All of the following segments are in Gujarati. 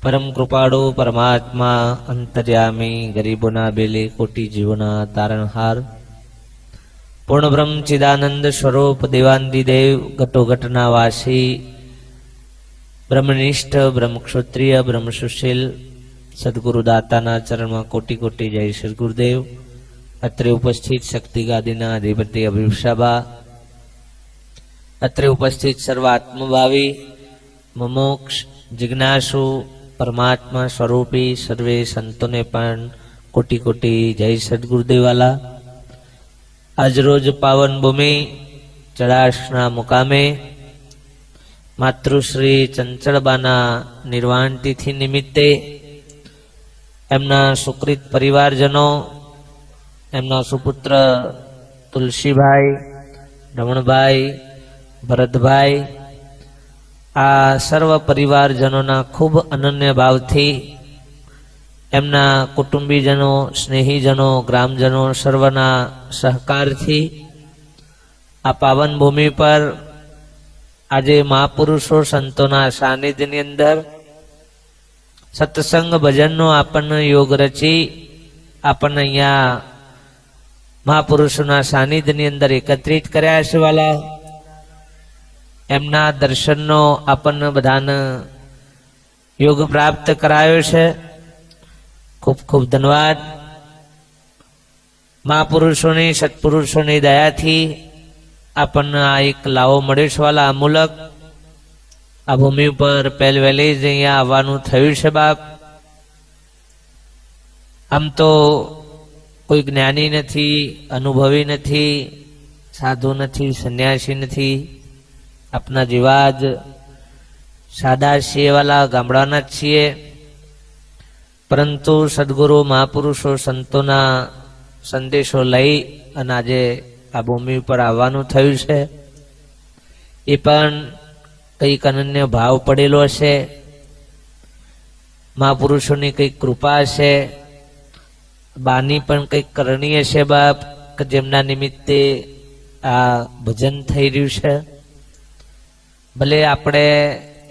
परम कृपाळु परमात्मा अंतर्यामी गरीबोना बेले कोटि जीवना तारणहार पूर्ण ब्रह्म चिदानंद स्वरूप देवांदिदेव घटोघटना वासी ब्रह्मनिष्ठ ब्रह्म क्षत्रिय ब्रह्म सुशील सद्गुरुदाताना चरण में कोटि कोटि जय श्री गुरुदेव। अत्रे उपस्थित शक्ति गादीना अधिपति अभिषाभा, अत्रे उपस्थित सर्व आत्मभावी मुमुक्ष जिज्ञासु परमात्मा स्वरूपी सर्वे संतों ने पण कोटि कोटि जय सद्गुरुदेवाला। आज रोज पावन भूमि चढ़ासना मुकामे मातृश्री चंचलबाना निर्वाण तिथि निमित्ते एमना सुकृत परिवारजनों, एमना सुपुत्र तुलसीभाई, रमणभाई, भरतभाई आ सर्व परिवारजनों खूब अनन्य भावथी एमना कुटुंबीजनों, स्नेहीजनों, ग्रामजनों सर्वना सहकारथी आ पावन भूमि पर आजे महापुरुषो संतोना सानिध्यनी अंदर सत्संग भजननो आपने योग रची आपने अहींया महापुरुषोना सानिध्यनी अंदर एकत्रित कर्या छे वाला। एमना दर्शननो आपने बधाने योग प्राप्त करायो छे। खूब खूब धन्यवाद। महापुरुषोनी सत्पुरुषोनी दयाथी आपने आ एक लावो मळ्यो छे वाला अमूलक। आ भूमि पर पहलवेली ज अहींया आववानुं थयुं छे बाप। आम तो कोई ज्ञानी नथी, अनुभवी नथी, साधु नथी, सन्यासी नथी, अपना जीवाज सादा छीए वाला गामडाना छीए, परंतु सद्गुरु महापुरुषो संतोना संदेशो लई अने आजे आ भूमि पर आववानुं थयुं छे। ए पण कईक अनन्य भाव पड़ेलो छे, महापुरुषोनी कईक कृपा छे, बानी पण कईक करणी छे बाप के जेमना निमित्ते आ भजन थई रह्युं छे। भले आपणे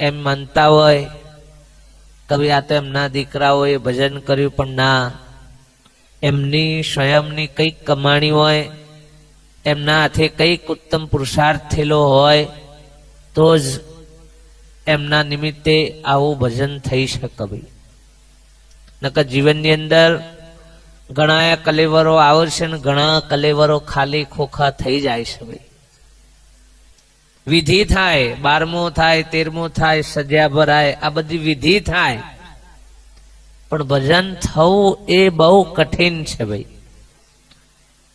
एम मानता होय कभी आ तो एमना दीकराओए भजन कर्युं पण ना, एमनी स्वयंनी कईक कमाणी होय, एमना हाथे कईक उत्तम पुरुषार्थ थयेलो होय तो ज एमना निमित्ते आवुं भजन थई शके भाई। नकर जीवननी अंदर घणा कलेवरो आवे छे ने घणा कलेवरो खाली खोखा थई जाय छे भाई। विधि थाय, 12मो थाय, 13मो थाय, सज्या भराय, आ बधी विधि थाय, पण भजन थवुं ए बहु कठिन छे भाई।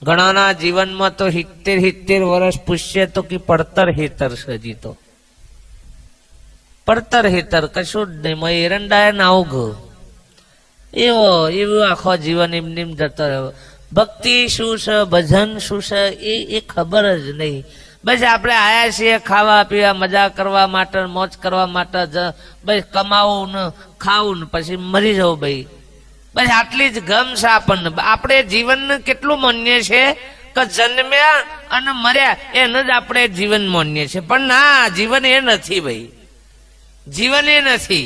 घणाना जीवन में तो 70 वर्ष पूछे तो कि પડતર હેતર સજી તો પડતર હેતર કશું જ નહીં, મેં એરંડાએ નાવ ગયો એવો આખો જીવન એમને જતો રહ્યો। ભક્તિ શું છે, ભજન શું છે એ ખબર જ નહીં। બસ આપણે આયા છીએ ખાવા પીવા મજા કરવા માટે, મોજ કરવા માટે, બસ કમાવું ને ખાવું ને પછી મરી જવું ભાઈ। बस आटली ज गम छे आपणे। आपणे जीवन केटलुं मान्य छे के जन्म्या अने मर्या एने ज आपणे जीवन मान्य छे, पण ना, जीवन ए नथी भाई। जीवन ए नथी।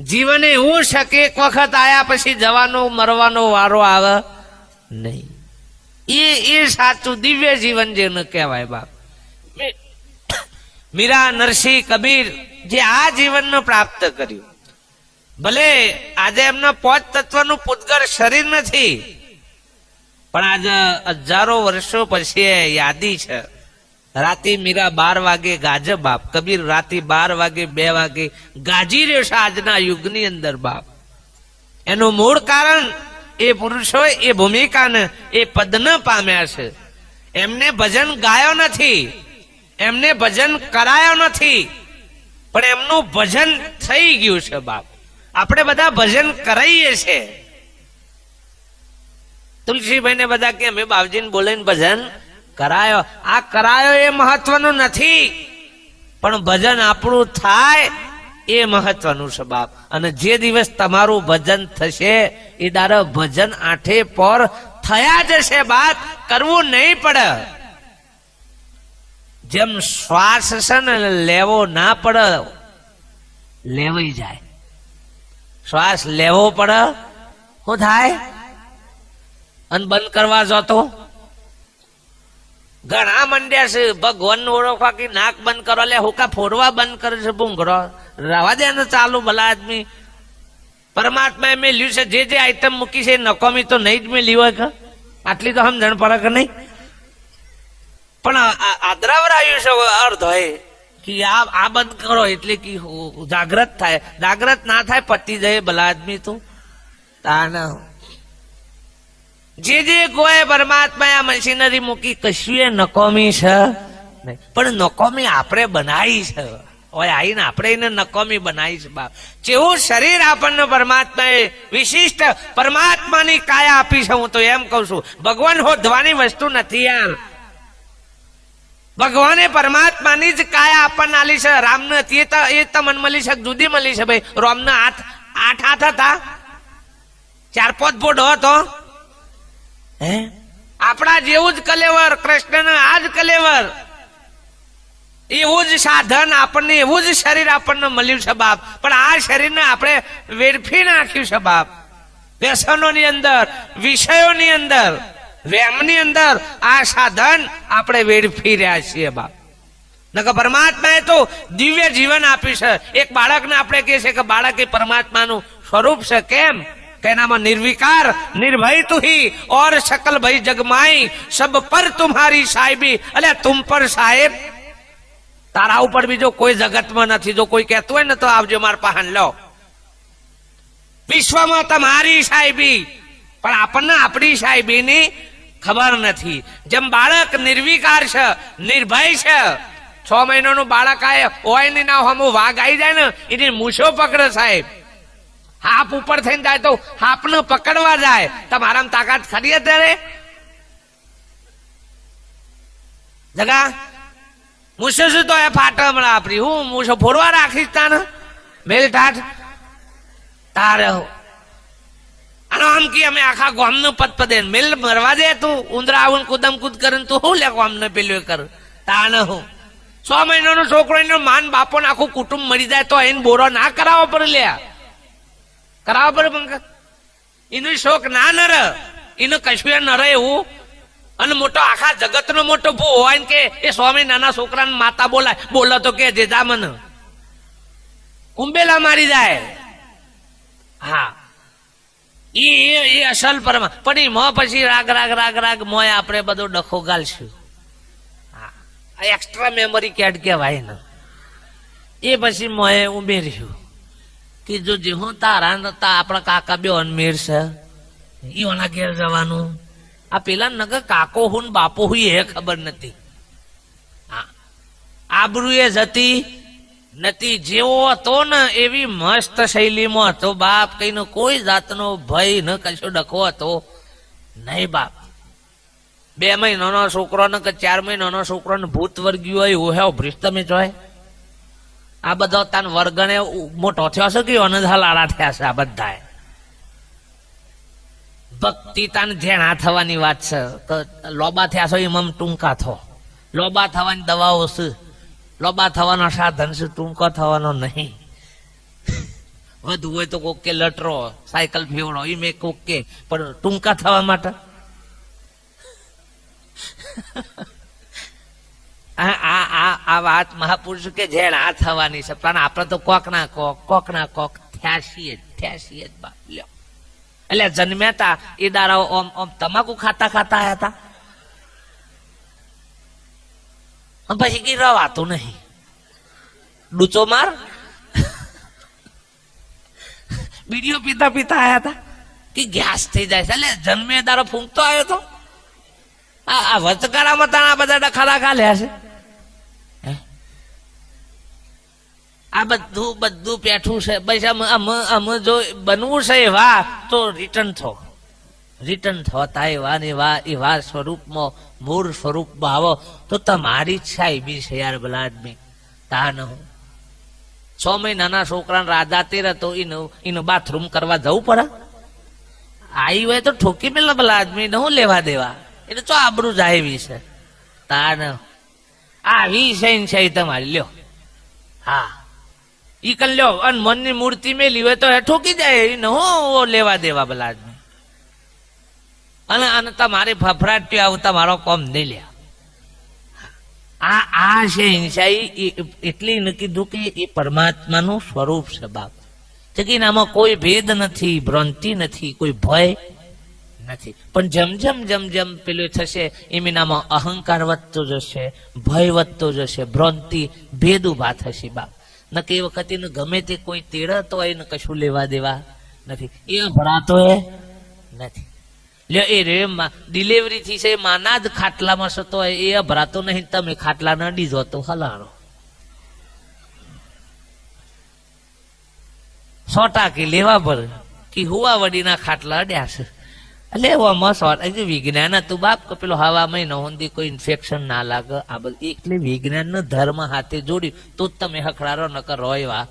जीवन एवुं छे के एक वखत आया पछी जवानो मरवानो वारो आवे नहीं। ए साचुं दिव्य जीवन जेने कहेवाय बाप। मीरा, नरसिंह, कबीर जे आ जीवन प्राप्त कर्युं, भले आज एमना 5 तत्वનું પૂતગળ शरीर નથી, પણ આજ હજારો વર્ષો પછી યાદી છે। રાતે મીરા 12 વાગે ગાજે બાપ, કબીર રાતે 12 વાગે 2 વાગે ગાજી રહ્યો છે આજના યુગની અંદર બાપ। એનું મૂળ કારણ એ પુરુષો એ ભૂમિકાને એ પદને પામ્યા છે। એમને ભજન ગાયો નથી, એમને ભજન કરાયો નથી, પણ એમનું ભજન થઈ ગયું છે બાપ। આપણે બધા ભજન કરાઈએ છે। तुलसीभाई ने बधा के अमे बावजी ने बोले भजन करायो। आ करायो ए महत्वनु नथी, पण भजन आपणुं थाय ए महत्वनु छे बाप। अने जे दिवस तमारुं भजन थशे ए दारो भजन आठे पर थया जशे बाप। करवुं नहीं पड़े। जेम श्वास छे ने लेवो ना पड़े, लेवाई जाए। શ્વાસ લેવો પડે, શું થાય? અને બંધ કરવા જતો ઘણા મંડ્યા છે ભગવાન ઓળખવા કે નાક બંધ કરો, લે હુકા ફોડવા બંધ કરે છે ભૂંગરો, રવા દે ને ચાલુ ભલા આદમી. પરમાત્મા મેં લ્યું છે, જે જે આઈટમ મૂકી છે નકોમી તો નહીં જ મેં લી હોય કે આટલી તો સમજણ પડે કે નહીં? પણ આદરાવર આવ્યું છે અર્થ હોય કે આ બંધ કરો એટલે કે જાગ્રત થાય, જાગ્રત ના થાય પતી જાય ભલા આદમી. તું તાના જે જે કોઈ પરમાત્મા આ મશીનરી મૂકી કશું એ નકોમી છે નહીં, પણ નકોમી આપણે બનાવી છે. ઓય આવીને આપણે એને નકોમી બનાવી છે બાપ. જેવું શરીર આપણને પરમાત્માએ વિશિષ્ટ પરમાત્માની કાયા આપી છે. હું તો એમ કઉ છું ભગવાન હોદવાની વસ્તુ નથી યાર. ભગવાને પરમાત્માની જ કાયા આપણને આલી છે. રામને હતી એ તો મન મળી છે, જુદી મળી છે ભાઈ. રોમના હાથ 8 હાથ હતા, 4-5 ફૂટ હતો. હે આપણા જેવું જ કલેવર, કૃષ્ણને આ જ કલેવર, એવું જ સાધન આપણને, એવું જ શરીર આપણને મળ્યું છે બાપ. પણ આ શરીરને આપણે વેડફી નાખ્યું છે બાપ. વ્યસનોની અંદર, વિષયોની અંદર, વેમની અંદર આ સાધન આપણે વેડફી રહ્યા છીએ બાપ. નકર પરમાત્માએ તો દિવ્ય જીવન આપ્યું છે. એક બાળકને આપણે કહે છે કે બાળક એ પરમાત્માનું સ્વરૂપ છે. કેમ? કે એનામાં નિર્વિકાર નિર્ભય તું ही और सकल भई जगमाई सब पर तुम्हारी साहिबी. अले तुम पर साहेब, તારા ઉપર બીજો કોઈ જગતમાં નથી. જો કોઈ કહેતું હોય ને તો આવજો માર પાહન લો. વિશ્વમાં તમારી સાહેબી, પણ આપણને આપણી સાહેબીની ખબર નથી. જેમ બાળક નિર્વિકાર છે, નિર્ભય છે, 6 મહિનાનું બાળક આય હોય ને ના હમું વાઘ આવી જાય ને એની મૂછો પકડે સાહેબ. હાપ ઉપર થઈને જાય તો હાપને પકડવા જાય. તમારામાં તાકાત ખરી અત્યારે? જગા મૂછો શું તો એ ફાટે હમણાં આપડી. હું મૂછો ફોડવા રાખીશ તાને મેલ ઠાઠ તારે. આનો આમ કે અમે આખા ગામનું પદ પદે મેલ મરવા દે. તું ઉંદરા આવું કુદમ કૂદ કરે તું શું લે ગામને પેલું કર તાને. હું 6 મહિનાનો છોકરો એનો માન બાપો ને આખું કુટુંબ મરી જાય તો એને બોરો ના કરાવવો પડે? લે કરાવવા પડે પંકજ. એનો શોખ ના ન રહે, એને કશું ન રહે એવું. અને મોટો આખા જગત નો મોટો ભૂ હોય કે એ 6 મહિનાના છોકરાને માતા બોલાય, બોલો તો કે જેજા મને કુંબેલા મારી જાય. હા એ અસલ પરમા. પણ એ મોં પછી રાગ રાગ રાગ રાગ મોય આપણે બધો ડખો ગાલશું. હા એક્સ્ટ્રા મેમરી કાર્ડ કહેવાય ને. એ પછી મોએ ઉમેર્યું કે જો જે હું તારા નતા આપણા કાકા બે અનમેર છે ઈઓના ઘેર જવાનું. આ પેલા નગર કાકો હું બાપો હું એ ખબર નથી. આબરૂ એ જતી નથી. જેવો હતો ને એવી મસ્ત શૈલીમાં હતો બાપ. કઈનો કોઈ જાતનો ભય ન કશો ડખો હતો નહીં બાપ. 2 મહિનાનો છોકરો ને કે 4 મહિનાનો છોકરો ને ભૂત વર્ગ્યું હોય એવું હે ભ્રિષ્ટ તમે જોય. આ બધો તાન વર્ગને મોટો થયો છે કે અનધા લાડા થયા છે આ બધા. ભક્તિ તાન જેણા થવાની વાત છે. તો લોબા થયા છો એમ ટૂંકા થો. લોબા થવાની દવાઓ છે, લોબા થવાનો સાધન છે, ટૂંકો થવાનો નહીં. વધુ હોય તો કોક કે લટરો, સાયકલ ફેવડો, એ મેં કોક કે, પણ ટૂંકા થવા માટે આ વાત મહાપુરુષ કે જેણા થવાની છે. પણ આપણે તો કોક ના કોક થ્યાસીએ જ બા લ્યો. એટલે જન્મ્યા તા એ દારાઓ ઓમ તમાકુ ખાતા ખાતા હતા. પછી કઈ રવાતું નહીં. ડૂચો માર બીડીઓ પીતા પીતા આયા હતા કે ગેસ થઈ જાય છે. એટલે જન્મે દારો ફૂંકતો આવ્યો તો. આ વચગાળામાં તાણા બધા ડખાડા ખાલ્યા છે. આ બધું પેઠું છે. બસ અમે જો બનવું છે એવા તો રિટર્ન થો એવા સ્વરૂપમાં મૂળ સ્વરૂપમાં આવો તો તમારી જ સાહેબી છે યાર ભલા આદમી. તા ન 6 મહિનાના છોકરાને રાજા તેર તો એનું બાથરૂમ કરવા જવું પડે. આવી હોય તો ઠોકી મેલા ભલા આદમી ને હું લેવા દેવા. એટલે તો આબરૂ જાય એવી છે. તા ન આવી છે તમારી લ્યો. હા ઈ કન લ્યો અને મનની મૂર્તિ મેલી હોય તો એ ઠોકી જાય ન હો લેવા દેવા બલા અને તમારે ફફડાટ આવતા મારો કોમ નહીં લ્યા. આ છે હિંસાઈ એટલી ન કીધું કે એ પરમાત્માનું સ્વરૂપ છે બાપ. કે આમાં કોઈ ભેદ નથી, ભ્રાંતિ નથી, કોઈ ભય નથી. પણ જેમ જેમ જેમ જેમ પેલું થશે એમ એનામાં અહંકાર વધતો જશે, ભય વધતો જશે, ભ્રાંતિ ભેદ ઉભા થશે બાપ. ન કે એ વખતે ગમે તે કોઈ તેડતો હોય ને કશું લેવા દેવા નથી, એ ભરાતો એ નથી. લ્યો એ રે ડિલિવરી થી છે માના જ ખાટલામાં સતો હોય એ અભરાતો નહીં, તમે ખાટલા ના ડીજો તો હલાણો 100 લેવા પડે કે હુવા વડીના ખાટલા અડ્યા છે. એટલે એવામાં 100 વિજ્ઞાન હતું બાપ કે પેલો હવામાં ન હોંદી કોઈ ઇન્ફેક્શન ના લાગે. આ બધું એટલે વિજ્ઞાન નો ધર્મ હાથે જોડ્યું તો જ તમે હખડારો નકર રોયવા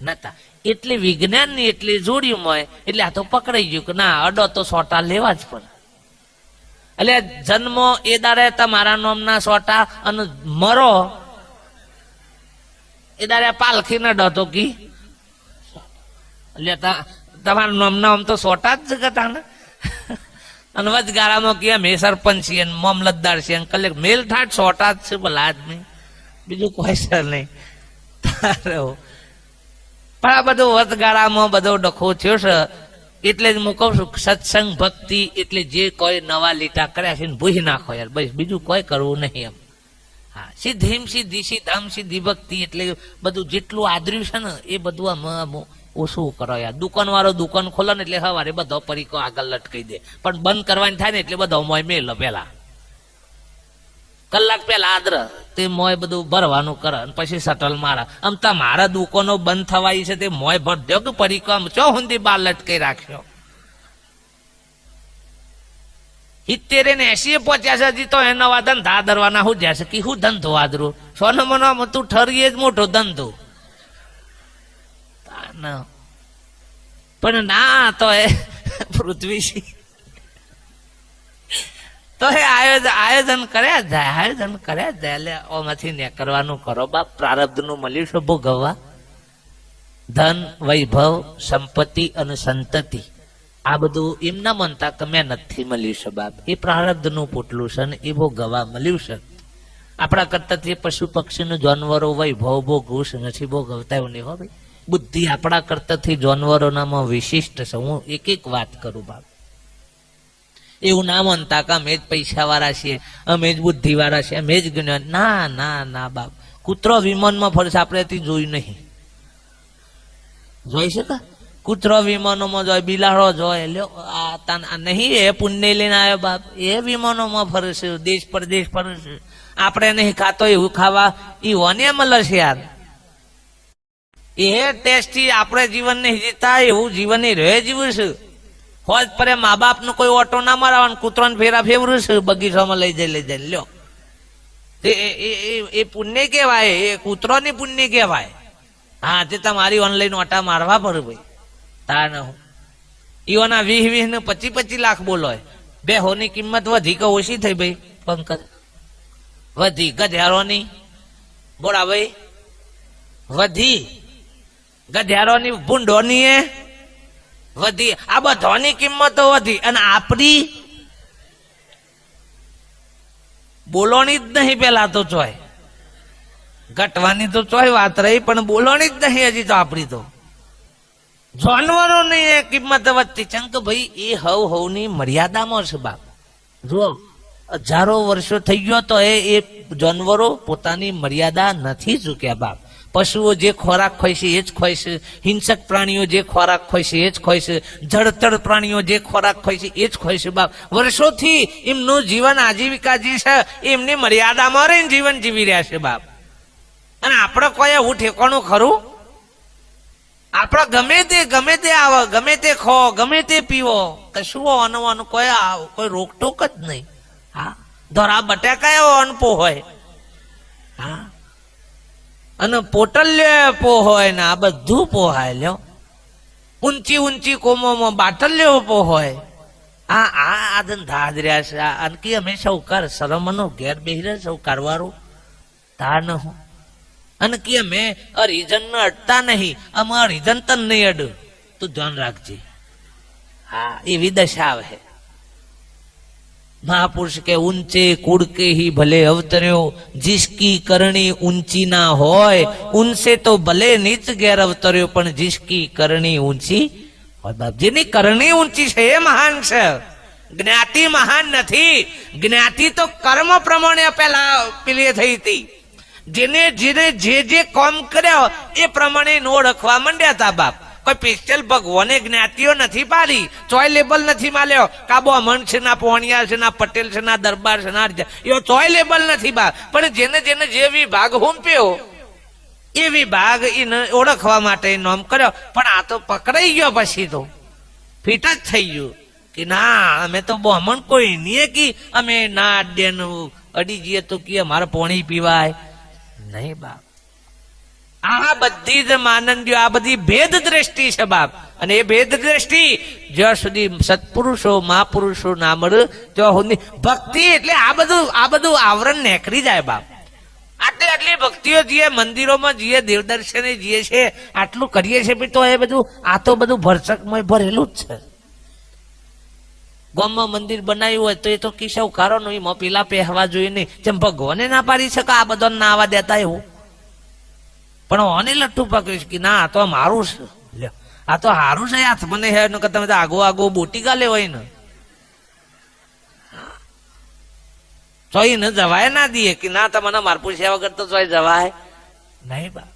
નતા. એટલે વિજ્ઞાન ની એટલે જોડ્યું હોય એટલે આ તો પકડાઈ ગયું કે ના અડો તો 100 લેવા જ પડે. એટલે જન્મ એ દાડે તમારા નામના 100 અને મરો એ દાડે પાલખી ન ડતો કી એટલે તમારા નામના આમ તો 100 જ જગતા ને. અને વચગાળામાં કે મેં સરપંચ છીએ મામલતદાર છે કલેક્ટર મેલ ઠાઠ 100 જ છે ભલા આદમી, બીજું કોઈ સર નહીં. પણ આ બધું વચગાળામાં બધો ડખો થયો છે. એટલે જ હું કહું છું સત્સંગ ભક્તિ એટલે જે કોઈ નવા લીટા કર્યા છે ને ભૂહી નાખો યાર, બસ બીજું કોઈ કરવું નહીં એમ. હા, સિદ્ધિમ સિદ્ધિ સિદ્ધામ સિદ્ધિ ભક્તિ એટલે બધું જેટલું આદર્યું છે ને એ બધું આમ ઓછું કરો યાર. દુકાન વાળો દુકાન ખોલે ને એટલે સવારે બધો પરીકો આગળ લટકાઈ દે, પણ બંધ કરવાની થાય ને એટલે બધો મોય મેલો પેલા કલાક પેલા આદર તે મોય બધું ભરવાનું કરે અને પછી સટલ મારા. આમ તમારા દુકાનો બંધ થવાય છે તે મોય ભર દો કે પરીકો આમ ચો સુધી બાર લટકાઈ રાખ્યો. 70 ને 80 પહોંચ્યા છે હજી તો એના વાદન ધા ધરવાના હું જશે કે હું ધંધો આદરું સોનો મનો તું ઠરીએ જ મોટો ધંધો. પણ ના તો એ પૃથ્વી તો એ આયોજન કર્યા જ જાય, આયોજન કર્યા જ જાય. એટલે ઓમાંથી ને કરવાનું કરો બાપ. પ્રારબ્ધ નું મળ્યું છે ભોગવવા. ધન, વૈભવ, સંપત્તિ અને સંતતિ આ બધું એમ ના માનતા કે મેં નથી મળ્યું છે બાપ. એ પ્રારબ્ધ નું પોટલું છે ને એ ભોગવવા મળ્યું છે. આપણા કરતા પશુ પક્ષી નું જાનવરો વૈભવ ભોગવું છે નથી ભોગવતા એવું નહીં હો ભાઈ. બુદ્ધિ આપણા કરતાથી જાનવરોનામાં વિશિષ્ટ છે. હું એક વાત કરું બાપ, એવું ના માનતા કે અમે જ પૈસા વાળા છીએ, અમે જ બુદ્ધિ વાળા છીએ, અમે જ જ્ઞાન. ના ના ના બાપ. કૂતરો વિમાનમાં ફરશે આપણે જોયું નહીં, જોઈ શકે? કૂતરો વિમાનોમાં જોય, બિલાડો જોય. લ્યો આ નહીં એ પુણ્ય લઈને આવ્યો બાપ, એ વિમાનોમાં ફરશે, દેશ પરદેશ ફરશે. આપણે નહીં ખાતો એવું ખાવા એ ઓને મળે છે યાર. એ ટેસ્ટી આપણે જીવન નહીં જીતા એવું જીવન રહે જીવું છે. હોજ પરે મા બાપ નું કોઈ ઓટો ના મારવાનું, કૂતરો ને ફેરા ફેવરું છે બગીચામાં લઈ જાય લ્યો. એ પુણ્ય કહેવાય, એ કૂતરો ની પુણ્ય કહેવાય. હા, તે તમારી ઓનલાઈન ઓટા મારવા પડે ભાઈ. તા ન ઈઓના 20 ને 25 લાખ બોલો. બેહોની કિંમત વધી કે ઓછી થઈ ભાઈ પંકજ? વધી. ગધેરોની બોલા ભાઈ વધી, ગધેરોની ભૂંડોની એ વધી. આ બધાની કિંમતો વધી અને આપણી બોલોની જ નહીં. પેલા તો ચોય ઘટવાની તો ચોય વાત રહી, પણ બોલોની જ નહીં હજી તો. આપણી તો જાનવરોની એ કિંમત વધતી. ચંક ભાઈ એ હવની મર્યાદામાં છે બાપ. જો 1000 વર્ષો થઈ ગયો તો એ જાનવરો પોતાની મર્યાદા નથી ચૂક્યા બાપ. પશુઓ જે ખોરાક ખોય છે એ જ ખોય છે, હિંસક પ્રાણીઓ જે ખોરાક ખોય છે એ જ ખોય છે, જળતળ પ્રાણીઓ જે ખોરાક ખોય છે એ જ ખોય છે બાપ. વર્ષોથી એમનું જીવન આજીવિકા જે છે એમની મર્યાદામાં રહીને જીવન જીવી રહ્યા છે બાપ. અને આપણે કોઈ એવું ઠેકાણું ખરું? આપણે ગમે તે આવો, ગમે તે ખો, ગમે તે પીવો, કશું અનવાનું કોઈ રોકટોક જ નહીં. હા, ધોરા બટાકા એવો અનપો હોય. હા, અને પોટલ્ય પો હોય ને આ બધું પોહાય લ્યો. ઊંચી ઊંચી કોમોમાં બાટલ્યો પો હોય. આ ધંધા જ રહ્યા છે. અનકી અમે સૌકાર શરમનો ઘેર બેહી રહ્યા સૌકાર વાળું તા ન હું અને કે મેં હરિજન ને અડતા નહીં, અમે હરિજન તન નહીં અડ, તું ધ્યાન રાખજે. હા, એવી દશા આવે. महापुरुष के ऊंचे कुड़ के ही भले अवतर्यो, जिसकी करणी ऊंची ना होय उनसे तो भले नीच गैर अवतर्यो, पण जिसकी करणी ऊंची और बाप जेनी करणी ऊंची છે એ મહાન છે. જ્ઞાતિ મહાન નથી. જ્ઞાતિ તો કર્મ પ્રમાણે પેલા પેલી થઈ હતી. જેને જેને જે કામ કર્યા એ પ્રમાણે ઓળખવા માંડ્યા હતા બાપ. કોઈ સ્પેશિયલ ભગવાને જ્ઞાતિઓ નથી પાડી, ચોય લેબલ નથી માલ્યો, કાબો અમણ છે ના પોણિયા છે ના પટેલ છે ના દરબાર છે ના એવો ચોય લેબલ નથી બા. પણ જેને જેને જે વિભાગ હુંપ્યો એ વિભાગ એને ઓળખવા માટે નામ કર્યો. પણ આ તો પકડાઈ ગયો, પછી તો ફીટ જ થઈ ગયું કે ના અમે તો બ્રાહ્મણ કોઈ નહીં કે અમે ના અડ્યાનું અડી જઈએ તો કે અમારે પોણી પીવાય નહીં બાપ. આ બધી જ માનંદીઓ, આ બધી ભેદ દ્રષ્ટિ છે બાપ. અને એ ભેદ દ્રષ્ટિ જ્યાં સુધી સત્પુરુષો મહાપુરુષો ના મળે ત્યાં સુધી ભક્તિ એટલે આ બધું આવરણ નેકરી જાય બાપ. આટલી ભક્તિઓ જઈએ, મંદિરોમાં જઈએ, દેવદર્શને જઈએ છે, આટલું કરીએ છીએ તો એ બધું આ તો બધું ભરસકમય ભરેલું જ છે. ગામમાં મંદિર બનાવ્યું હોય તો એ તો કિશવ ખારો નો એમાં પેલા પહેરવા જોઈએ નહીં. જેમ ભગવાને ના પાડી શકે આ બધા ના આવવા દેતા એવું, પણ ઓને લટ્ટુ પકડીશ કે ના આ તો મારું છે, આ તો હારું છે હાથ મને હે તમે તો આગો બોટી ગાલે હોય ને ચોઈ ને જવાય ના દઈએ કે ના તમને માર પૂછ્યા વગર તો ચોઈ જવાય નહીં બા.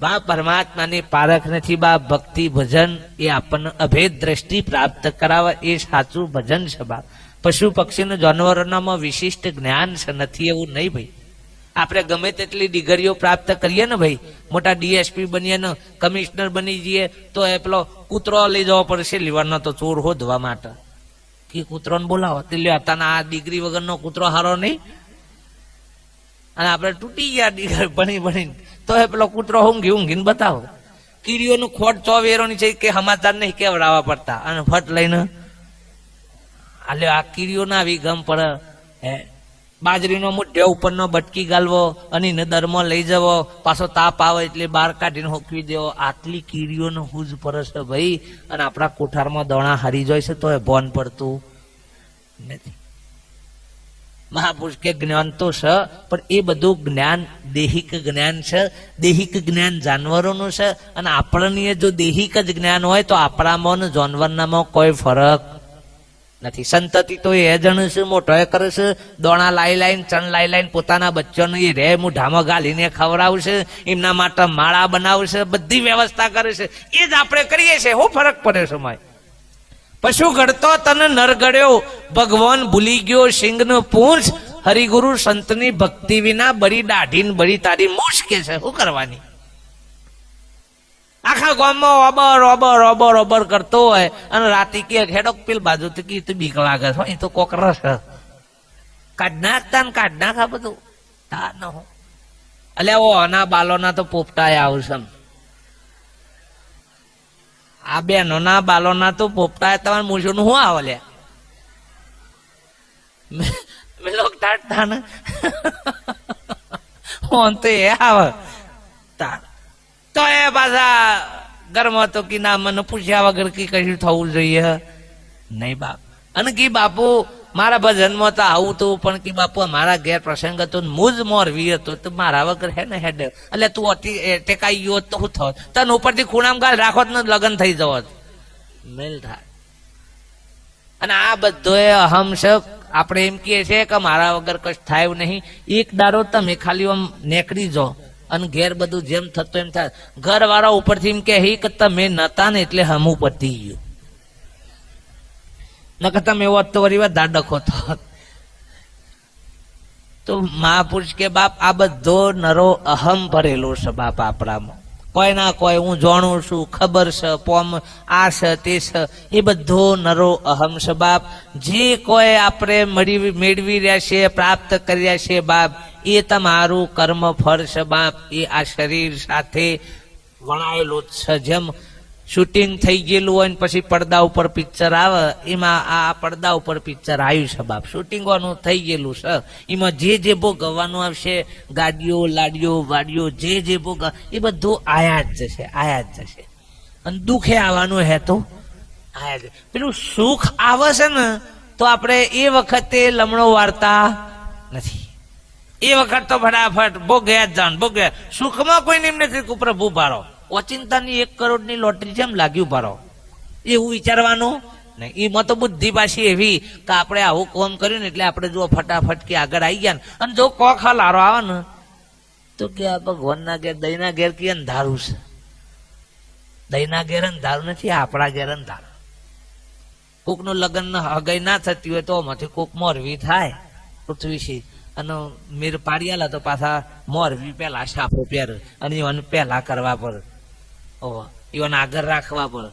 બા પરમાત્માની પારખ નથી બા. ભક્તિ ભજન એ આપણને અભેદ દ્રષ્ટિ પ્રાપ્ત કરાવે એ સાચું ભજન છે બા. પશુ પક્ષી જાનવરોનામાં વિશિષ્ટ જ્ઞાન છે નથી એવું નહીં ભાઈ. આપણે ગમે તેટલી ડિગ્રીઓ પ્રાપ્ત કરીએ ને ભાઈ, મોટા ડીએસપી બનીએ ને કમિશનર બની જઈએ તો એ પેલો કૂતરો લઈ જવો પડશે લીવાનો તો ચોર હોદવા માટે કે કૂતરો ને બોલાવો તે લ્યો તાના આ ડિગ્રી વગરનો કૂતરો હારો નહીં. અને આપણે તૂટી ગયા ડિગ્રી ભણી તો એ પેલો કૂતરો ઊંઘીને બતાવો. કીડીઓનું ખોટ ચોવેરોની છે કે સમાચાર નહીં કેવડાવવા પડતા અને ફટ લઈને આલ્યો આ કીડીઓ ના આવી ગમ પડે. હે બાજરીનો મુઠ્ઠે ઉપરનો બટકી ગાલવો અને એને દરમાં લઈ જવો, પાછો તાપ આવે એટલે બહાર કાઢીને હોકવી દેવો. આટલી કીડીઓનો હુજ પરસ ભાઈ. અને આપણા કોઠારમાં દોણા હારી જાય છે તો એ ભોન પડતું નથી. મહાપુરુષ કે જ્ઞાન તો છે પણ એ બધું જ્ઞાન દેહિક જ્ઞાન છે. દેહિક જ્ઞાન જાનવરોનું છે અને આપણને જો દેહિક જ જ્ઞાન હોય તો આપણામાં ને જાનવરનામાં કોઈ ફરક નથી. સંતતિ તો એ જણ છે, મોટો એ કરે છે, દોણા લાઈ ચણ લાઈ પોતાના બચ્ચોને એ રે મુઢામાં ગાલીને ખવડાવશે, એમના માટે માળા બનાવશે, બધી વ્યવસ્થા કરે છે. એ જ આપણે કરીએ છીએ. શું ફરક પડે સમય? પશુ ઘડતો તને નર ગળ્યો, ભગવાન ભૂલી ગયો સિંહ નો પૂંછ, હરિગુરુ સંતની ભક્તિ વિના બળી દાઢી બળી તારી મૂછ કે છે. શું કરવાની? આખા ગામમાં ઓબર ઓબર ઓબર ઓબર કરતો હોય અને રાતે કે હેડોક પેલ બાજુ તો બીક લાગે છે, એ તો કોકરસ કાઢ નાખા બધું તા ન હો. અલ્યા ઓ અના બાલોના તો પોપટાય આવશે. આ બેનો ના બાલોના તો પોપટાય તમારે મૂછો નું શું આવે લ્યા મેં લોક ટાટતા ને હોન તો એ આવે તાર તો એ પાછા ઘરમાં તો કી ના મને પૂછ્યા વગર કી કશું થવું જોઈએ નહીં બાપ. અને કી બાપુ મારા ભજનમાં તો આવું તો પણ કી બાપુ મારા ઘેર પ્રસંગ હતો મુજ મોરવી હતો તો મારા વગર હે ને હેડ એટલે તું ટેકાઈ ગયો તો શું થયો? તને ઉપરથી ખૂણામ ગાલ રાખો ને લગ્ન થઈ જવો મેલ થાય. અને આ બધો અહમ છે. આપણે એમ કહીએ છીએ કે મારા વગર કશ થાય નહીં. એક દાડો તમે ખાલી આમ નેકડી જાઓ અને ઘેર બધું જેમ થતું એમ થાય. ઘર વાળા ઉપરથી એમ કે હી કે તમે નતા ને એટલે હમું પતી ગયું. નકર તમે એવો તો વળી વધારે ડખો થત. તો મહાપુરુષ કે બાપ આ બધો નરો અહમ ભરેલો છે બાપ આપણામાં. કોઈ ના કોઈ હું જાણું છું, ખબર છે, પોમ આ છે તે છે, એ બધો નરો અહમ છે બાપ. જે કોઈ આપણે મેળવી રહ્યા છે, પ્રાપ્ત કર્યા છે બાપ, એ તમારું કર્મ ફળ છે બાપ. એ આ શરીર સાથે વણાયેલું છે. જેમ શૂટિંગ થઈ ગયેલું હોય ને પછી પડદા ઉપર પિક્ચર આવે, એમાં આ પડદા ઉપર પિક્ચર આવ્યું છે બાપ, શૂટિંગોનું થઈ ગયેલું છે, એમાં જે ભોગવવાનું આવશે, ગાડીઓ લાડીઓ વાડીઓ જે ભોગ એ બધું આયા જ જશે. અને દુઃખે આવવાનું હે તો આયા જ. પેલું સુખ આવે છે ને તો આપણે એ વખતે લમણો વાળતા નથી. એ વખત તો ફટાફટ ભોગ્યા જ જાણ ભોગ્યા. સુખમાં કોઈ નિમ નથી કે પ્રભુ ભારો ઓચિંતાની 1 કરોડની લોટરી જેમ લાગ્યું ભારો, એવું વિચારવાનું ને. એમાં તો બુદ્ધિ પાછી એવી કે આપણે આવું કોમ કર્યું ને એટલે આપણે જો ફટાફટ કે આગળ આવી ગયા ને, અને જો કોક લારો આવે ને તો કે આ ભગવાનના ઘેર દહીંના ઘેર કે અંધારું છે. દહીંના ઘેર અંધારું નથી, આપણા ઘેર અંધારું. કોકનું લગ્ન હગાઈ ના થતી હોય તો આમાંથી કોક મોરવી થાય પૃથ્વીથી, અને મેર પાડી આલા તો પાછા મોરવી પેલા સાફો પહેર, અને ઈવન પહેલા કરવા પડે, ઈવન આગળ રાખવા પડે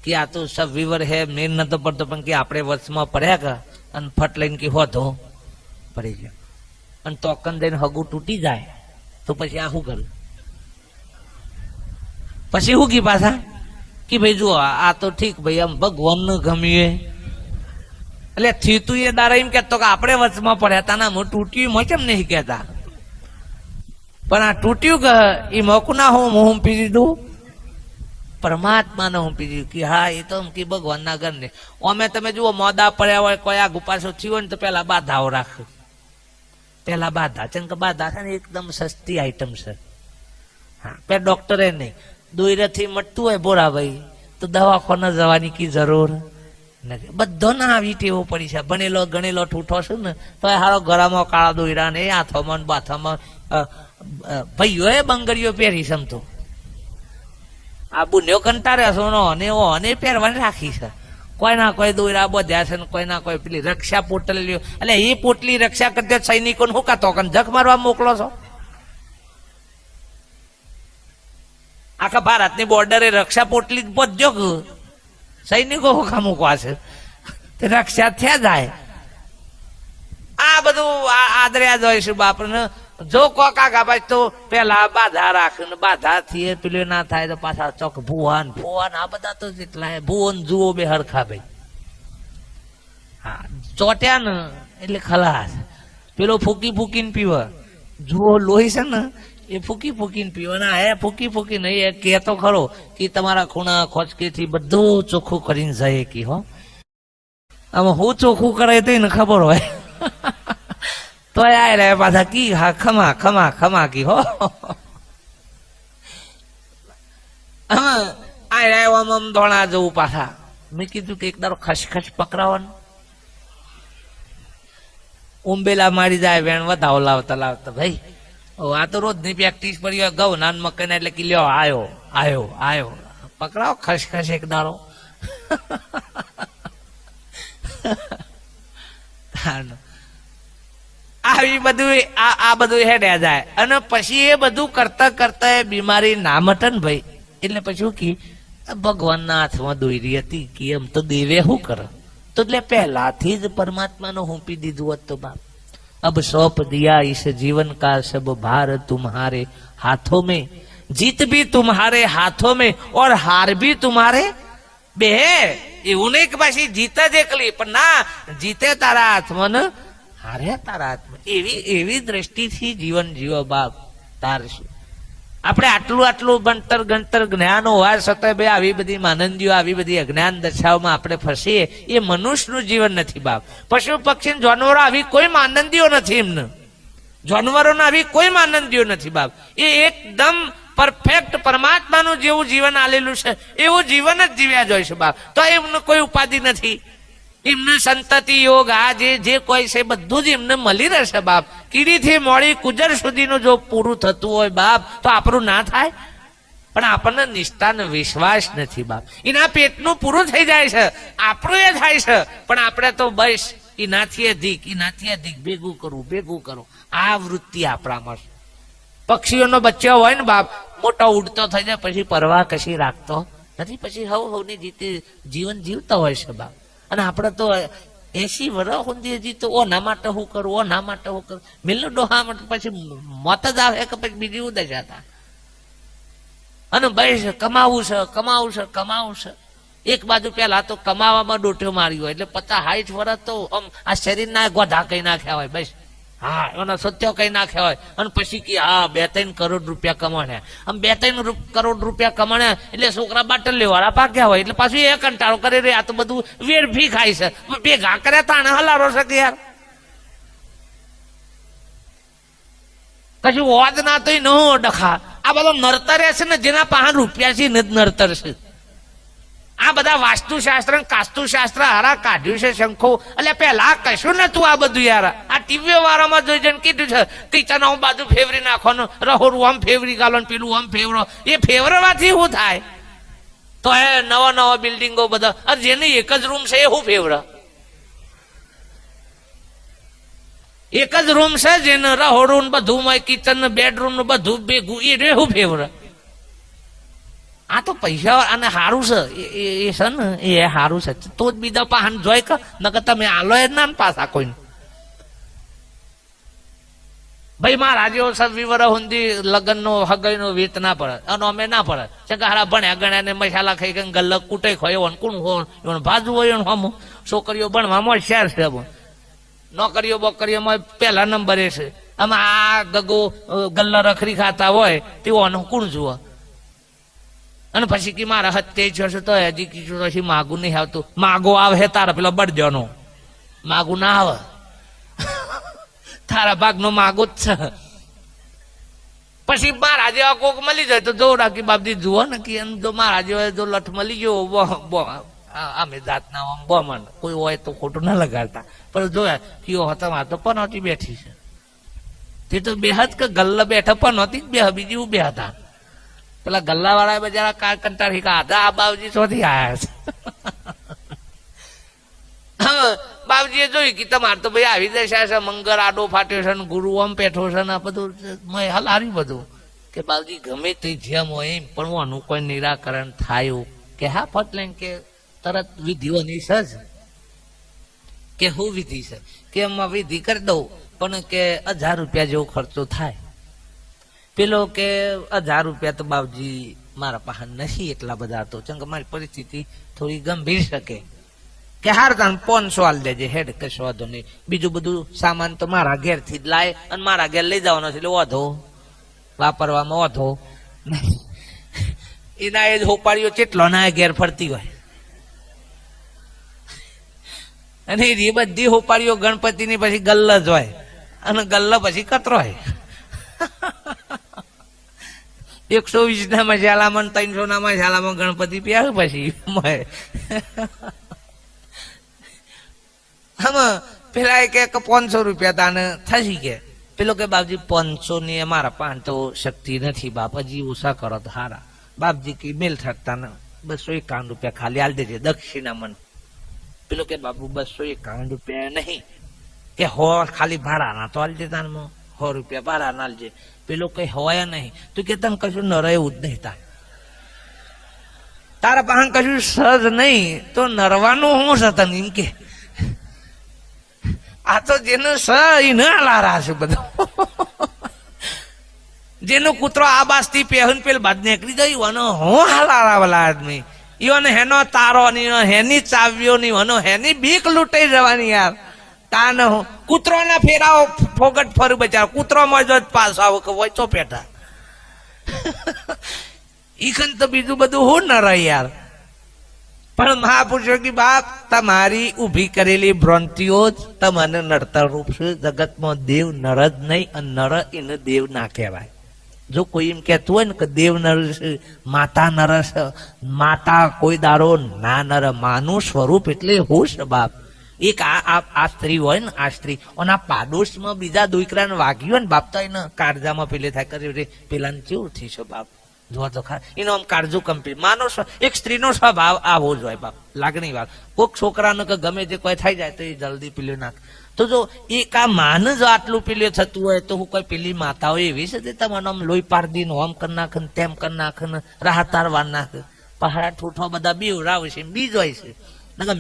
કે આ તો સવિવર હે મેર નતો પડતો, પણ કે આપણે વર્ષમાં પડ્યા કે અને ફટ લઈને કે હોતો પડી ગયો, અને તોકન દઈને હગું તૂટી જાય તો પછી આ શું કર્યું? પછી શું કી પાછા કે ભાઈ જુઓ આ તો ઠીક ભાઈ આમ ભગવાનને ગમ્યું એટલે થીતું એ દારા એમ કહેતો કે આપણે વચમાં પડ્યા તા, ના તૂટ્યું એમાં કેમ નહીં કહેતા? પણ આ તૂટ્યું કે એ મોકના હું પી દીધું, પરમાત્માને હું પી દીધું કે હા એ તો કે ભગવાનના ઘર ને. અમે તમે જુઓ મોદા પડ્યા હોય, કોઈ આ ગુપાસો થયું હોય ને તો પેલા બાધાઓ રાખે, પેલા બાધા. ચમ કે બાધા છે ને એકદમ સસ્તી આઈટમ છે. હા, પેલા ડોક્ટરે નહીં, દોયરાથી મટતું હોય બોરાભાઈ તો દવાખાને જવાની કી જરૂર નથી. બધો ના આવી ટેવો પડી છે. ભણેલો ગણેલો ઠૂઠો છું ને તો હારો ગળામાં કાળા દોયરા ને હાથોમાં બાથામાં ભાઈઓ એ બંગડીઓ પહેરી સમતો. આ બુન્યો કંટાળે સોનો અને પહેરવાની રાખી છે. કોઈ ના કોઈ દોયરા બધ્યા છે ને કોઈ ના કોઈ પેલી રક્ષા પોટલી, એટલે એ પોટલી રક્ષા કરતા સૈનિકોને હું કાતો જખ મારવા મોકલો છો? આખા ભારતની બોર્ડરે રક્ષા પોટલી બધ્યો કે સૈનિકો હોખા મૂકવા છે, તે રક્ષા થયા જાય. આ બધું આદર્યા જ હોય છે બાપને. જો કોક આગા ભાઈ તો પેલા બાધા રાખે ને બાધા થી પેલું ના થાય તો પાછા ચોક ભુવાન આ બધા તો જેટલા ભુવન જુઓ બે હરખા ભાઈ. હા, ચોટ્યા ને એટલે ખલાસ. પેલો ફૂકીને પીવે, જુઓ લોહી છે ને એ ફૂકીને પીવાના. હે ફૂકી નહીં, એ કે તો ખરો કે તમારા ખૂણા ખોચકીથી બધું ચોખ્ખું કરીને જાય કે હો. આમાં હું ચોખ્ખું કરે તો એને ખબર હોય તો આ રે પાછા કી હા ખમા કી હો. આ રે આમ ધોણા જવું પાછા. મેં કીધું કે એક દારો ખસખસ પકડાવાનું, ઉંબેલા મારી જાય વેણ વધાવો લાવતા ભાઈ. આ તો રોજ ની પ્રેક્ટિસ પડી હોય ઘઉં નાન મકાઈ એટલે કિલ્યો આયો પકડાવો ખસખસ એક દારો. આવી બધું આ બધું હેડ્યા જાય, અને પછી એ બધું કરતા એ બીમારી ના મટે ને ભાઈ. એટલે પછી કે ભગવાનના હાથમાં દોરી હતી કે એમ તો દેવે શું કરે, તો એટલે પહેલાથી જ પરમાત્માનો હુંપી દીધું હોત તો બાપ. अब सौंप दिया इस जीवन का सब भार तुम्हारे हाथों में, जीत भी तुम्हारे हाथों में और हार भी तुम्हारे બે. એવું નહીં કે પાછી જીત જ એકલી, પણ ના, જીતે તારા હાથમાં ને હારે તારા હાથમાં. એવી દ્રષ્ટિથી જીવન જીવો બાપ. તાર શું આપણે આટલું ગણતર જ્ઞાન હોવા છતાં ભાઈ આવી બધી માનંદીઓ આવી બધી અજ્ઞાન દશાઓમાં આપણે ફસીએ. એ મનુષ્યનું જીવન નથી બાપ. પશુ પક્ષી જાનવરો આવી કોઈ માનંદીઓ નથી, એમને જાનવરોને આવી કોઈ માનંદીઓ નથી બાપ. એ એકદમ પરફેક્ટ પરમાત્માનું જેવું જીવન આલેલું છે એવું જીવન જ જીવ્યા જોઈ છે બાપ. તો એમને કોઈ ઉપાધિ નથી, એમને સંતતિ યોગ આ જે કોઈ છે બધું જ એમને મળી રહેશે બાપ. કીડીથી મોડી કુજર સુધીનું જો પૂરું થતું હોય બાપ તો આપણું ના થાય. પણ આપણને નિષ્ઠાનો વિશ્વાસ નથી બાપ. એના પેટનું પૂરું થઈ જાય છે, આપણું એ થાય છે, પણ આપણે તો બસ એનાથી અધિક ભેગું કરવું. આ વૃત્તિ આપણામાં છે. પક્ષીઓનો બચ્ચો હોય ને બાપ, મોટો ઉડતો થઈ જાય પછી પરવા કશી રાખતો નથી, પછી હવની જીવન જીવતો હોય છે બાપ. અને આપણે તો 80 વર્ષ સુધી હજી તો ઓના માટે હું કરું મિલ્લો ડોહા માટે પછી મોત જ આવે કે પછી બીજી ઉદશા હતા. અને ભાઈ કમાવું છે કમાવું છે કમાવું છે. એક બાજુ પેલા તો કમાવામાં ડોટ્યો માર્યો એટલે 50-60 વર્ષ તો આમ આ શરીરના ગોધા કઈ નાખ્યા હોય બસ. હા એના સત્યો કઈ નાખ્યા હોય અને પછી કે હા 2-3 કરોડ રૂપિયા કમાણ્યા. આમ 2-3 કરોડ રૂપિયા કમાણ્યા એટલે છોકરા બાટલી વાળા પાક્યા હોય એટલે પાછું એ કંટાળો કરી રે. આ તો બધું વેરફી ખાય છે. ભેગા કર્યા તાણે હલારો છે કે યાર કશું હોદ ના તો ન ડખા. આ બધો નડતર છે ને જેના પાસે રૂપિયા છે નડતર છે. આ બધા વાસ્તુશાસ્ત્ર કાસ્તુશાસ્ત્ર હારા કાઢ્યું છે શંખો. એટલે પેલા કશું નતું આ બધું યાર. આ ટીવીઓ વાળામાં જોઈ જઈને કીધું છે કિચન આમ બાજુ ફેવરી નાખવાનું, રહોડું આમ ફેવરી ગાલો, પેલું આમ ફેવરો. એ ફેવરવાથી શું થાય? તો એ નવા નવા બિલ્ડિંગો બધા જેની એક જ રૂમ છે એ શું ફેવર? એક જ રૂમ છે જેને રહોડું બધું કિચન બેડરૂમ બધું ભેગું એ રે શું ફેવર? આ તો પૈસા અને સારું છે એ છે ને એ સારું છે તો જ બીજા પાહન જોઈ કે નકર તમે આલો જ ના પાછા કોઈ. ભાઈ મારા જેવો સવિવર હુંદી લગ્ન નો હગાઈ નો વેત ના પડે અને અમે ના પડે છે કે હારા ભણ્યા ગણ્યા ને મસાલા ખાઈ ગઈ ગલ્લક કૂટે ખોયો કોણ હોય ભાજુ હોય હમ છોકરીઓ ભણવામાં હોશિયાર છે. નોકરીઓ બોકરીઓમાં પહેલા નંબરે છે. આમાં આ ગગો ગલ્લા રખરી ખાતા હોય તેઓનું કોણ જુઓ? અને પછી કે મારા હત્તે છે તો હજી કીધું પછી માગું નહીં આવતું. માગો આવે તારા પેલા બળજોનો માગું ના આવે. તારા ભાગનો માગો જ છે. પછી મારા જેવા કોક મળી જાય તો જો રાખી બાપજી જુઓ ને કે જો મારા જેવા જો લઠ મળી ગયો અમે જાતના બોમન કોઈ હોય તો ખોટું ના લગાડતા. પણ જોયા કયો હતા માં તો પનોતી બેઠી છે. તે તો બેહદ કે ગલ્લા બેઠા પનોતી જ બે બીજી બે હતા. પેલા ગલ્લા વાળા બજારા કાર કંટાળી કાઢા આ બાવજી શોધી આવ્યા છે. બાવજીએ જોયું કે તમારે તો ભાઈ આવી દશા છે, મંગળ આડો ફાટ્યો છે ને ગુરુ આમ પેઠો છે ને આ બધું હલાર્યું બધું. કે બાવજી ગમે તે જેમ હોય એમ પણ આનું કોઈ નિરાકરણ થાય કે હા ફટ લઈને કે તરત વિધિઓની સજ કે હું વિધિ છે કે એમાં વિધિ કરી દઉં પણ કે 1000 રૂપિયા જેવો ખર્ચો થાય. પેલો કે 1000 રૂપિયા તો બાપજી મારા પાસે નથી એટલા બધા તો ચંગ મારી પરિસ્થિતિ થોડી ગંભીર શકે કે હાર તાન 500 આલ દેજે હેડ કશો વાંધો નહીં. બીજું બધું સામાન તો મારા ઘેરથી જ લાય અને મારા ઘેર લઈ જવાનો છે એટલે વાંધો વાપરવામાં વાંધો એના એ જ હોપાડીઓ કેટલો ના ઘેર ફરતી હોય અને એ બધી હોપાડીઓ ગણપતિની પછી ગલ્લ જ હોય અને ગલ્લ પછી કતરો હોય. 120 ના મસાલામાં 300 ના મસાલામાં ગણપતિ પ્યા પછી આમાં પેલા કે 500 રૂપિયા તાને થશી કે પેલો કે બાપજી 500 ની અમારા પાસે તો શક્તિ નથી બાપ હજી ઓછા કરો તો હારા. બાપજી કે મેલ થકતા ને 251 રૂપિયા ખાલી આલ દેજે દક્ષિણા મન. પેલો કે બાપુ 251 રૂપિયા નહીં કે હો ખાલી ભાડાના તો આલ દેતા 100 રૂપિયા ભાડાના આલજે. પેલો કઈ હોય નહીં તો કે તને કશું નરે એવું જ નહીં થાય. તારા પાસે કશું સજ નહીં તો નરવાનું હું છે તને એમ કે આ તો જેનું સ એ ના લારા છે બધું. જેનું કૂતરો આ બાજથી પહેન પેલ બાદ નીકળી ગયું અને હું હાલારા વાલા આદમી ઈવન હેનો તારો ની હેની ચાવ્યો ની વનો હેની બીક લૂંટાઈ જવાની યાર. તાન કૂતરો ના ફેરાવો ફોગટ ફરું બચાર કૂતરો મળજો પાસ આવો કે વચો પેટા ઈખન તો બીજું બધું હું ન રહે યાર. પણ મહાપુરુષો કે બાપ તમારી ઉભી કરેલી ભ્રાંતિઓ જ તમને નડતર રૂપ છે. જગતમાં દેવ નર જ નહીં અને નર એને દેવ ના કહેવાય. જો કોઈ એમ કહેતું હોય ને કે દેવ નર છે માતા નર છે માતા કોઈ દારો ના નર માનું સ્વરૂપ એટલે હું છે બાપ. એક આ સ્ત્રી હોય ને આ સ્ત્રી અને આ પાડોશમાં બીજા દીકરાને વાગ્યું ને બાપ તો એને કાળજામાં પેલે થાય કરે પેલાને કેવું થઈ છે બાપ જો તો ખરા એનો આમ કાળજુ કંપી માનો એક સ્ત્રીનો સ્વભાવ આવો જ હોય બાપ. લાગણી વાત કોઈક છોકરાને કે ગમે તે કોઈ થઈ જાય તો એ જલ્દી પીલ્યું નાખે. તો જો એક આ માન જ આટલું પીલ્યું થતું હોય તો હું કોઈ પેલી માતાઓ એવી છે તમને આમ લોહી પાર દીને આમ કરી નાખે ને તેમ કરી નાખે ને રાહતાર વાર નાખે પહાડા ઠૂઠો બધા બીવરાવ છે બીજ હોય છે.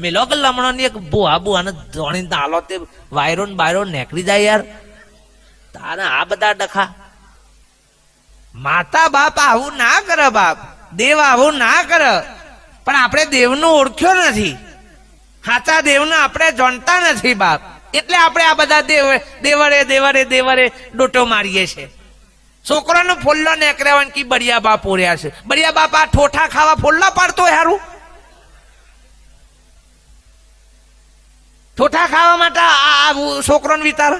મેલો કે લમણો ની એક બુઆ બુઆને ધોણી દાલો તે વાયરો ને બાયરો નીકળી જાય યાર. તારે આ બધા ડખા માતા બાપ આવું ના કરે બાપ, દેવ આવું ના કરે. પણ આપણે દેવનો ઓળખ્યો નથી, સાચા દેવને આપણે જાણતા નથી બાપ. એટલે આપણે આ બધા દેવરે દેવરે દેવરે ડોટો મારીએ છીએ. છોકરાનો ફોલ્લો નેકર્યા હોય કે બળિયા બાપ ઓર્યા છે. બળિયા બાપ આ ઠોઠા ખાવા ફોલ્લા પાડતો હોય હારું? ઠોઠા ખાવા માટે આ છોકરોને વિચાર.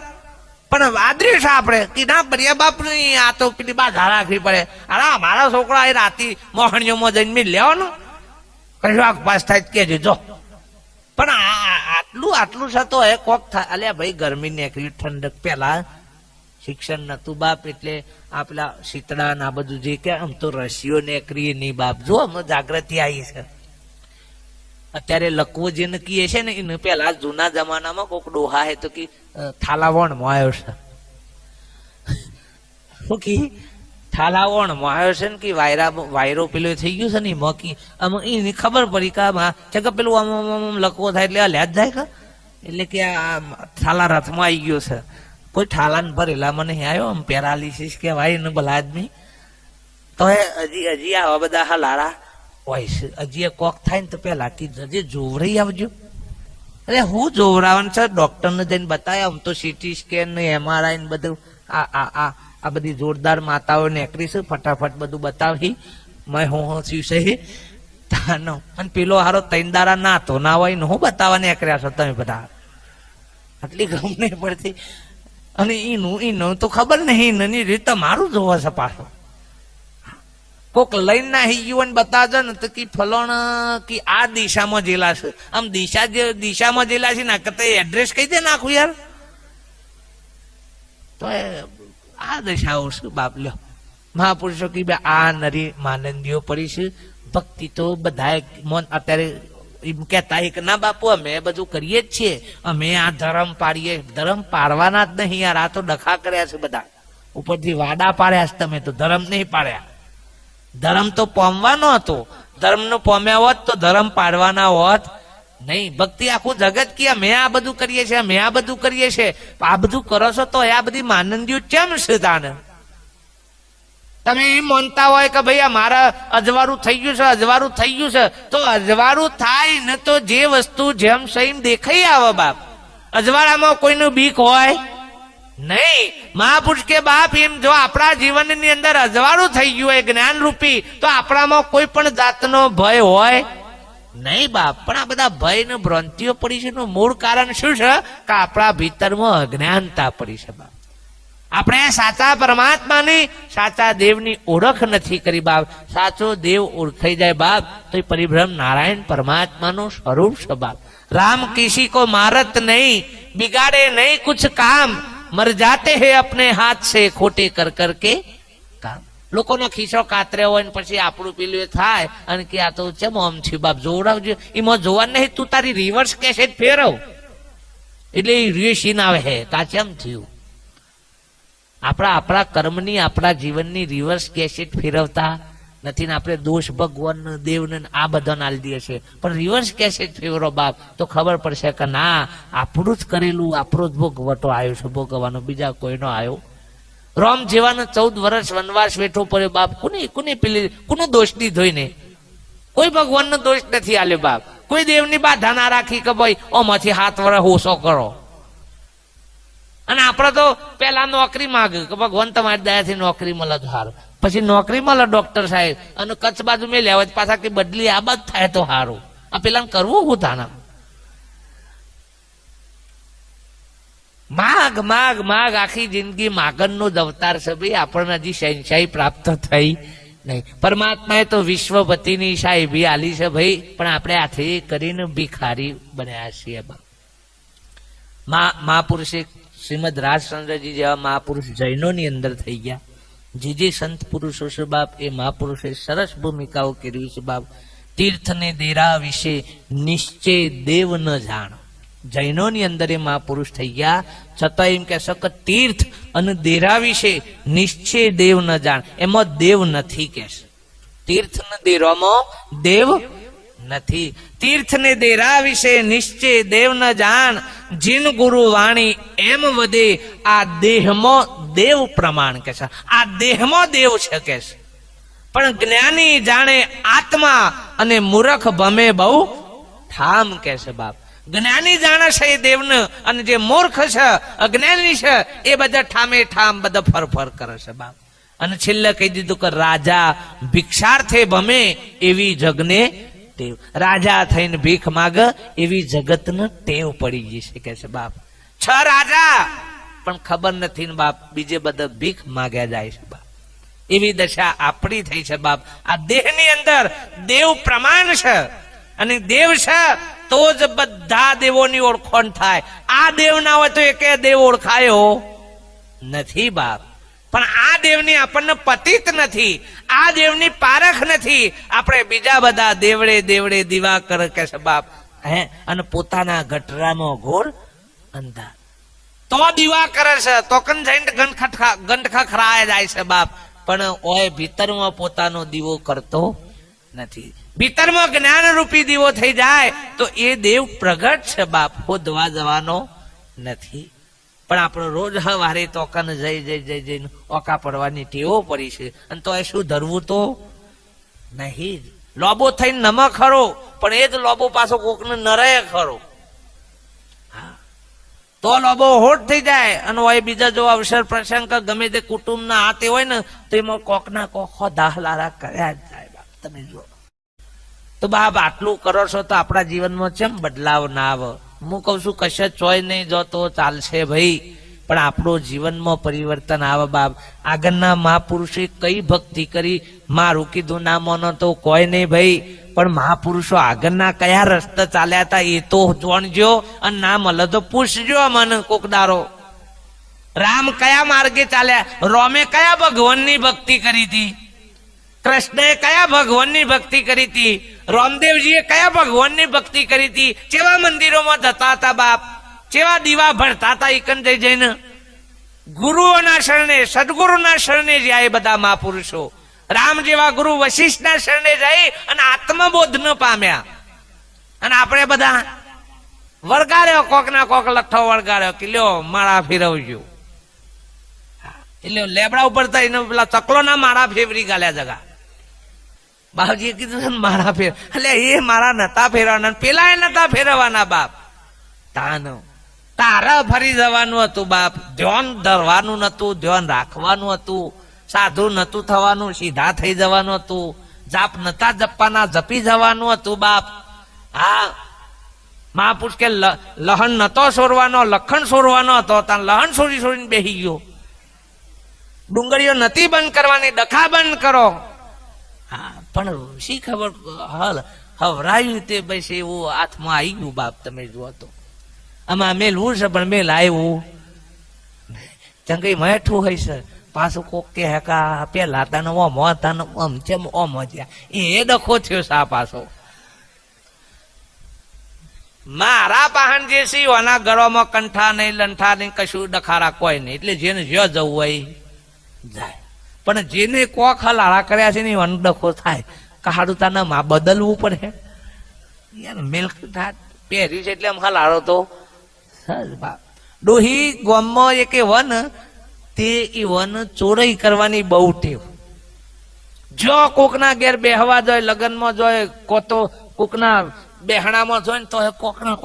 પણ આદરી છે આપણે કે ના બળિયા બાપ નહીં, આ તો પેલી બાધા રાખવી પડે. અરે મારા છોકરા એ રાતી મોહણીઓમાં જઈને મેં લેવાનું કશું પાસ થાય કેજો જો. પણ આટલું છે તો એ કોક થાય. અલ્યા ભાઈ ગરમી નીકળી, ઠંડક. પેલા શિક્ષણ નતું બાપ, એટલે આ પેલા શીતળા આ બધું જે કે આમ તો રસીઓ નીકળી નહીં બાપ. જો અમે જાગૃતિ આવી છે. અત્યારે લકવો જે કીએ છે ને એને પેલા જૂના જમાનામાં કોક ડોહા હે તો કે થાલાવણમાં આવ્યો છે. શું કી થાલાવણમાં આવ્યો છે ને કે વાયરો પેલો થઈ ગયું છે ને મકી એની ખબર પડી કે આમ પેલું આમ લકવો થાય એટલે લ્યા જ જાય કે એટલે કે આ થાલા રથમાં આવી ગયો છે. કોઈ ઠાલાને ભરેલા મને આવ્યો આમ પેરાલિસિસ કહેવાય ને ભલા આદમી. તો હજી આવા બધા હલારા હોય છે. હજી કોક થાય ને તો પેલા કીધું જોવરાઈ આવજો. અરે હું જોવરાવાનું છે? ડોક્ટરને જઈને બતાવ્યા. આમ તો સીટી સ્કેન ને MRI ને બધું આ બધી જોરદાર માતાઓ નીકળી છે. ફટાફટ બધું બતાવી મેં હું થયું છે. અને પેલો હારો તૈનદારા ના તો ના હોય ને હું બતાવવા નીકળ્યા છો તમે બધા? આટલી ગમ નહીં પડતી. અને એનું તો ખબર નહીં, એની રીતે મારું જોવા છે પાછો. કોક લઈને ના ગયું બતાવજો ને તો કે ફલોણ કે આ દિશામાં જેલા છે. આમ દિશામાં જેલા છે ને કરતા એડ્રેસ કહી દે નાખું યાર. તો આ દશાઓ શું બાપ લ્યો. મહાપુરુષો કે આ નરી માનંદીઓ પડી છે. ભક્તિ તો બધા અત્યારે એમ કહેતા કે ના બાપુ અમે બધું કરીએ જ છીએ, અમે આ ધર્મ પાડીએ. ધર્મ પાડવાના જ નહીં યાર. આ તો ડખા કર્યા છે બધા, ઉપરથી વાડા પાડ્યા છે. તમે તો ધર્મ નહીં પાડ્યા. ધર્મ તો પામવાનો હતો. ધર્મ નો પામ્યા હોત તો ધર્મ પાડવાના હોત નહીં. ભક્તિ આખું જગત કે અમે આ બધું કરીએ છીએ, અમે આ બધું કરીએ છીએ. આ બધું કરો છો તો આ બધી માનંદીઓ કેમ છે તાને? તમે એમ માનતા હોય કે ભાઈ મારા અજવાળું થઈ ગયું છે, અજવાળું થઈ ગયું છે, તો અજવાળું થાય ને તો જે વસ્તુ જેમ સહીમ દેખાઈ આવે બાપ. અજવાળામાં કોઈનું બીક હોય નહીં. મહાપુરુષ કે બાપ એમ જો આપણા જીવનની અંદર અજવાળું થઈ ગયું હોય જ્ઞાન રૂપી, તો આપણામાં કોઈ પણ જાતનો ભય હોય નહીં બાપ. પણ આ બધા ભય ને ભ્રાંતિઓ પડી છે એનું મૂળ કારણ શું છે? કે આપણા ભીતરમાં અજ્ઞાનતા પડી છે બાપ. આપણે સાચા પરમાત્માની, સાચા દેવની ઓળખ નથી કરી બાપ. સાચો દેવ ઓળખાઈ જાય બાપ તો એ પરિભ્રમ નારાયણ પરમાત્માનું સ્વરૂપ છે બાપ. રામ કિસી કો મારત નહીં, બિગાડે નહીં કુછ કામ, મર જાતે હે અપને હાથ સે ખોટે કર કર કે કામ. લોકોનો ખીસો કાતરે હોય ને પછી આપણું પેલું થાય અને કે આ તો ચેમ આમ છે બાપ જોવડાવજો. એમાં જોવા નહીં, તું તારી રિવર્સ કેસેટ ફેરવ એટલે એ રિએશન આવે હે કા ચેમ થયું. આપણા કર્મની, આપણા જીવનની રિવર્સ કેસેટ ફેરવતા નથી ને આપણે દોષ ભગવાન દેવને આ બધા નાલ દઈએ છીએ. પણ રિવર્સ કેસેટ ફેરવો બાપ તો ખબર પડશે કે ના આપણું જ કરેલું આપણો જ ભોગવટો આવ્યો છે, ભોગવવાનો બીજા કોઈનો આવ્યો. રોમ જેવાનો 14 વર્ષ વનવાસ વેઠો પડ્યો બાપ. કોને પેલી કોનો દોષ દીધો ને? કોઈ ભગવાનનો દોષ નથી આલ્યો બાપ. કોઈ દેવની બાધા ના રાખી કે ભાઈ ઓમાંથી 7 વર્ષ ઓછો કરો. અને આપડે તો પેલા નોકરી માંગે કે ભગવાન તમારી દયાથી નોકરી મળે તો સારું. પછી નોકરી મળે ડોક્ટર સાહેબ અને કચ્છ બાજુ મેં લેવા પાછા કે બદલી આ બાદ થાય તો સારું. આ પેલા કરવું હું તાના માગ માગ માગ આખી જિંદગી માગણનો જ અવતાર છે ભાઈ. આપણને હજી શહેનશાહી પ્રાપ્ત થઈ નહીં. પરમાત્માએ તો વિશ્વપતિની સાહેબી આલી છે ભાઈ, પણ આપણે હાથે કરીને ભિખારી બન્યા છીએ. મહાપુરુષે શ્રીમદ રાજચંદ્રજી જેવા મહાપુરુષ જૈનોની અંદર થઈ ગયા. જે સંત પુરુષો છે બાપ એ મહાપુરુષે સરસ ભૂમિકાઓ કરવી છે બાપ. તીર્થ ને દેરા વિશે નિશ્ચય દેવ ન જાણ. જૈનોની અંદર એ મહાપુરુષ થઈ ગયા, છતાં એમ કહેશો કે તીર્થ અને દેરા વિશે નિશ્ચય દેવ ન જાણ. એમાં દેવ નથી કહેશે. તીર્થ ને દેરામાં દેવ નથી. તીર્થ ને દેરા વિશે નિશ્ચય દેવ ન જાણ, જીન ગુરુ વાણી એમ વધે આ દેહમાં દેવ પ્રમાણ કે છે. આ દેહમાં દેવ છે કે છે, પણ જ્ઞાની જાણે આત્મા અને મૂર્ખ ભમે બહુ ઠામ કે છે બાપ. જ્ઞાની જાણે છે એ દેવને, અને જે મૂર્ખ છે અજ્ઞાની છે એ બધા ઠામે ઠામ બધા ફરફર કરે છે બાપ. અને છેલ્લે કહી દીધું કે રાજા ભિક્ષાર્થે ભમે એવી જગને ટેવ. રાજા થઈને ભીખ માગ એવી જગતને ટેવ પડી ગઈ છે કે છે બાપ. 6 રાજા પણ ખબર નથી ને બાપ, બીજે બધા ભીખ માગ્યા જાય છે બાપ. એવી દશા આપણી થઈ છે બાપ. આ દેહની અંદર દેવ પ્રમાણ છે, અને દેવ છે તો જ બધા દેવોની ઓળખાણ થાય. આ દેવ ના હોય તો એકે દેવ ઓળખાયો નથી બાપ. પણ આ દેવની આપણને પતિત નથી, આ દેવની પારખ નથી. આપણે બીજા બધા દેવડે દેવડે દીવા કરે કે છે બાપ, હે, અને પોતાના ગટરામાં ઘોર અંધાર તો દીવા કરે છે, તો કન જઈને ગંઠખા ખરાય જાય છે બાપ. પણ ઓય ભીતરમાં પોતાનો દીવો કરતો નથી. ભીતરમાં જ્ઞાન રૂપી દીવો થઈ જાય તો એ દેવ પ્રગટ છે બાપ, ખોદવા જવાનો નથી. પણ આપણો રોજ હવારે તોકન જઈને ઓકા પડવાની ટેવો પડી છે, અને તો એ શું ધરવું તો નહીં. લોબો થઈને નમ ખરો, પણ એ જ લોબો પાછો કોકને નરે ખરો. તો લોબો હોટ થઈ જાય, અને હોય બીજા જો અવસર પ્રસંગ ગમે તે કુટુંબના હાથે હોય ને તો એમાં કોકના કોખો દાહલારા કર્યા જ જાય બાપ. તમે જુઓ તો બાપ આટલું કરો છો તો આપણા જીવનમાં કેમ બદલાવ ના આવે? હું કઉ છું કશે ચોય નહીં જતો ચાલશે ભાઈ, પણ આપણું જીવનમાં પરિવર્તન આવે બાપ. આગળના મહાપુરુષે કઈ ભક્તિ કરી, મારું કીધું ના માનો તો કોઈ નહીં ભાઈ, પણ મહાપુરુષો આગળના કયા રસ્તા ચાલ્યા હતા એ તો જોણજો, અને ના મળે તો પૂછજો મને કોક દારો. રામ કયા માર્ગે ચાલ્યા, રોમે કયા ભગવાનની ભક્તિ કરી હતી, કૃષ્ણએ કયા ભગવાનની ભક્તિ કરી હતી, રામદેવજીએ કયા ભગવાનની ભક્તિ કરી હતી, કેવા મંદિરોમાં જતા હતા બાપ, કેવા દીવા ભરતા હતા એકન જઈને. ગુરુઓના શરણે, સદગુરુના શરણે જાય બધા મહાપુરુષો. રામ જેવા ગુરુ વશિષ્ઠના શરણે જઈ અને આત્મબોધ ન પામ્યા. અને આપણે બધા વળગાડ્યો, કોક ના કોક લઠ્ઠો વળગાડ્યો કે લ્યો માળા ફેરવજો. એટલે લેબડા ઉપર થઈને પેલા ચકલો ના માળા ફેરવી ગાલ્યા જગા. બાપજીએ કીધું મારા ફેર, એટલે એ મારા નતા ફેરવાના, પેલા એ નતા ફેરવાના બાપ. તારા ફરી જવાનું હતું બાપ, ધ્યાન ધરવાનું નતું, ધ્યાન રાખવાનું હતું, સાધુ નતું થવાનું, સીધા થઈ જવાનું હતું, જાપ નતા જપવાના, જપી જવાનું હતું બાપ. હા, મહાપુરુષ કે લહણ નતો સોરવાનો, લખણ સોરવાનો હતો, ત્યાં લહણ સોરી સોરીને બેસી ગયો. ડુંગળીઓ નથી બંધ કરવાની, ડખા બંધ કરો. હા, પણ શી ખબર હવરાયું તે બસ એવું હાથમાં આવી ગયું બાપ. તમે જુઓ તો આમાં મેલવું છે, પણ મેલ આવ્યું ચંગઈ મેઠું હોય છે. પાછું કોક કે હેકા પેલા તાને ઓમ હતા ને ઓમ ચેમ ઓમ હતા, એ ડખો થયો સા પાછો. મારા પાહન જે છે એના ગળોમાં કંઠા નહીં, લંઠા નહીં, કશું ડખારા કોઈ નહીં. એટલે જેને જ્યાં જવું હોય જાય, પણ જેને કોક હલાળા કર્યા છે ને એનો ડખો થાય. કાળું તાના માં બદલવું પડે યાર. મિલ્ક પહેર્યું છે એટલે આમ હલાળો તો ડોહી ગામમાં એક વન તે એ વન ચોરાઈ કરવાની બહુ ટેવ. જો કોકના ઘેર બેહવા જોઈએ, લગ્નમાં જોઈએ, કો તો કોકના બેહણામાં જોઈએ ને તો કોકના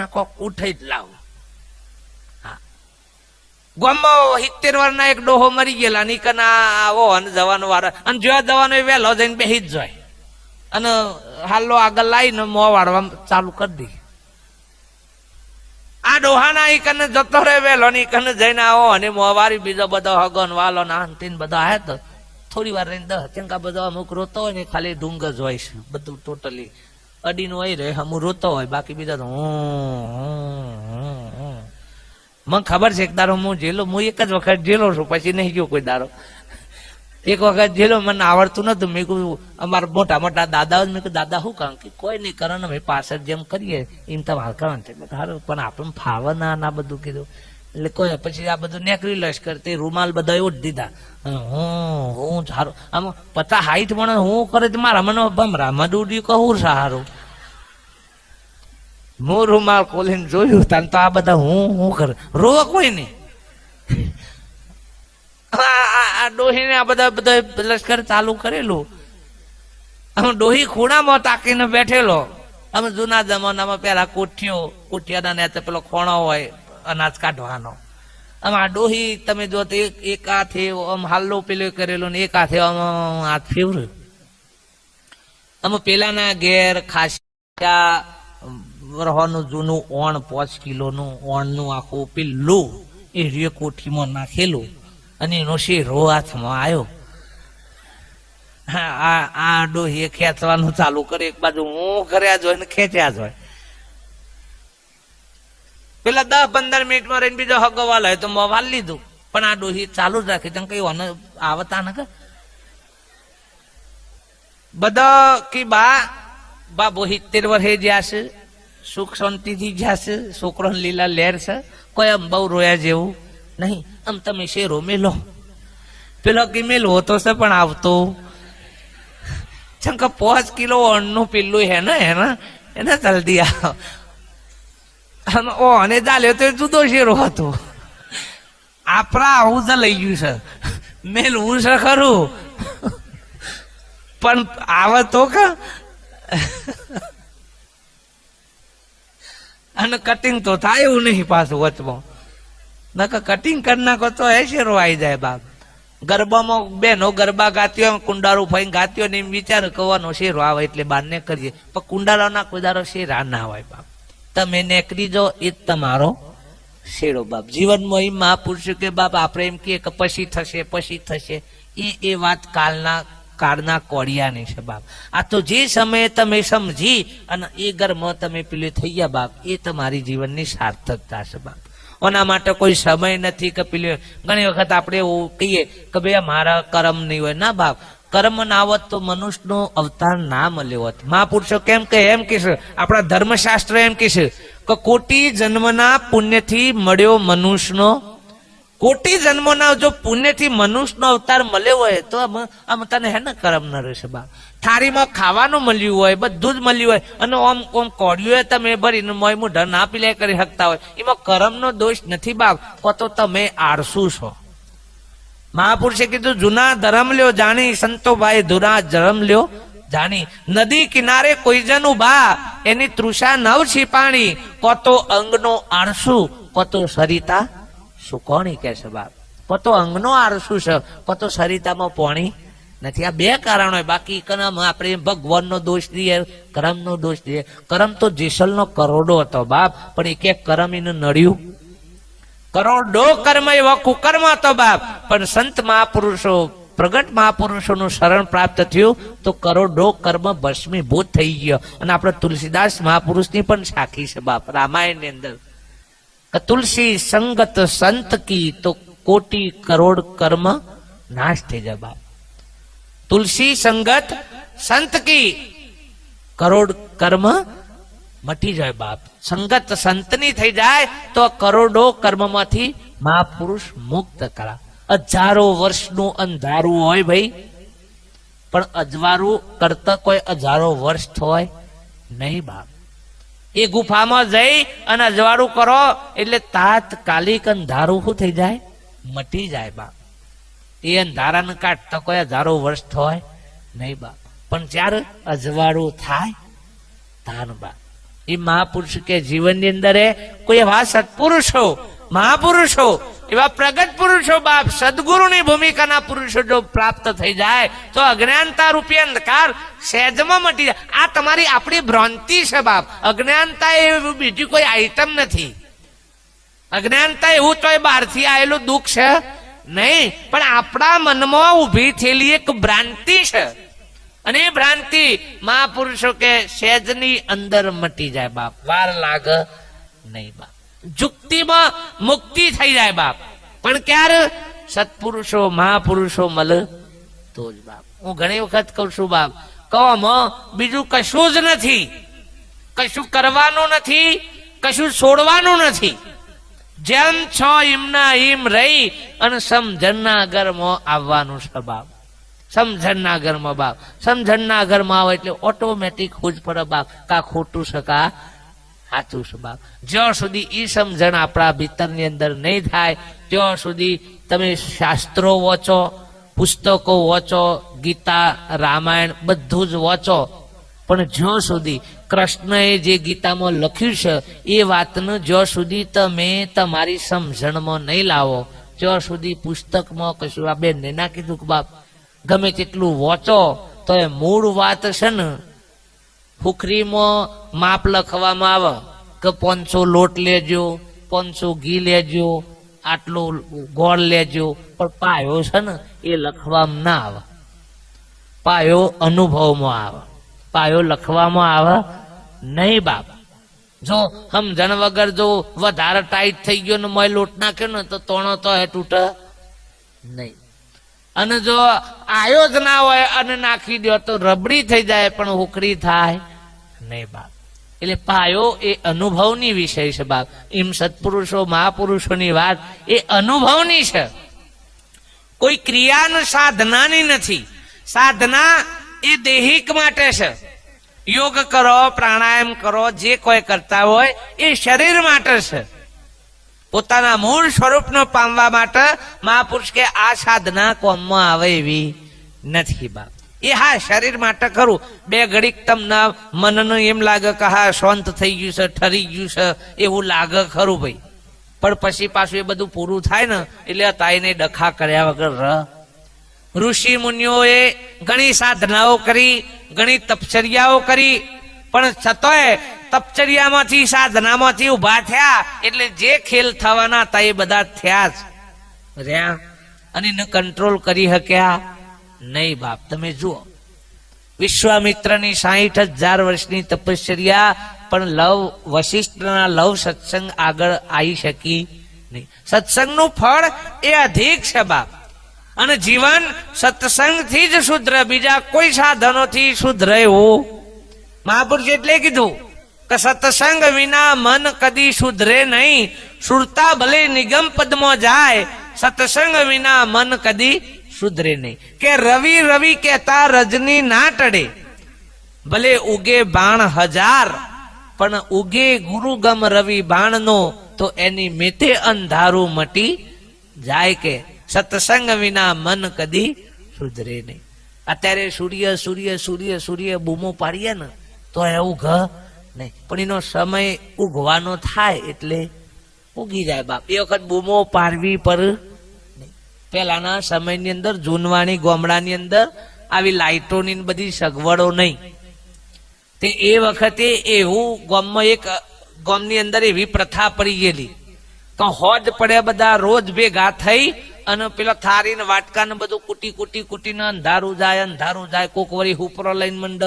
કોક ઉઠાઈ જ લાવ. ગામમાં 70 વર્ષના એક ડોહો મરી ગયેલા, નીકળના આવો અને જવાનો વાળા, અને જો જવાનો વહેલો જઈને બેસી જ જાય, અને હાલો આગળ લાવીને મોં વાળવા ચાલુ કરી દે. આ ડોહાના ઈકને જતો રહે વહેલો, ઈકને જઈને આવો અને મોં વારી બીજો બધો હગન વાલો નાનતીન બધા આવ્યા તો થોડી વાર રહીને 10 ચંકા બધો અમુક રોતો હોય ને ખાલી ડુંગ જ હોય છે બધું ટોટલી અડીનું હોય રે, અમુક રોતો હોય, બાકી બીજા તો મને ખબર છે એક દારો હું જેલો, હું એક જ વખત જેલો છું, પછી નહીં ગયો કોઈ દારો. એક વખત જેલો મને આવડતું નતું. મેં કહ્યું અમારા મોટા મોટા દાદા, મેં કહ્યું દાદા શું કામ કે કોઈ નહીં કરો ને ભાઈ, પાછળ જેમ કરીએ એમ તમારે કરવાનું છે. સારું, પણ આપણને ફાવે ના બધું કીધું. એટલે કોઈ પછી આ બધું નેકરી લશ્કર તે રૂમાલ બધા ઉઠ દીધા. હું સારું આમ 50-60 મને હું કરે મારા મને ભમરા મડુડી કહું સારું. હું રૂમાલ ખોલીને જોયું તાન તો આ બધા હું કર રોવા કોઈ નહીં. આ ડોહીને આ બધા લશ્કર ચાલુ કરેલું. આમ ડોહી ખૂણામાં તાકીને બેઠેલો. આમ જૂના જમાનામાં પેલા કોઠિયાના ને પેલો ખોણો હોય અનાજ કાઢવાનો. આમ આ ડોહી તમે જો તો એક હાથે આમ હાલ્લો પેલો કરેલો ને એક હાથે આમ હાથ ફેવર્યું. આમ પેલાના ઘેર ખાસ્યા વરહોનું જૂનું ઓણ 5 કિલોનું ઓણનું આખું પેલું એ રે કોઠીમાં નાખેલું અને એનો શેરો હાથમાં આવ્યો. આ ડોહીએ ખેંચવાનું ચાલુ કરે. એક બાજુ હું કર્યા જોઈ ને ખેંચ્યા જોય. પેલા 10-15 મિનિટમાં રહીને બીજો હગવાલ હોય તો મોબાઈલ લીધું. પણ આ ડોહી ચાલુ જ રાખી. તમે કઈ આવતા ન બધા કે બા 70 વર્ષે જ્યાં છે, સુખ શાંતિથી જ્યાં છે, છોકરો લીલા લહેર છે, કોઈ આમ બહુ રોયા જેવું નહીં. આમ તમે શેરો મેલો. પેલો કે મેલવો તો છે પણ આવતો ચંકા 5 કિલો અન્નનું પેલું હે ને એને જલ્દી આવો. અને ચાલ્યો તો જુદો શેરો હતો. આપણા આવું જ લઈ ગયું છે. મેલવું છે ખરું પણ આવે તો કા અને કટિંગ તો થાય એવું નહીં પાછું વચમાં. નકર કટિંગ કરી નાખો તો એ શેરો આવી જાય બાપ. ગરબામાં બેનો ગરબા ગાત્યો કુંડારું ફઈને ગાત્યો ને એમ વિચાર કવાનો શેરો આવે એટલે બાર ને કરીએ. પણ કુંડારાના કુદારો શેરા ના હોય બાપ. તમે નેકરી જો એ તમારો શેરો બાપ. જીવનમાં એમ મહાપુરુષો કે બાપ આપણે એમ કહીએ કે પછી થશે એ વાત કાળના કોડિયાની છે બાપ. આ તો જે સમયે તમે સમજી અને એ ઘરમાં તમે પેલું થઈ ગયા બાપ એ તમારી જીવનની સાર્થકતા છે બાપ. ઓના માટે કોઈ સમય નથી કે પેલું ઘણી વખત આપણે એવું કહીએ કે ભાઈ મારા કર્મ નહીં હોય. ના બાપ, કર્મ ના આવત તો મનુષ્યનો અવતાર ના મળ્યો હોત. મહાપુરુષો કેમ કે એમ કહેશે, આપણા ધર્મશાસ્ત્ર એમ કહેશે કે કોટી જન્મના પુણ્યથી મળ્યો મનુષ્યનો. કોટી જન્મોના જો પુણ્યથી મનુષ્યનો અવતાર મળ્યો હોય તો આમ તને હે ને કર્મ ન રહેશે બાપ. થાળીમાં ખાવાનું મળ્યું હોય, બધું જ મળ્યું હોય અને ઓમ કોડિયું તમે ભરીને મોય મોઢા ના પીલે કરી શકતા હોય, એમાં કર્મનો દોષ નથી બાપ. તો તમે આળસુ છો. મહાપુરુષે કીધું જૂના ધર્મ લ્યો જાણી, સંતોભાઈ ધુરા ધર્મ લ્યો જાણી. નદી કિનારે કોઈ જનું બા એની તૃષા નવ છીપાણી. કોતો અંગનો આળસુ કોતો સરિતા સુકોણી કે છે બાપ. કોતો અંગનો આળસુ છે, કોતો સરિતામાં પોણી નથી. આ બે કારણ હોય. બાકી કર્મ આપણે ભગવાનનો દોષ દઈએ, કર્મનો દોષ દઈએ. કર્મ તો જેસલનો કરોડો હતો બાપ, પણ એક કર્મ એને નડ્યું. કરોડો કર્મ એવો કુકર્મ હતો બાપ, પણ સંત મહાપુરુષો પ્રગટ મહાપુરુષોનું શરણ પ્રાપ્ત થયું તો કરોડો કર્મ ભસ્મીભૂત થઈ ગયો. અને આપણે તુલસીદાસ મહાપુરુષની પણ સાખી છે બાપ રામાયણની અંદર. તુલસી સંગત સંત કી તો કોટી કરોડ કર્મ નાશ થઈ જાય બાપ. તુલસી સંગત સંત કી કરોડ કર્મ મટી જાય બાપ. સંગત સંતની થઈ જાય તો કરોડો કર્મમાંથી મહાપુરુષ મુક્ત કરા. 1000 વર્ષનું અંધારું હોય ભાઈ, પણ અજવાળું કરતા કોઈ 1000 વર્ષ હોય નહીં બાપ. એ ગુફામાં જઈ અને અજવાળું કરો એટલે તાત્કાલિક અંધારું શું થઈ જાય? મટી જાય બાપ. એ અંધારાને કાઢતા કોઈ 1000 વર્ષ હોય નહીં બાપ. પણ જ્યારે અજવાળું થાય તાન બાપ. એ મહાપુરુષ કે જીવનની અંદર કોઈ એવા સત્પુરુષો મહાપુરુષો એવા પ્રગટ પુરુષો બાપ સદગુરુની ભૂમિકાના પુરુષો જો પ્રાપ્ત થઈ જાય તો અજ્ઞાનતા રૂપી અંધકાર સહેજમાં મટી જાય. આ તમારી આપણી ભ્રાંતિ છે બાપ. અજ્ઞાનતા એ બીજી કોઈ આઈટમ નથી. અજ્ઞાનતા એવું તો બહારથી આવેલું દુઃખ છે નહીં, પણ આપણા મનમાં ઉભી થયેલી એક ભ્રાંતિ છે. અને એ ભ્રાંતિ મહાપુરુષો કે સહેજની અંદર મટી જાય બાપ. વાર લાગે નહીં બાપ. જુક્તિમાં મુક્તિ થઈ જાય બાપ. પણ ક્યારે? સત્પુરુષો મહાપુરુષો મળે તો જ બાપ. હું ઘણી વખત કહું છું બાપ, કહવામાં બીજું કશું જ નથી. કશું કરવાનું નથી, કશું છોડવાનું નથી. જેમ છો એમના એમ રહી અને સમજણના ઘરમાં આવવાનું છે બાપ. સમજણના ઘરમાં બાપ. સમજણના ઘરમાં આવે એટલે ઓટોમેટિક ખોજ પડે બાપ કા ખોટું છે કા સાચું છે બાપ. જ્યાં સુધી એ સમજણ આપણા ભીતરની અંદર નહીં થાય ત્યાં સુધી તમે શાસ્ત્રો વાંચો, પુસ્તકો વાંચો, ગીતા રામાયણ બધું જ વાંચો, પણ જ્યાં સુધી કૃષ્ણએ જે ગીતામાં લખ્યું છે એ વાતને જ્યાં સુધી તમે તમારી સમજણમાં નહીં લાવો ત્યાં સુધી પુસ્તકમાં કશું. આ બેનને ના કીધું કે બાપ ગમે તેટલું વાંચો તો એ મૂળ વાત છે ને, હુખરીમાં માપ લખવામાં આવે કે 500 લોટ લેજો, 500 ઘી લેજો, આટલું ગોળ લેજો, પણ પાયો છે ને એ લખવામાં ના આવે. પાયો અનુભવમાં આવે, પાયો લખવામાં આવે નહીં બાપ. જો સમજણ વગર જો વધારે ટાઈટ થઈ ગયો ને મોય લોટ નાખ્યો ને તો તોણો તો એ તૂટે નહીં. અને જો આયો જ ના હોય અને નાખી દો તો રબડી થઈ જાય પણ હુકડી થાય નહીં બાપ. એટલે પાયો એ અનુભવની વિષય છે બાપ. એમ સત્પુરુષો મહાપુરુષોની વાત એ અનુભવની છે, કોઈ ક્રિયા સાધનાની નથી. સાધના એ દૈહિક માટે છે. યોગ કરો, પ્રાણાયામ કરો, જે કોઈ કરતા હોય એ શરીર માટે છે. પોતાના મૂળ સ્વરૂપને પામવા માટે મહાપુરુષ કે આ સાધના કોમમાં આવે એવી નથી બાપ. એ હા શરીર માટે ખરું, બે ઘડીક તમને મનને એમ લાગે કે હા શાંત થઈ ગયું છે, ઠરી ગયું છે એવું લાગે ખરું ભાઈ, પણ પછી પાછું એ બધું પૂરું થાય ને એટલે તાઈને ડખા કર્યા વગર ઋષિ મુનિઓએ ઘણી સાધનાઓ કરી, ઘણી તપચર્યાઓ કરી, પણ છતાંય તપચર્યામાંથી સાધનામાંથી ઉભા થયા એટલે જે ખેલ થવાના હતા એ બધા થયા જ રહ્યા અને એને કંટ્રોલ કરી શક્યા નહીં બાપ. તમે જુઓ વિશ્વામિત્રની 60,000 વર્ષની તપશ્ચર્યા પણ વશિષ્ઠના લવ સત્સંગ આગળ આવી શકી નહીં. સત્સંગનું ફળ એ અધિક છે બાપ. અને જીવન સત્સંગથી જ શુદ્ર, બીજા કોઈ સાધનોથી શુદ્ર એવું મહાપુરુષ એટલે કીધું કે સત્સંગ વિના મન કદી શુદ્રે નહીં, સુરતા ભલે નિગમ પદમાં જાય, સત્સંગ વિના મન કદી શુદ્રે નહીં. કે રવિ રવિ કહેતા રજની ના ટળે, ભલે ઉગે બાણ 1000 પણ ઉગે ગુરુગમ રવિ બાણનો તો એની મેતે અંધારું મટી જાય. કે સત્સંગ વિના મન કદી સુધરે નહીં. અત્યારે સૂર્ય સૂર્ય સૂર્ય સૂર્ય બૂમો પાડીએ ને તો એવું ઘ નહીં, પણ એનો સમય ઉગવાનો થાય એટલે ઉગી જાય બાપ. એ વખત બૂમો પાડવી પર નહીં. પહેલાના સમયની અંદર જૂનવાણી ગામડાની અંદર આવી લાઇટોની બધી સગવડો નહીં, તે એ વખતે એવું ગામમાં એક ગામની અંદર એવી પ્રથા પડી ગયેલી તો હોજ પડ્યા બધા રોજ ભેગા થઈ અને પેલા થારી ને વાટકા ને બધું કુટી કુટી કુટીને અંધારું જાય, અંધારું જાય. કોક વળી હુપરો લઈને મંડ,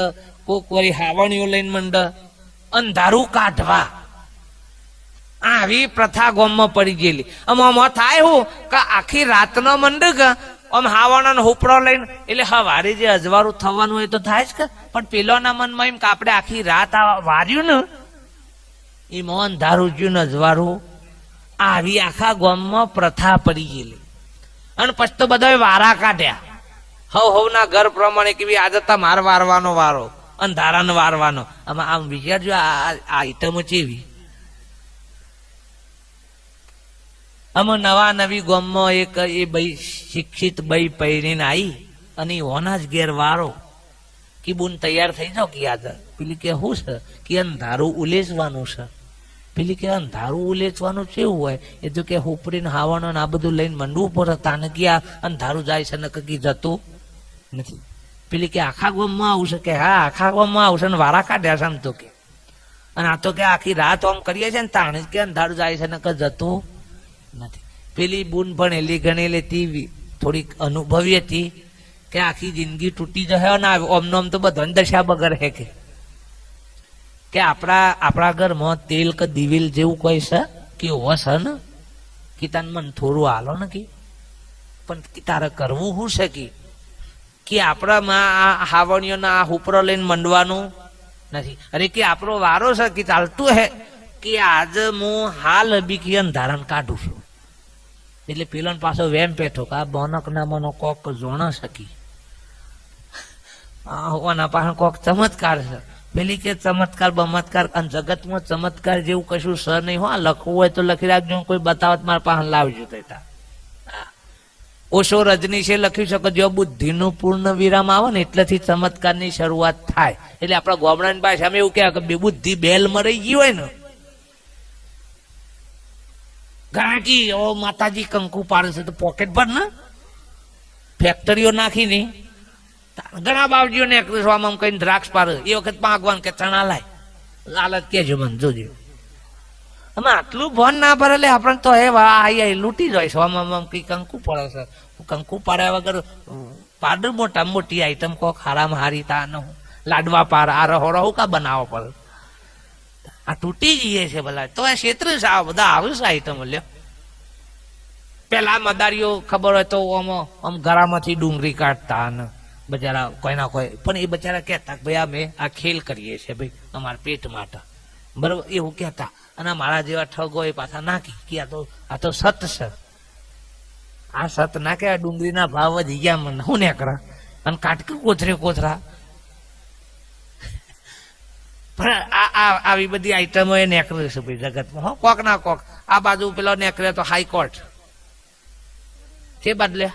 કોક વળી હાવણીઓ લઈને મંડ, અંધારું કાઢવા. આવી પ્રથા ગામમાં પડી ગયેલી. આમાં થાય હું કે આખી રાતનો મંડ કે આમ હાવણા ને હુપરો લઈને એટલે હવારે જે અજવાળું થવાનું હોય તો થાય જ કે, પણ પેલોના મનમાં એમ કે આપણે આખી રાત વાર્યું ને એમાં અંધારું જ્યું ને અજવાળું. આવી આખા ગામમાં પ્રથા પડી ગયેલી. અને પછી તો બધા વારા કાઢ્યા હવના ઘર પ્રમાણે કે આજે તમાર વારવાનો વારો, અંધારાને વારવાનો. આમાં આમ વિચારજો આ આઈટમો ચેવી. આમાં નવા નવી ગામમાં એક એ ભાઈ શિક્ષિત ભાઈ પહેરીને આવી અને ઓના જ ઘેર વારો કે બોન તૈયાર થઈ જાઓ કે યાદ. પેલી કે શું છે કે અંધારું ઉલેચવાનું છે. પેલી કે અંધારું ઉલેચવાનું કેવું હોય? એ તો કે હુપરીને હાવણ આ બધું લઈને મંડવું પડે, તાને કે આ અંધારું જાય છે ને કઈ જતું નથી. પેલી કે આખા ગામમાં આવશે? કે હા આખા ગામમાં આવશે ને વારા કાઢ્યા છે આમ તો કે. અને આ તો કે આખી રાત આમ કરીએ છે ને તાણે જ કે અંધારું જાય છે ને કે જતું નથી. પેલી બૂન ભણેલી ગણેલી હતી, થોડીક અનુભવી હતી કે આખી જિંદગી તૂટી જશે ને ઓમનો આમ તો બધાને દશા બગર હે કે આપણા ઘરમાં તેલ કે દિવેલ જેવું કોઈ છે કે હશે ને કે તને મને થોડું હાલો ને પણ તારે કરવું શું છે કે આપણામાં આ હાવણીઓના આ હુપરો લઈને મંડવાનું નથી. અરે કે આપણો વારો છે કે ચાલતું હે કે આજે હું હાલ બીકી અંધારણ કાઢું છું. એટલે પેલો પાછો વેમ પેઠો કે આ બોનક ના મનો કોક જોણ શકી, ઓના પાસે કોક ચમત્કાર છે. પેલી કે ચમત્કાર બમત્કાર, અને જગતમાં ચમત્કાર જેવું કશું સ નહીં. હો લખવું હોય તો લખી રાખજો, કોઈ બતાવત મારા પાસે લાવજો. ઓશો રજની છે લખ્યું છે કે જો બુદ્ધિનું પૂર્ણ વિરામ આવે ને એટલેથી ચમત્કારની શરૂઆત થાય. એટલે આપણા ગામડાની ભાષામાં એવું કહે કે બુદ્ધિ બેલ મરાઈ ગઈ હોય ને, ગાંકી ઓ માતાજી કંકુ પાડે છે તો પોકેટ પર ને ફેક્ટરીઓ નાખી ને ઘણા બાવજીઓ ને આમ કઈ દ્રાક્ષ પાડે. એ વખત પાગવાન કે ચણા લાય લાલચ કેજો મને જોજો. અમે આટલું ભણ ના પડે એટલે આપણને તો એ આઈ લૂંટી જાય છે. આમ કઈ કંકુ પડે છે, કંકુ પાડ્યા વગર પાડ મોટા મોટી આઈટમ કોક હારામાં હારી તા ન લાડવા પાર આ રહો કા બનાવો પડે. આ તૂટી જઈએ છે ભલા તો એ ક્ષેત્ર બધા આવે છે આઈટમ. લ્યો પેલા મદારીઓ ખબર હોય તો આમ ઘરામાંથી ડુંગળી કાઢતા ને બચારા કોઈના કોઈ, પણ એ બચારા કહેતા ભાઈ અમે આ ખેલ કરીએ છીએ ભાઈ અમારા પેટ માટે, બરોબર એવું કહેતા. અને મારા જેવા ઠગો એ પાછા નાખી કે આ તો સત છે. આ સત ના કે ડુંગળીના ભાવ વધી ગયા મને હું ને કરા અને કાટકી કોથરા પણ આવી બધી આઈટમો એ નેકરે છે ભાઈ જગતમાં. હો કોક ના કોક આ બાજુ પેલો નેકરે તો હાઈકોર્ટ છે બદલે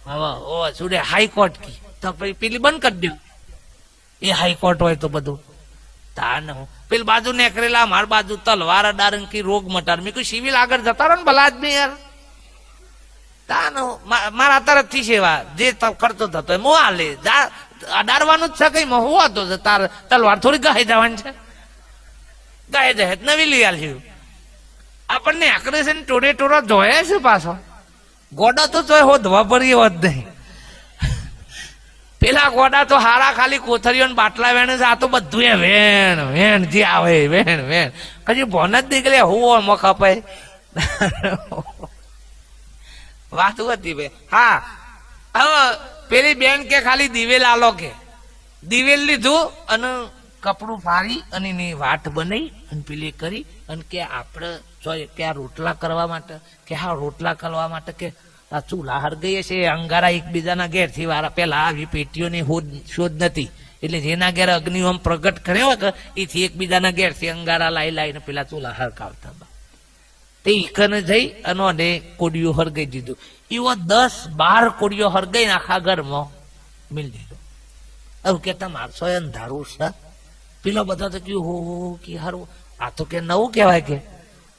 હવે ઓ સુડે હાઈકોર્ટ કી તો પછી પેલી બંધ કરી દો. એ હાઈકોર્ટ હોય તો બધું તાન પેલી બાજુ નેકરેલા માર બાજુ તલવાર ડારંકી રોગ મટાર. મેં કોઈ સિવિલ આગળ જતા રહો ને ભલા આદમી યાર તાન મારા તરફથી સેવા જે કરતો થતો મો હાલે અડાડવાનું જ છે. કઈ મહુ હતો તાર તલવાર થોડી ગાય જવાની છે, ગાય જાય નવી લઈ આલ્યું. આપણને આકરે છે ને ટોડે ટોળો જોયા છે પાછો ગોડા તો ચોય હોદવા પડી હોત નહીં. પેલા ગોડા તો હારા ખાલી કોથરીઓ બાટલા વેણે છે, આ તો બધું એ વેણ વેણ જે આવે વેણ વેણ કજી ભોન જ નીકળે હું મો કપાય વાત હતી ભાઈ. હા હવે પેલી બેન કે ખાલી દિવેલ આલો કે દિવેલ લીધું અને કપડું ફાડી અને એની વાટ બનાવી અને પેલી કરી અને કે આપણે કે આ રોટલા કરવા માટે કે હા રોટલા કરવા માટે કે આ ચૂલા હરગઈએ છે અંગારા એકબીજાના ઘેરથી વાળા. પેલા આવી પેટીઓની શોધ નથી એટલે જેના ઘેર અગ્નિ આમ પ્રગટ કર્યો કે એથી એકબીજાના ઘેરથી અંગારા લાઈને પેલા ચૂલા હરકાવતા. તે ઈકને જઈ અને કોડિયું હરગાઈ દીધું. એવો 10-12 કોડિયો હરગાઈ આખા ઘરમાં મિલ દીધો. એવું કે તમારસો અંધારું છે. પેલો બધા તો કહ્યું હો કે હારું આ તો કે નવું કહેવાય કે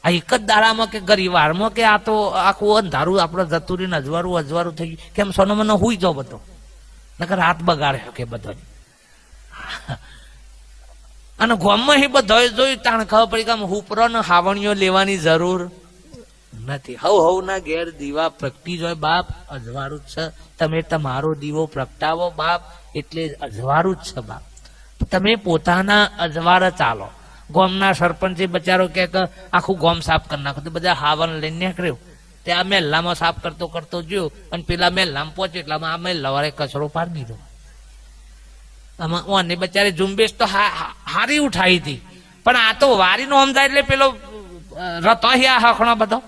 આ એક જ દાડામાં કે ગરીવારમાં કે આ તો આખું અંધારું આપણે જતું રહીને અજવારું થઈ ગયું. કેમ સોનો મને હુઈ જાવ બધો નકર હાથ બગાડે કે બધો. અને ગામમાં એ બધો જોયું તાણ ખબર પડી કે હુપરો ને હાવણીઓ લેવાની જરૂર નથી. હવ ના ઘેર દીવા પ્રગટી જોય બાપ અજવાળું જ છે. તમે તમારો દીવો પ્રગટાવો બાપ એટલે અજવાળું જ છે બાપ. તમે પોતાના અજવાળ ચાલો. ગામના સરપંચે બચારો કે આખું ગામ સાફ કરી નાખો તો બધા હાવણ લઈને નીકળ્યો. ત્યાં મહેલામાં સાફ કરતો જોયો અને પેલા મહેલામાં પહોંચ્યો એટલામાં આ મહેલાવાળે કચરો પાડી દીધો. આમાં બચારે ઝુંબેશ તો હારી ઉઠાવી હતી પણ આ તો વારી નો સમજાય એટલે પેલો રતો હખણો બધો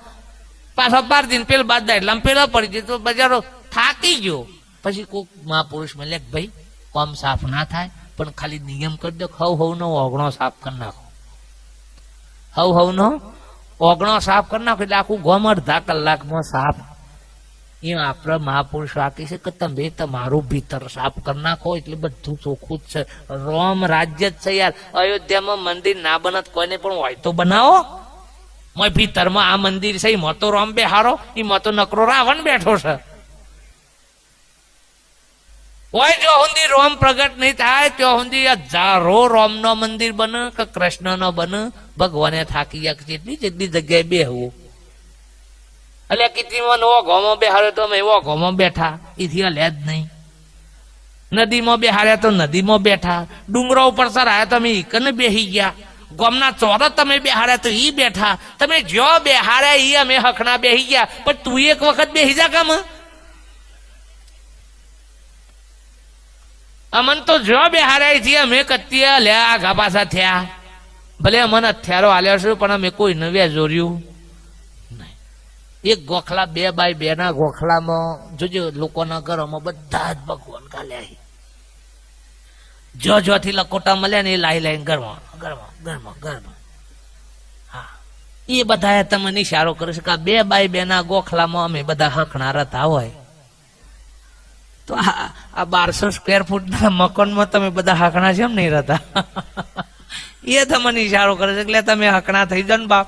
પાછો પાર દીને પેલો બાદ એટલે પેલો પડી ગયો તો બજારો થાકી ગયો. પછી કોઈક મહાપુરુષ મળે ભાઈ કામ સાફ ના થાય પણ ખાલી નિયમ કરી દો હવ નો ઓગણો સાફ કરી નાખો. હવ નો ઓગણો સાફ કરી નાખો એટલે આખું ગામ અડધા કલાકમાં સાફ. એ આપણા મહાપુરુષ વાકી છે કે તમે તમારું ભીતર સાફ કરી નાખો એટલે બધું ચોખ્ખું જ છે. રોમ રાજ્ય જ છે યાર. અયોધ્યામાં મંદિર ના બનત કોઈને પણ હોય તો બનાવો. ભીતરમાં આ મંદિર છે એમાં તો રોમ બેહારો, એમાં તો નકરો રાવણ બેઠો છે. હોય જો સુધી રોમ પ્રગટ નહીં થાય ત્યાં સુધી હજારો રોમ નો મંદિર બને કે કૃષ્ણ નો બને. ભગવાને થાકી ગયા જેટલી જગ્યાએ બેહવું એટલે કિતરીમાં નવો ગોમો બેહાડ્યો તો અમે એવો ગોમો બેઠા એથી હલ્યા જ નહીં. નદીમાં બેહાડ્યા તો નદીમાં બેઠા. ડુંગરો ઉપર સરાયા તો અમે ઈકને બેહી ગયા. ગોમના ચોરત તમે બેહાડ્યા તો ઈ બેઠા. તમે જો બેહાડ્યા ઈ અમે હખણા બેહી ગયા. પણ તું એક વખત બેહી જા કામ. અમન તો જો બેહાડ્યા થી અમે કત્તી હલ્યા આઘા પાછા થયા. ભલે અમને હથિયારો હાલ્યા છે પણ અમે કોઈ નવ્યા જોર્યું. એક ગોખલા 2x2 ના ગોખલામાં જોજો લોકોના ઘરોમાં બધા જ ભગવાન કાલ્યા. જો થી લકોટા મળ્યા ને એ લાઈ ગરમા ગરમા ગરમા ગરમા. હા, એ બધા તમને ઇશારો કરે છે કે 2 બાય 2 ના ગોખલામાં અમે બધા હકણા રહેતા હોય તો આ 1200 સ્ક્વેર ફૂટ ના મકાનમાં તમે બધા હકણા છે એમ નહીં રહેતા. એ તમને ઇશારો કરે છે એટલે તમે હકણા થઈ જાવ ને બાપ.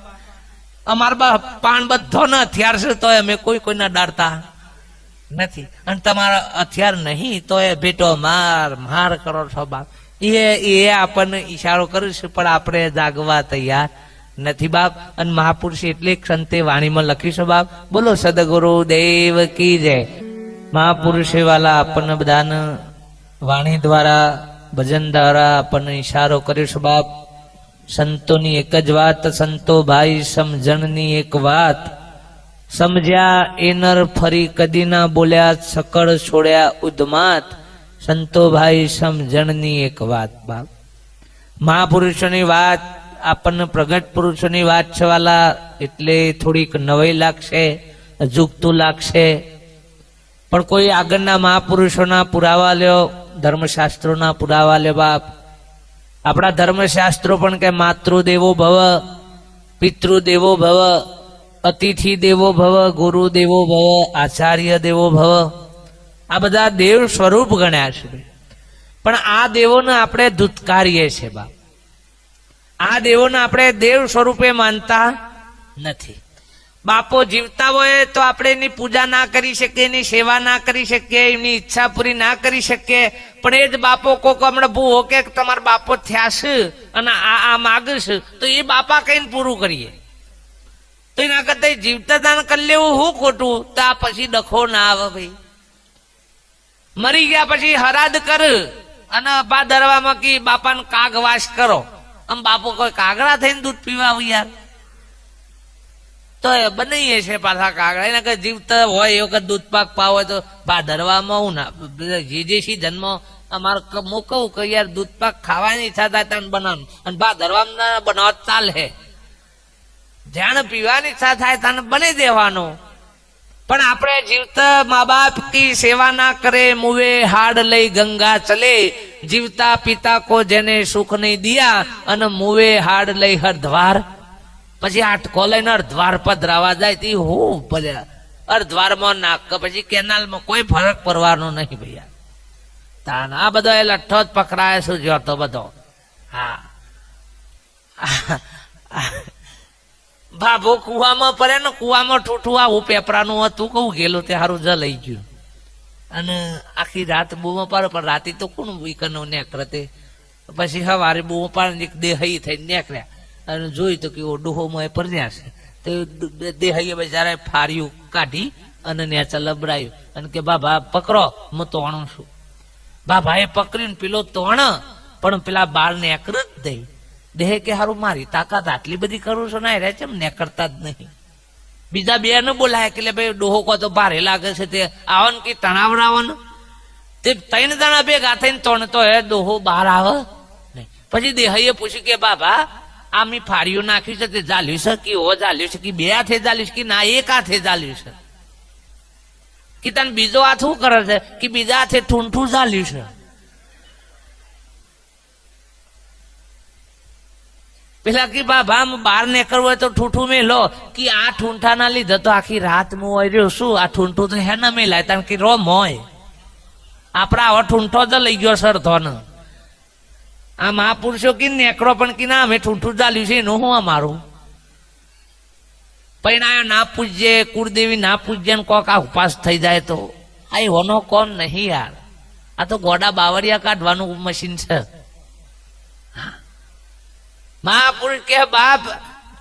અમારા બાપ પાન બધો ને હથિયાર છે તો અમે કોઈના ડારતા નથી, અને તમારા હથિયાર નહીં તો એ બેટો માર કરો છો બાપ. એ આપણને ઈશારો કરે છે પણ આપણે જાગવા તૈયાર નથી બાપ. અને મહાપુરુષ એટલે સંતે વાણીમાં લખીશું બાપ. બોલો સદગુરુ દેવ કી જય. મહાપુરુષે વાલા આપણને બધાને વાણી દ્વારા ભજન દ્વારા આપણને ઈશારો કરીશું બાપ. સંતોની એક જ વાત, સંતો ભાઈ સમજણની એક વાત, સમજ્યા એ નર ફરી કદી ના બોલ્યા, સકળ છોડ્યા ઉદ્માત, સંતો ભાઈ સમજણની એક વાત બાપ. મહાપુરુષોની વાત આપણને પ્રગટ પુરુષોની વાત છે વાલા, એટલે થોડીક નવાઈ લાગશે, અજુગતું લાગશે, પણ કોઈ આગળના મહાપુરુષોના પુરાવા લ્યો, ધર્મશાસ્ત્રોના પુરાવા લ્યો બાપ. આપણા ધર્મશાસ્ત્રો પણ કે માતૃદેવો ભવ, પિતૃદેવો ભવ, અતિથિ દેવો ભવ, ગુરુ દેવો ભવ, આચાર્ય દેવો ભવ, આ બધા દેવ સ્વરૂપ ગણ્યા છે. પણ આ દેવોને આપણે ધુત્કારીએ છીએ બાપ. આ દેવોને આપણે દેવ સ્વરૂપે માનતા નથી. બાપો જીવતા હોય તો આપણે એની પૂજા ના કરી શકીએ, એની સેવા ના કરી શકીએ, એમની ઈચ્છા પૂરી ના કરી શકીએ. પણ એ જ બાપો કોક હમણાં ભૂવો કે તમારા બાપો થયા છે અને આ માગશે તો એ બાપા કહીને પૂરું કરીએ. તો એના કરતા જીવતા દાન કરી લેવું હું ખોટું? તો આ પછી ડખો ના આવે ભાઈ. મરી ગયા પછી હરાદ કર અને ભાદરવામાં કી બાપાને કાગવાસ કરો. આમ બાપો કોઈ કાગડા થઈને દૂધ પીવા આવું યાર? તો એ બનાવીએ છે પાછા કાગડા. એના કઈ જીવતા હોય એ વખત દૂધ પાક પાવ હોય તો ભાદરવામાં હું ના જે સિઝન માં અમારે હું કહું કે યાર દૂધ પાક ખાવાની ઈચ્છા થાય તને બનાવવાનું, અને ભાદરવામાં બનાવવા ચાલે. જાણ પીવાની ઈચ્છા થાય તને બની દેવાનું. પણ આપણે જીવતા મા બાપ કી સેવા ના કરે, મુવે હાડ લઈ ગંગા ચલે, જીવતા પિતા કો જેને સુખ નહીં દિયા, અને મુવે હાડ લઈ હરદ્વાર. પછી આટકો લઈને અર્ધવાર પધરાવા જાય તો હું ભલે અર્ધવારમાં નાખ પછી કેનાલમાં કોઈ ફરક પડવાનો નહીં ભૈયા. તાન આ બધો એ લઠ્ઠો જ પકડાય શું જોતો બધો. હા, ભાભો કુવામાં પડે ને, કુવામાં ઠૂઠું આવું પેપરાનું હતું કહું ગયેલું તે સારું જ લઈ ગયું. અને આખી રાત બૂમો પાડો, પણ રાતે તો કોણ વીકનો નેકરતે. પછી સવારે બૂમો પાડે દેહી થઈને નેકર્યા અને જોઈ તો કે ડોહોમાં પરણ્યા છે. તો દેહઈએ બિચારા ફાર્યું કાઢી અને નેચા લબરાયું અને કે બાબા પકડો, હું તોણું છું. બાબા એ પકડીને પેલો તોણ, પણ પેલા બાળ નેકર જ દઈ. દેહ કે હારું મારી તાકાત આટલી બધી કરું છું ના રે છે ને કરતા જ નહીં. બીજા બે ને બોલાય કે ભાઈ ડોહો કો તો ભારે લાગે છે તે આવન કે તણાવરાવન. તે 3 જણા ભેગા થઈને તોણ તો હે ડોહો બહાર આવે નહીં. પછી દેહઈએ પૂછ્યું કે બાબા આ મેં ફાળીઓ નાખ્યું છે તે ચાલ્યું છે કે ઓ ચાલ્યું છે કે 2 હાથે ચાલ્યું છે કે ના 1 હાથે ચાલ્યું છે? કે તને બીજો હાથ શું કરે છે? કે બીજા હાથે ઠૂંઠું ચાલ્યું છે. પેલા કે બાબા બહાર નીકળવું હોય તો ઠૂંઠું મેલો. કે આ ઠૂંઠા ના લીધે તો આખી રાત હું હોય રહ્યો શું? આ ઠૂંઠું તો હે ના મેલાય તને કે રો મોય આપડા હવે ઠૂંઠો જ લઈ ગયો સરથો ને. આ મહાપુરુષો કે નેકરો પણ કે ના અમે ઠૂંઠું ચાલ્યું છે એનું હું અમારું. પૈણાયો ના પૂજ્ય, કુળદેવી ના પૂજ્ય ને કોક આ ઉપાસ થઈ જાય તો આ હોનો કોણ નહીં યાર. આ તો ગોડા બાવળિયા કાઢવાનું મશીન છે. મહાપુરુષ કે બાપ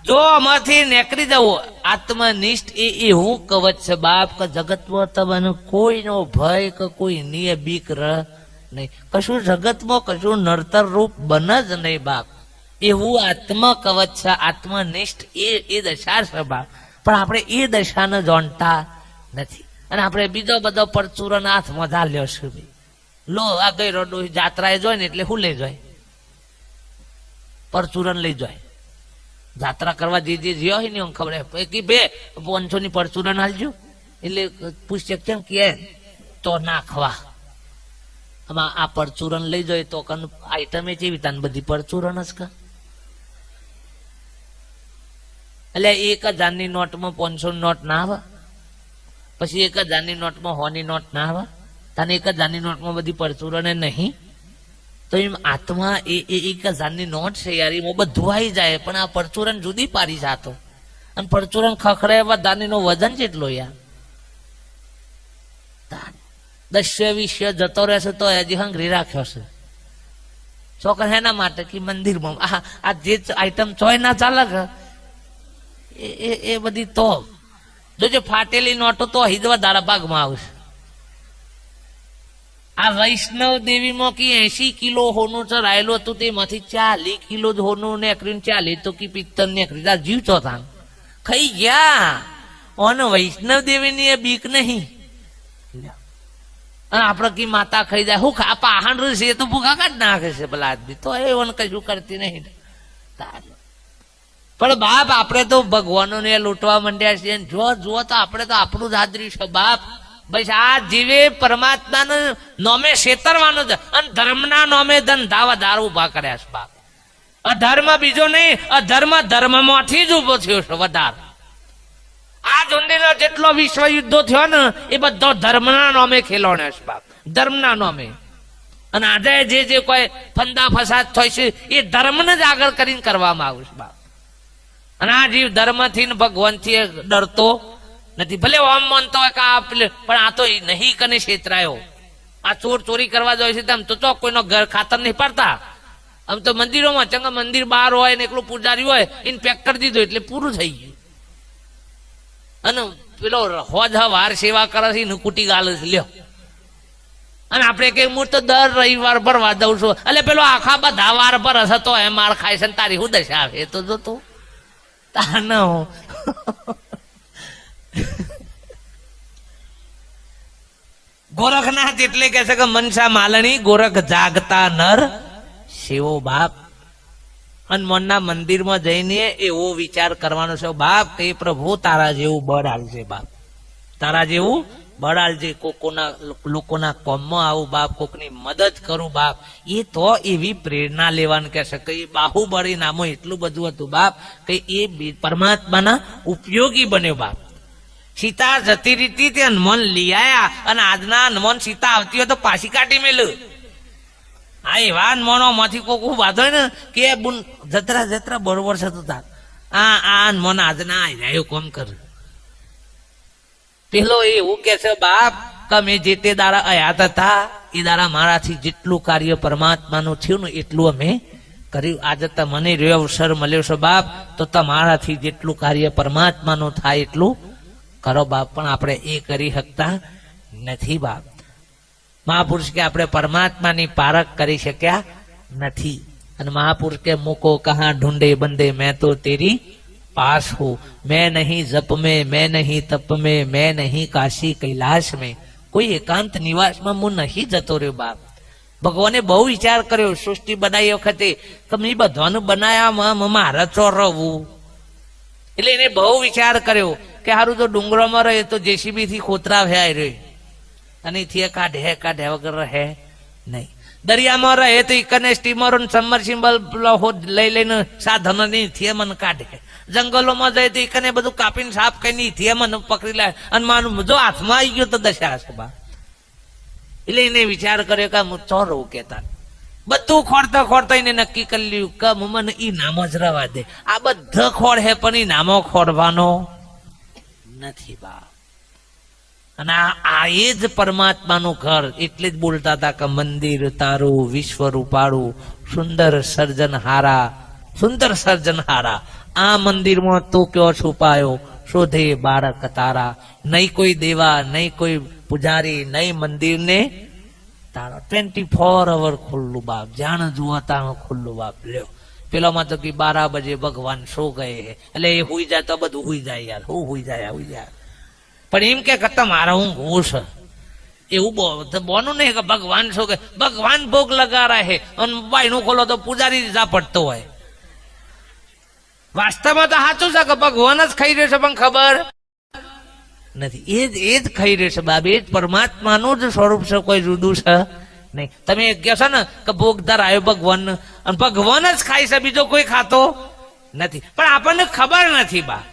જો આમાંથી નીકળી જવું આત્મનિષ્ઠ એ એવું કવચ છે બાપ કે જગતમાં તમને કોઈનો ભય કે કોઈ નિય બીક રહ નહીં. કશું જગતમાં કશું નડતર રૂપ બને જ નહીં બાપ. એવું આત્મ કવચ છે, આત્મનિષ્ઠ એ દશા છે બાપ. પણ આપણે એ દશાને જાણતા નથી અને આપણે બીજો બધો પરચુરણ હાથમાં ઝાલ્યો છે. લો આ ગઈ ડોહી જાત્રાએ જોઈ ને એટલે હું લઈ જાય પરચુરણ લઈ જાય. જાત્રા કરવા જે જ્યો હોય ને ખબર કે 500 ની પરચુરણ હાલજો એટલે પૂછશે કેમ કે તો નાખવા. આમાં આ પરચુરણ લઈ જાય તો આઈટમે જેવી તાન બધી પરચુરણ જ કા એટલે 1000ની નોટમાં 500 નોટ ના આવે, પછી 1000ની નોટમાં 100ની નોટ ના આવે, તને 1000ની નોટમાં બધી પરચુરણે નહીં. તો એમ આત્મા એ 1000ની નોટ છે યાર, એમાં બધું આવી જાય, પણ આ પરચુરણ જુદી પાડી જાતો. અને પરચુરણ ખખડે બધાની નો વજન જેટલો યાર. 10-20 જતો રહેશે તો હજી હંગરી રાખ્યો છે છોકરા. એના માટે કે મંદિરમાં આ જે આઈટમ ચોય ના ચાલે એ બધી તો જોજો ફાટેલી નોટો તો હિદવા દાડા ભાગમાં આવશે. આ વૈષ્ણવ દેવીમાં કે 80 કિલો હોનું ચરાયેલું હતું, તેમાંથી 40 કિલો જ હોનું નેકર્યું, 40 તો કે પિત્તર નેકર્યું. જીવ ચોથા ખાઈ ગયા. અને વૈષ્ણવ દેવીની એ બીક નહીં. અને આપડે કી માતા ખાઈ જાય હું પાહણ છે તો ભૂખા કાઢ નાખે છે પેલા આદમી, તો એ કશું કરતી નહીં. પણ બાપ આપણે તો ભગવાનો ને લૂંટવા માંડ્યા છીએ. જો જુઓ તો આપણે તો આપણું જ હાજરી છે બાપ. બસ આ જીવે પરમાત્માને નોમે છેતરવાનો છે, અને ધર્મના નોમે ધંધા વધારે ઉભા કર્યા છે બાપ. અધર્મ બીજો નહીં, અધર્મ ધર્મમાંથી જ ઉભો થયો છે વધારે. આ જુંડીનો જેટલો વિશ્વ યુદ્ધો થયો ને એ બધો ધર્મના નોમે ખેલોને છે બાપ, ધર્મના નોમે. અને આજે જે કોઈ ફંદા ફસાદ થાય છે એ ધર્મને જ આગળ કરીને કરવામાં આવે છે બાપ. અને આ જીવ ધર્મથી ને ભગવાનથી ડરતો નથી. ભલે ઓમ માનતો હોય કે પણ આ તો નહીં કને છેતરાયો. આ ચોરી કરવા જાય છે તેમ તો કોઈનો ઘર ખાતર નહીં પાડતા. આમ તો મંદિરોમાં ચંગા મંદિર બહાર હોય ને એકલું પૂજારી હોય એને પેક કરી દીધું એટલે પૂરું થઈ ગયું. અને પેલો હોજ વાર સેવા કરે છે કુટી ગાલે છે લ્યો. અને આપણે કઈ હું તો દર રવિવાર ભરવા દઉં છું, એટલે પેલો આખા બધા વાર પર હશે તો એ માર ખાય છે તારી હું દશા આવે એ તો જોતો ગોરખનાથ એટલે કે છે કે મનસા માલણી ગોરખ જાગતા નર શિવો બાપ. હનુમાનના મંદિરમાં જઈને એવો વિચાર કરવાનો છે બાપ કે પ્રભુ તારા જેવું બળ હાલજે બાપ, તારા જેવું બળ હાલજે. લોકોના કોમમાં આવું બાપ, કોકની મદદ કરું બાપ. એ તો એવી પ્રેરણા લેવાનું કે છે કે એ બાહુબળી નામો એટલું બધું હતું બાપ કે એ પરમાત્માના ઉપયોગી બન્યો બાપ. સીતા જતી રીતી તે હનુમાન લઈ આયા, અને આજના હનુમાન સીતા આવતી હોય તો પાછી કાઢી મેલ્યું. આ એવા હનુમાનો માંથી કોઈ વાંધો ને કે જતરા બરોબર છે. તું આ હનુમાન આજના આવ્યો કોમ કર. પેલો એવું કે છે બાપ કે મેં જે તે દાડા હયાત હતા એ દાડા મારાથી જેટલું કાર્ય પરમાત્માનું થયું ને એટલું અમે કર્યું. આજે તો મને રહ્યો અવસર મળ્યો છે બાપ, તો તમારાથી જેટલું કાર્ય પરમાત્માનું થાય એટલું કરો બાપ. પણ આપણે એ કરી શકતા નથી બાપ. મહાપુરુષ કે આપણે પરમાત્માની પારખ કરી શક્યા નથી. અને મહાપુરુષ કે મુકો કહા ઢૂંઢે બંદે મેં તો તેરી पास हो, मैं नहीं जप में, मैं नहीं तप में, मैं नहीं काशी कैलाश में, कोई एकांत निवास में હું નહીં જતો રહ્યો બાપ. ભગવાને બહુ વિચાર કર્યો સૃષ્ટિ બનાવી વખતે કે મેં બધાનું બનાયા મારે ચોરવું. એટલે એને બહુ વિચાર કર્યો કે સારું તો ડુંગરોમાં રહે તો જેસીબી થી ખોતરા ભેય રહે, અને થી કાઢે વગર રહે નહીં. દરિયામાં રહે તો ઇકને સ્ટીમરો સબમર્સિબલ લઈ લઈને સાધનો ની થિયમન કાઢે. જંગલોમાં જાય તો ઇકને બધું કાપીને સાફ કરીને થિયમન પકડી લે, અને માનું જો હાથમાં આવી ગયો તો દશા છે બા. એટલે એને વિચાર કર્યો કે હું ચોરવું કેતા બધું ખોરતા એને નક્કી કરી લ્યું કે મને ઈ નામ જ રવા દે. આ બધા ખોડ હે પણ ઈ નામો ખોડવાનો નથી બા. અને આ એ જ પરમાત્માનું ઘર. એટલે જ બોલતા હતા કે મંદિર તારું વિશ્વ રૂપાળું, સુંદર સર્જનહારા. આ મંદિરમાં તું ક્યો છુપાયો, શોધે બાળક તારા. નહીં કોઈ દેવા, નહીં કોઈ પુજારી, નહીં મંદિર ને તારા. 24 અવર ખુલ્લું બાપ, જાણ જુઓ ત્યાં ખુલ્લું બાપ. લ્યો પેલો માં તો કે 12 બજે ભગવાન સો ગયે, એટલે એ હુઈ જાય તો બધું હુઈ જાય યાર. હું હુઈ જાય. પણ એમ કે તમારા હું ઘૂસ એવું બોનું નહીં કે ભગવાન શું કે ભગવાન ભોગ લગા રહે, અને બાયણું ખોલો તો પૂજારી જા પડતો હોય. વાસ્તવમાં તો સાચું છે કે ભગવાન જ ખાઈ રહ્યો છે, પણ ખબર નથી. એ જ ખાઈ રહ્યો છે બાપ. એ જ પરમાત્માનું જ સ્વરૂપ છે, કોઈ જુદું છે નહીં. તમે કહો છો ને કે ભોગ ધરાયો ભગવાન, અને ભગવાન જ ખાય છે, બીજો કોઈ ખાતો નથી. પણ આપણને ખબર નથી બા,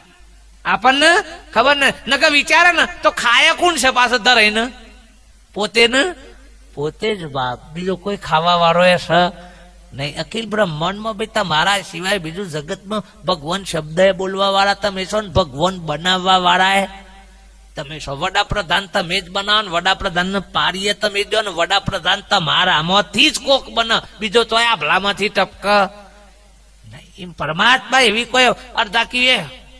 આપણને ખબર ન કે વિચારે ને તો ખાય કોણ છે પાછો ધરાઈને? પોતે ને પોતે જ બાપ, બીજો કોઈ ખાવા વાળો એ છે નહીં. અખિલ બ્રહ્માંડમાં ભાઈ તમારા સિવાય બીજું જગતમાં ભગવાન શબ્દ બોલવા વાળા તમે છો ને ભગવાન બનાવવા વાળા એ તમે છો. વડાપ્રધાન તમે જ બનાવો, વડાપ્રધાન ને પારીએ તમે દો ને વડાપ્રધાન તમારામાંથી જ કોક બને, બીજો તો આ ભલામાંથી ટપક નહીં. પરમાત્મા એવી કોઈ અડધા કીએ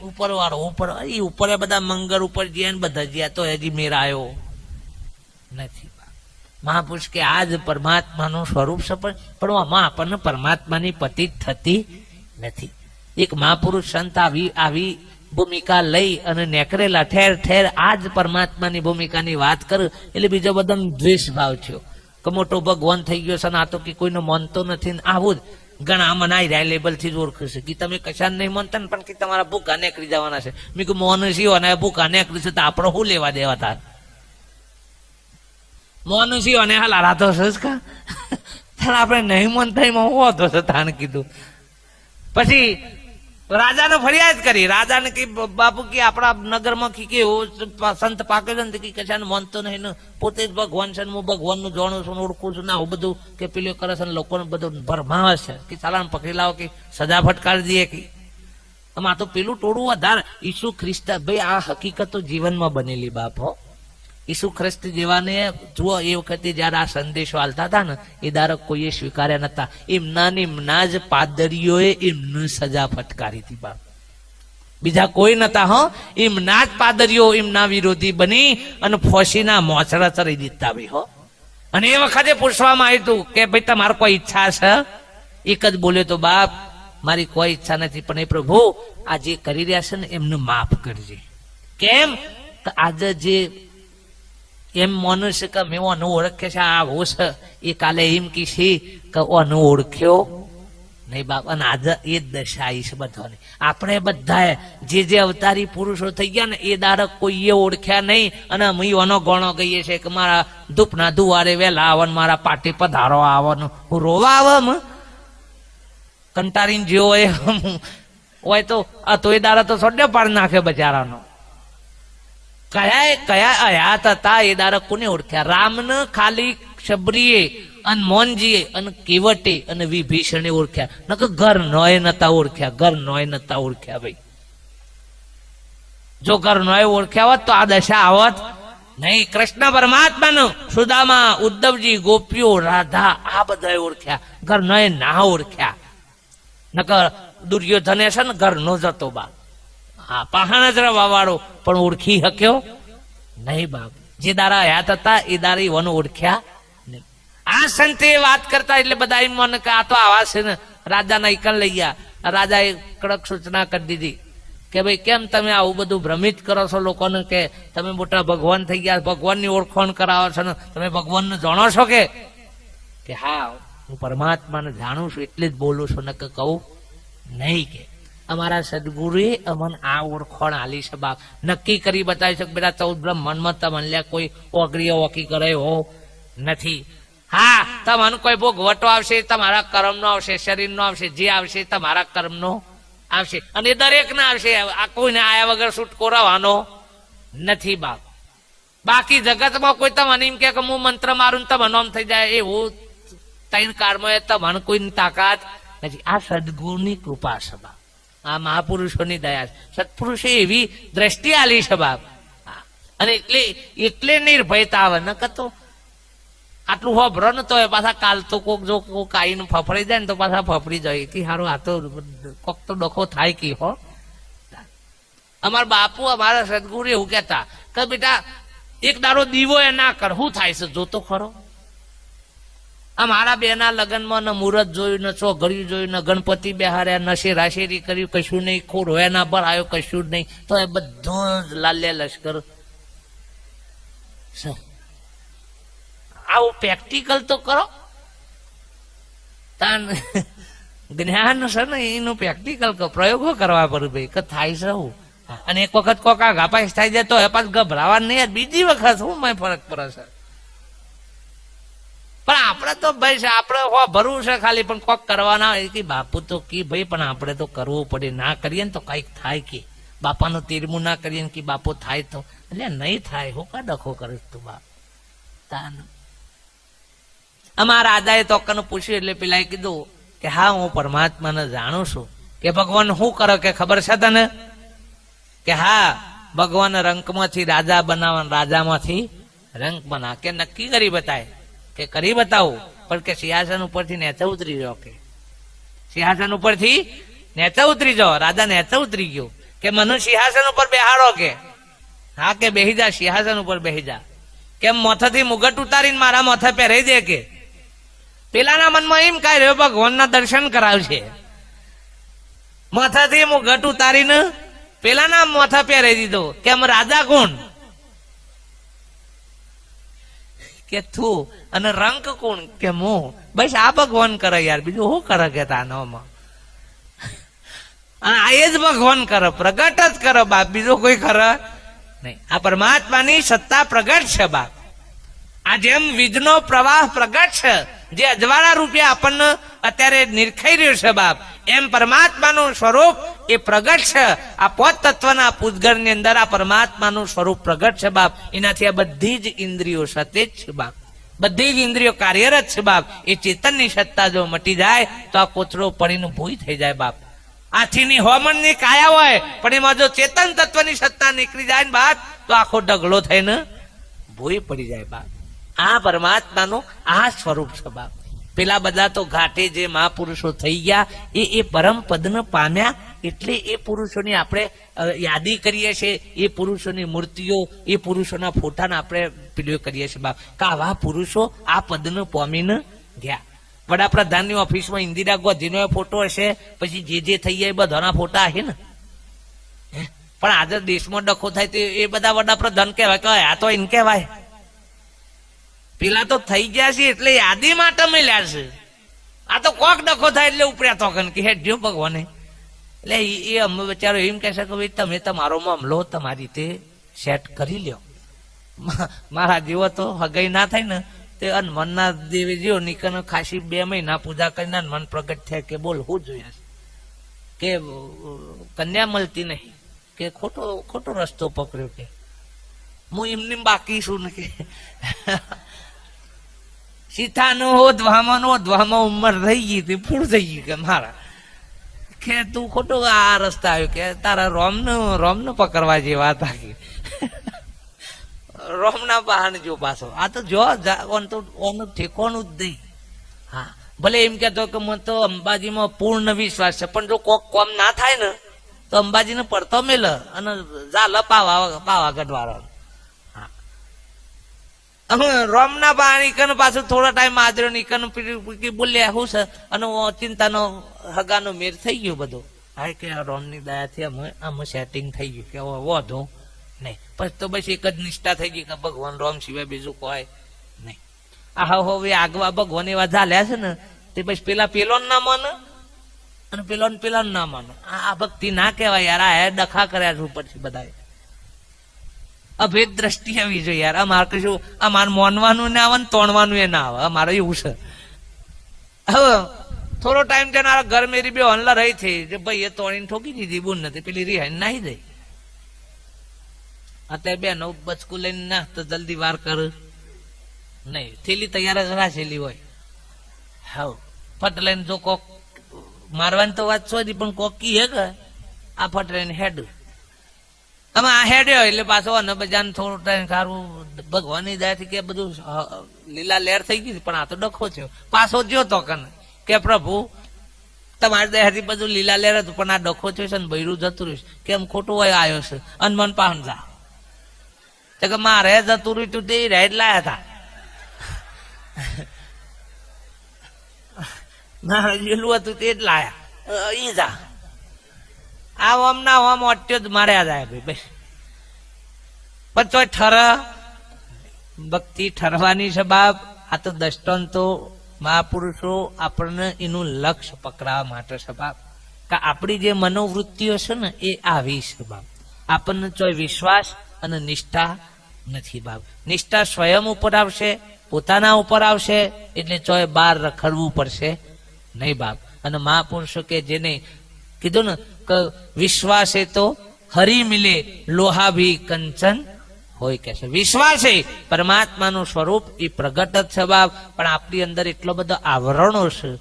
ઉપર વાળો ઉપર, એ ઉપર બધા મંગળ ઉપર ગયા ને બધા ગયા તો હજી મેર આવ્યો નથી. મહાપુરુષ કે આ જ પરમાત્માનું સ્વરૂપ છે, પણ આમાં આપણને પરમાત્માની પતિ થતી નથી. એક મહાપુરુષ સંત આવી ભૂમિકા લઈ અને નેકરેલા ઠેર ઠેર આ જ પરમાત્માની ભૂમિકાની વાત કરું એટલે બીજો બધાનો દ્વેષ ભાવ થયો કે મોટો ભગવાન થઈ ગયો છે ને આ તો કે કોઈનો માનતો નથી. આવું જ ઘણા મનાઈ રહ્યા લેબલ થી જ ઓળખશે કે તમે કશાને નહીં માનતા ને પણ કે તમારા ભૂખા નીકળી જવાના છે. મેં કહ્યું મોન સિંહ અને ભૂખા નીકળી છે તો આપણે શું લેવા દેવા તાર? મોનુસી અને હાલ રાતો સસકા આપણે નહીં માનતા એમાં હું હતો છે તાને કીધું. પછી રાજાને ફરિયાદ કરી, રાજાને કે બાપુ કે આપણા નગરમાં કે સંત પાકે છે ને કે કશાને માનતો નહીં ને પોતે જ ભગવાન છે, હું ભગવાનનું જાણું છું, ઓળખું છું ને આવું બધું કે પેલું કરે છે ને લોકોને બધું ભરમાવે છે કે ચાલાને પકડી લાવો કે સજા ફટકારી દઈએ કે આમાં તો પેલું ટોળું વધારે. ઈસુ ખ્રિસ્ત ભાઈ આ હકીકતો જીવનમાં બનેલી બાપ હો. ઈસુ ખ્રિસ્ત જેવાને જુઓ એ વખતે જયારે આ સંદેશો હાલતા હતા ને એ દારક કોઈએ સ્વીકાર્યા નતા. એમના જ પાદરીઓએ એમને સજા ફટકારી હતી બાપ, બીજા કોઈ નતા. હો, એમના જ પાદરીઓ એમના વિરોધી બની અને ફોસીના મોચરા ચરી દીધા ભાઈ. હો, અને એ વખતે પૂછવામાં આવ્યું હતું કે ભાઈ તમારે કોઈ ઈચ્છા છે? એક જ બોલ્યો તો બાપ મારી કોઈ ઈચ્છા નથી, પણ એ પ્રભુ આ જે કરી રહ્યા છે ને એમને માફ કરજે. કેમ? આજે જે એમ માનું છે કે મેં ઓનું ઓળખે છે આવું છે, એ કાલે એમ કીધી કે ઓનું ઓળખ્યો નહીં બાપ. અને આજે એ જ દશા આવી છે બધાને. આપણે બધાએ જે અવતારી પુરુષો થઈ ગયા ને એ દારક કોઈએ ઓળખ્યા નહીં અને અમે ઓનો ગણો ગઈએ છે કે મારા ધૂપના દુવારે વહેલા આવવાનું, મારા પાટી પધારો આવવાનું. હું રોવા આવે કંટારીને જેવો હોય તો એ દારા તો સોડે પાડી નાખે બચારાનો. કયા હયાત હતા એ દારક કોને ઓળખ્યા? રામને ખાલી શબરીએ અને મોનજીએ અને કેવટે અને વિભીષણે ઓળખ્યા, ન કે ઘર નોય નતા ઓળખ્યા. ઘર નોય નતા ઓળખ્યા ભાઈ. જો ઘર નોય ઓળખ્યા હોત તો આ દશા આવત નહીં. કૃષ્ણ પરમાત્માનું, સુદામા, ઉદ્ધવજી, ગોપીઓ, રાધા આ બધા ઓળખ્યા, ઘર નોય ના ઓળખ્યા. નકર દુર્યોધને છે ને ઘર નો જતો બા, હા પહાણ જ રવા વાળો, પણ ઓળખી શક્યો નહીં બાપ. જે દારા હયાત હતા એ દારા વન ઓળખ્યા નહીં. આ સંતે વાત કરતા એટલે બધા એમ મને કે આ તો આવા છે ને રાજાના ઈકણ લઈ ગયા. રાજાએ કડક સૂચના કરી દીધી કે ભાઈ કેમ તમે આવું બધું ભ્રમિત કરો છો લોકોને કે તમે મોટા ભગવાન થઈ ગયા, ભગવાનની ઓળખાણ કરાવો છો ને તમે ભગવાનને જાણો છો કે હા હું પરમાત્માને જાણું છું એટલે જ બોલું છું, ને કહું નહીં. કે અમારા સદગુરુએ અમને આ ઓળખાણ આલી છે બાપ. નક્કી કરી બતાવી છે કે બેટા 14 બ્રહ્માંડમાં તમને કોઈ ઓગળીઓ ઓકી કરે હો નથી. હા, તમને કોઈ ભોગવટો આવશે, તમારા કર્મનો આવશે, શરીરનો આવશે, જે આવશે તમારા કર્મનો આવશે, અને દરેક ના આવશે. આ કોઈને આયા વગર છૂટકો રહેવાનો નથી બાપ. બાકી જગતમાં કોઈ તમને એમ કે હું મંત્ર મારું તમને આમ થઈ જાય એવું ત્રણ કાળમાં તમને કોઈની તાકાત નથી. આ સદગુરુની કૃપા છે બાપ, આ મહાપુરુષોની દયા છે. સત્પુરુષે એવી દ્રષ્ટિ આલી છે બાપ, અને એટલે નિર્ભયતા આવે. ન કતો આટલું હોભરો ને તો પાછા કાલ તો કોક જો કોક આઈને ફફડી જાય ને તો પાછા ફફડી જાય કે સારું આ તો કોક તો ડખો થાય કે હો. અમારા બાપુ અમારા સદગુરુ એવું કહેતા કે બેટા એક દાડો દીવો એ ના કર, શું થાય છે જોતો ખરો. અમારા બેના લગ્નમાં ન મુહૂર્ત જોયું, ન ચોઘડિયું જોયું, ન ગણપતિ બેહાર્યા, ન શેરાશેરી કર્યું, કશું નહીં. ખોડ હોય ના પર આવ્યો, કશું જ નહીં. તો એ બધું જ લાલ્યા લશ્કર. આવું પ્રેક્ટિકલ તો કરો. જ્ઞાન છે ને એનું પ્રેક્ટિકલ પ્રયોગો કરવા પડે ભાઈ કે થાય છે હું. અને એક વખત કોકા ગાપાસ થાય જાય તો એ પાછ ગભરાવા નહીં. બીજી વખત હું મેં ફરક પડે છે. પણ આપણે તો ભાઈ આપણે ભરવું છે ખાલી, પણ કોક કરવાના હોય કે બાપુ તો કી ભાઈ પણ આપણે તો કરવું પડે, ના કરીએ ને તો કઈક થાય કે બાપાનું તીરમું ના કરીએ કે બાપુ થાય તો, એટલે નહીં થાય. હું કા ડખો કરીશ તું બાપ તાન. અમારા દાદાએ તો પૂછ્યું એટલે પેલા કીધું કે હા હું પરમાત્માને જાણું છું. કે ભગવાન શું કરો કે ખબર છે તને? કે હા ભગવાન રંકમાંથી રાજા બનાવવા, રાજામાંથી રંક બના. કે નક્કી કરી બતાય? કે કરી બતાવું, પણ કે સિંહાસન ઉપરથી નેચે ઉતરી જાઓ. કે સિંહાસન ઉપરથી નેચે ઉતરી જાઓ. રાજા નેચે ઉતરી ગયો. કે મને સિંહાસન ઉપર બેહાડો. કે હા કે બેહી જા, સિંહાસન ઉપર બેહી જા. કેમ મોથાથી મુગટ ઉતારીને મારા મોથે પહેરાઈ દે. કે પેલાના મનમાં એમ કાંઈ રહ્યો ભગવાનના દર્શન કરાવશે, માથાથી મુગટ ઉતારીને પેલાના મોથા પહેરાઈ દીધો. કેમ રાજા કોણ? કે તું. અને રંક કોણ? કે હું. બસ આ ભગવાન કરે યાર, બીજું શું કરે કે તાનોમાં? આ એ જ ભગવાન કરે, પ્રગટ જ કરે બાપ, બીજો કોઈ કરે નહીં. આ પરમાત્માની સત્તા પ્રગટ છે બાપ. આ જેમ વીજનો પ્રવાહ પ્રગટ છે, જે અજવાળા રૂપિયા આપણને અત્યારે નિરખાઈ રહ્યો છે બાપ, એમ પરમાત્માનું સ્વરૂપ એ પ્રગટ છે. આ પોત તત્વના પૂતગળની અંદર આ પરમાત્માનું સ્વરૂપ પ્રગટ છે બાપ. એનાથી આ બધી જ ઇન્દ્રિયો સતેજ છે બાપ, બધી જ ઇન્દ્રિયો કાર્યરત છે બાપ. એ ચેતનની સત્તા જો મટી જાય તો આ કોથળો પડીને ભૂઈ થઈ જાય બાપ. હાથીની હોમણની કાયા હોય, પણ એમાં જો ચેતન તત્વની સત્તા નીકળી જાય ને બાપ, તો આખો ઢગલો થઈને ભૂઈ પડી જાય બાપ. આ પરમાત્માનું આ સ્વરૂપ છે બાપ. પેલા બધા તો ઘાટે જે મહાપુરુષો થઈ ગયા એ પરમ પદને પામ્યા, એટલે એ પુરુષોની આપણે યાદી કરીએ છીએ. એ પુરુષોની મૂર્તિઓ, એ પુરુષોના ફોટાને આપણે પેલું કરીએ છીએ બાપ. કે આવા પુરુષો આ પદને પામીને ગયા. વડાપ્રધાનની ઓફિસમાં ઇન્દિરા ગાંધીનો ફોટો હશે, પછી જે થઈ જાય બધાના ફોટા હશે ને. પણ આજે દેશમાં ડખો થાય તો એ બધા વડાપ્રધાન કહેવાય કે આ તો એમ કહેવાય? પેલા તો થઈ ગયા છે એટલે યાદી માટે મળ્યા છે. આ તો કોક ડખો થાય એટલે ઉપડ્યા તો કે હેડ્યો ભગવાને. એટલે એ અમે બચારો એમ કહેશે કે ભાઈ તમે તમારો મામલો તમારી રીતે સેટ કરી લ્યો. મારા જેવો તો હગાઈ ના થાય ને તે હનુમાનના દેવી જેવો નીકળ ખાસી 2 મહિના પૂજા કરીને હનુમાન પ્રગટ થયા. કે બોલ હું જોઈએ કે કન્યા મળતી નહીં, કે ખોટો રસ્તો પકડ્યો, કે હું એમની બાકી છું ને. કે સીતાનું હોદવામાં ઉંમર થઈ ગઈ હતી, પૂર થઈ ગઈ. કે મારા કે તું ખોટો આ રસ્તા આવ્યો, કે તારા રોમને પકડવા જેવા હતા. કે રોમના બહાને જો પાછો આ તો જો ઓનું ઠેકોનું જ નહીં. હા ભલે એમ કહેતો કે મને તો અંબાજીમાં પૂર્ણ વિશ્વાસ છે, પણ જો કોમ ના થાય ને તો અંબાજીને પડતો મેલ અને ઝાલ પાવાગઢ વાળો. રોમના બહાર નીકળ પાછું થોડા ટાઈમ આદરો નીકળ બોલ્યા શું છે, અને ચિંતાનો હગાનો મેર થઈ ગયો બધો. હા કે રોમની દયાથી અમે સેટિંગ થઈ ગયું, કે વધુ નહીં. પછી તો બસ એક જ નિષ્ઠા થઈ ગઈ કે ભગવાન રોમ સિવાય બીજું કોઈ નહીં. આ હવે આગવા ભગવાન એવા ઝાલ્યા છે ને તે બસ પેલો ના માને અને પેલો ના માને. આ ભક્તિ ના કહેવાય યાર. આ ડખા કર્યા છે ઉપરથી બધા. અભેદ દ્રષ્ટિ આવી જોઈએ યાર. અમારે કશું અમારે મોનવાનું ના આવે ને તોડવાનું એ ના આવે. અમારે એવું છે. હવે થોડો ટાઈમ ત્યાં ઘર મેરી બે હનલા રહી થઈ, ભાઈ એ તોડીને ઠોકી દીધી, બોલ નથી પેલી રિહાઈ નાહી દઈ. અત્યારે બેનો બચકું લઈને ના તો જલ્દી વાર કર નહીં, થેલી તૈયાર જ રાખેલી હોય. હા ફટ લઈને જો કોક મારવાની તો વાત છોડી, પણ કોક કી હે કે આ ફટ લઈને હેડ. અમે આ હેડ્યો એટલે પાછો અને બજાને થોડું ટાઈમ સારું ભગવાનની દયાથી કે બધું લીલા લહેર થઈ ગઈ, પણ આ તો ડખો થયો. પાછો જ્યો તો કને કે પ્રભુ તમારી દયાથી બધું લીલા લહેર હતું, પણ આ ડખો થયો છે ને બૈરું જતું રહ્યું. કેમ ખોટું હોય આવ્યો છે અને મન પાહન જા કે મારે જતું રહ્યું તું તે રાઈડ લાયા હતા. મારે જેલું હતું તે જ લાયા ઈ જા. આમ ના આમ અટ્યો જ માર્યા જાય ભાઈ. બસ પણ તો ઠર ભક્તિ ઠરવાની છે બાપ. આ તો દ્રષ્ટાંતો મહાપુરુષો આપણને એનું લક્ષ્ય પકડાવવા માટે છે બાપ. કે આપણી જે મનોવૃત્તિઓ છે ને એ આવી છે બાપ. આપણને ચોય વિશ્વાસ અને નિષ્ઠા નથી બાપ. નિષ્ઠા સ્વયં ઉપર આવશે, પોતાના ઉપર આવશે એટલે ચોય બાર રખડવું પડશે નહીં બાપ. અને મહાપુરુષો કે જેને કીધું ને કે વિશ્વાસે તો હરી મિલે લોહા ભી કંચન હોય કે છે. વિશ્વાસે પરમાત્માનું સ્વરૂપ એ પ્રગટ જ છે બાપ. પણ આપણી અંદર એટલો બધો આવરણો છે,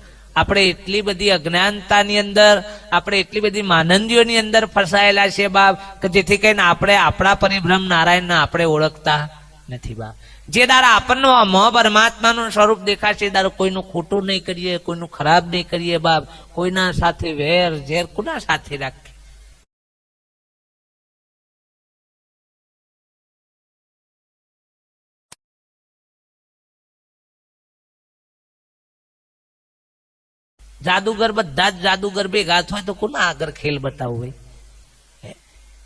આપણે એટલી બધી અજ્ઞાનતાની અંદર, આપણે એટલી બધી માનંદીઓની અંદર ફસાયેલા છે બાપ કે જેથી કરીને આપણે આપણા પરિભ્રમ નારાયણને આપણે ઓળખતા નથી બાપ. જે દાડા આપણને પરમાત્માનું સ્વરૂપ દેખાશે એ દાડા કોઈનું ખોટું નહીં કરીએ, કોઈનું ખરાબ નહીં કરીએ બાપ. કોઈના સાથે વેર ઝેર કોના સાથે રાખીએ. જાદુગર બધા જ જાદુગર ભેગા હોય તો કોના આગળ ખેલ બતાવવું હોય?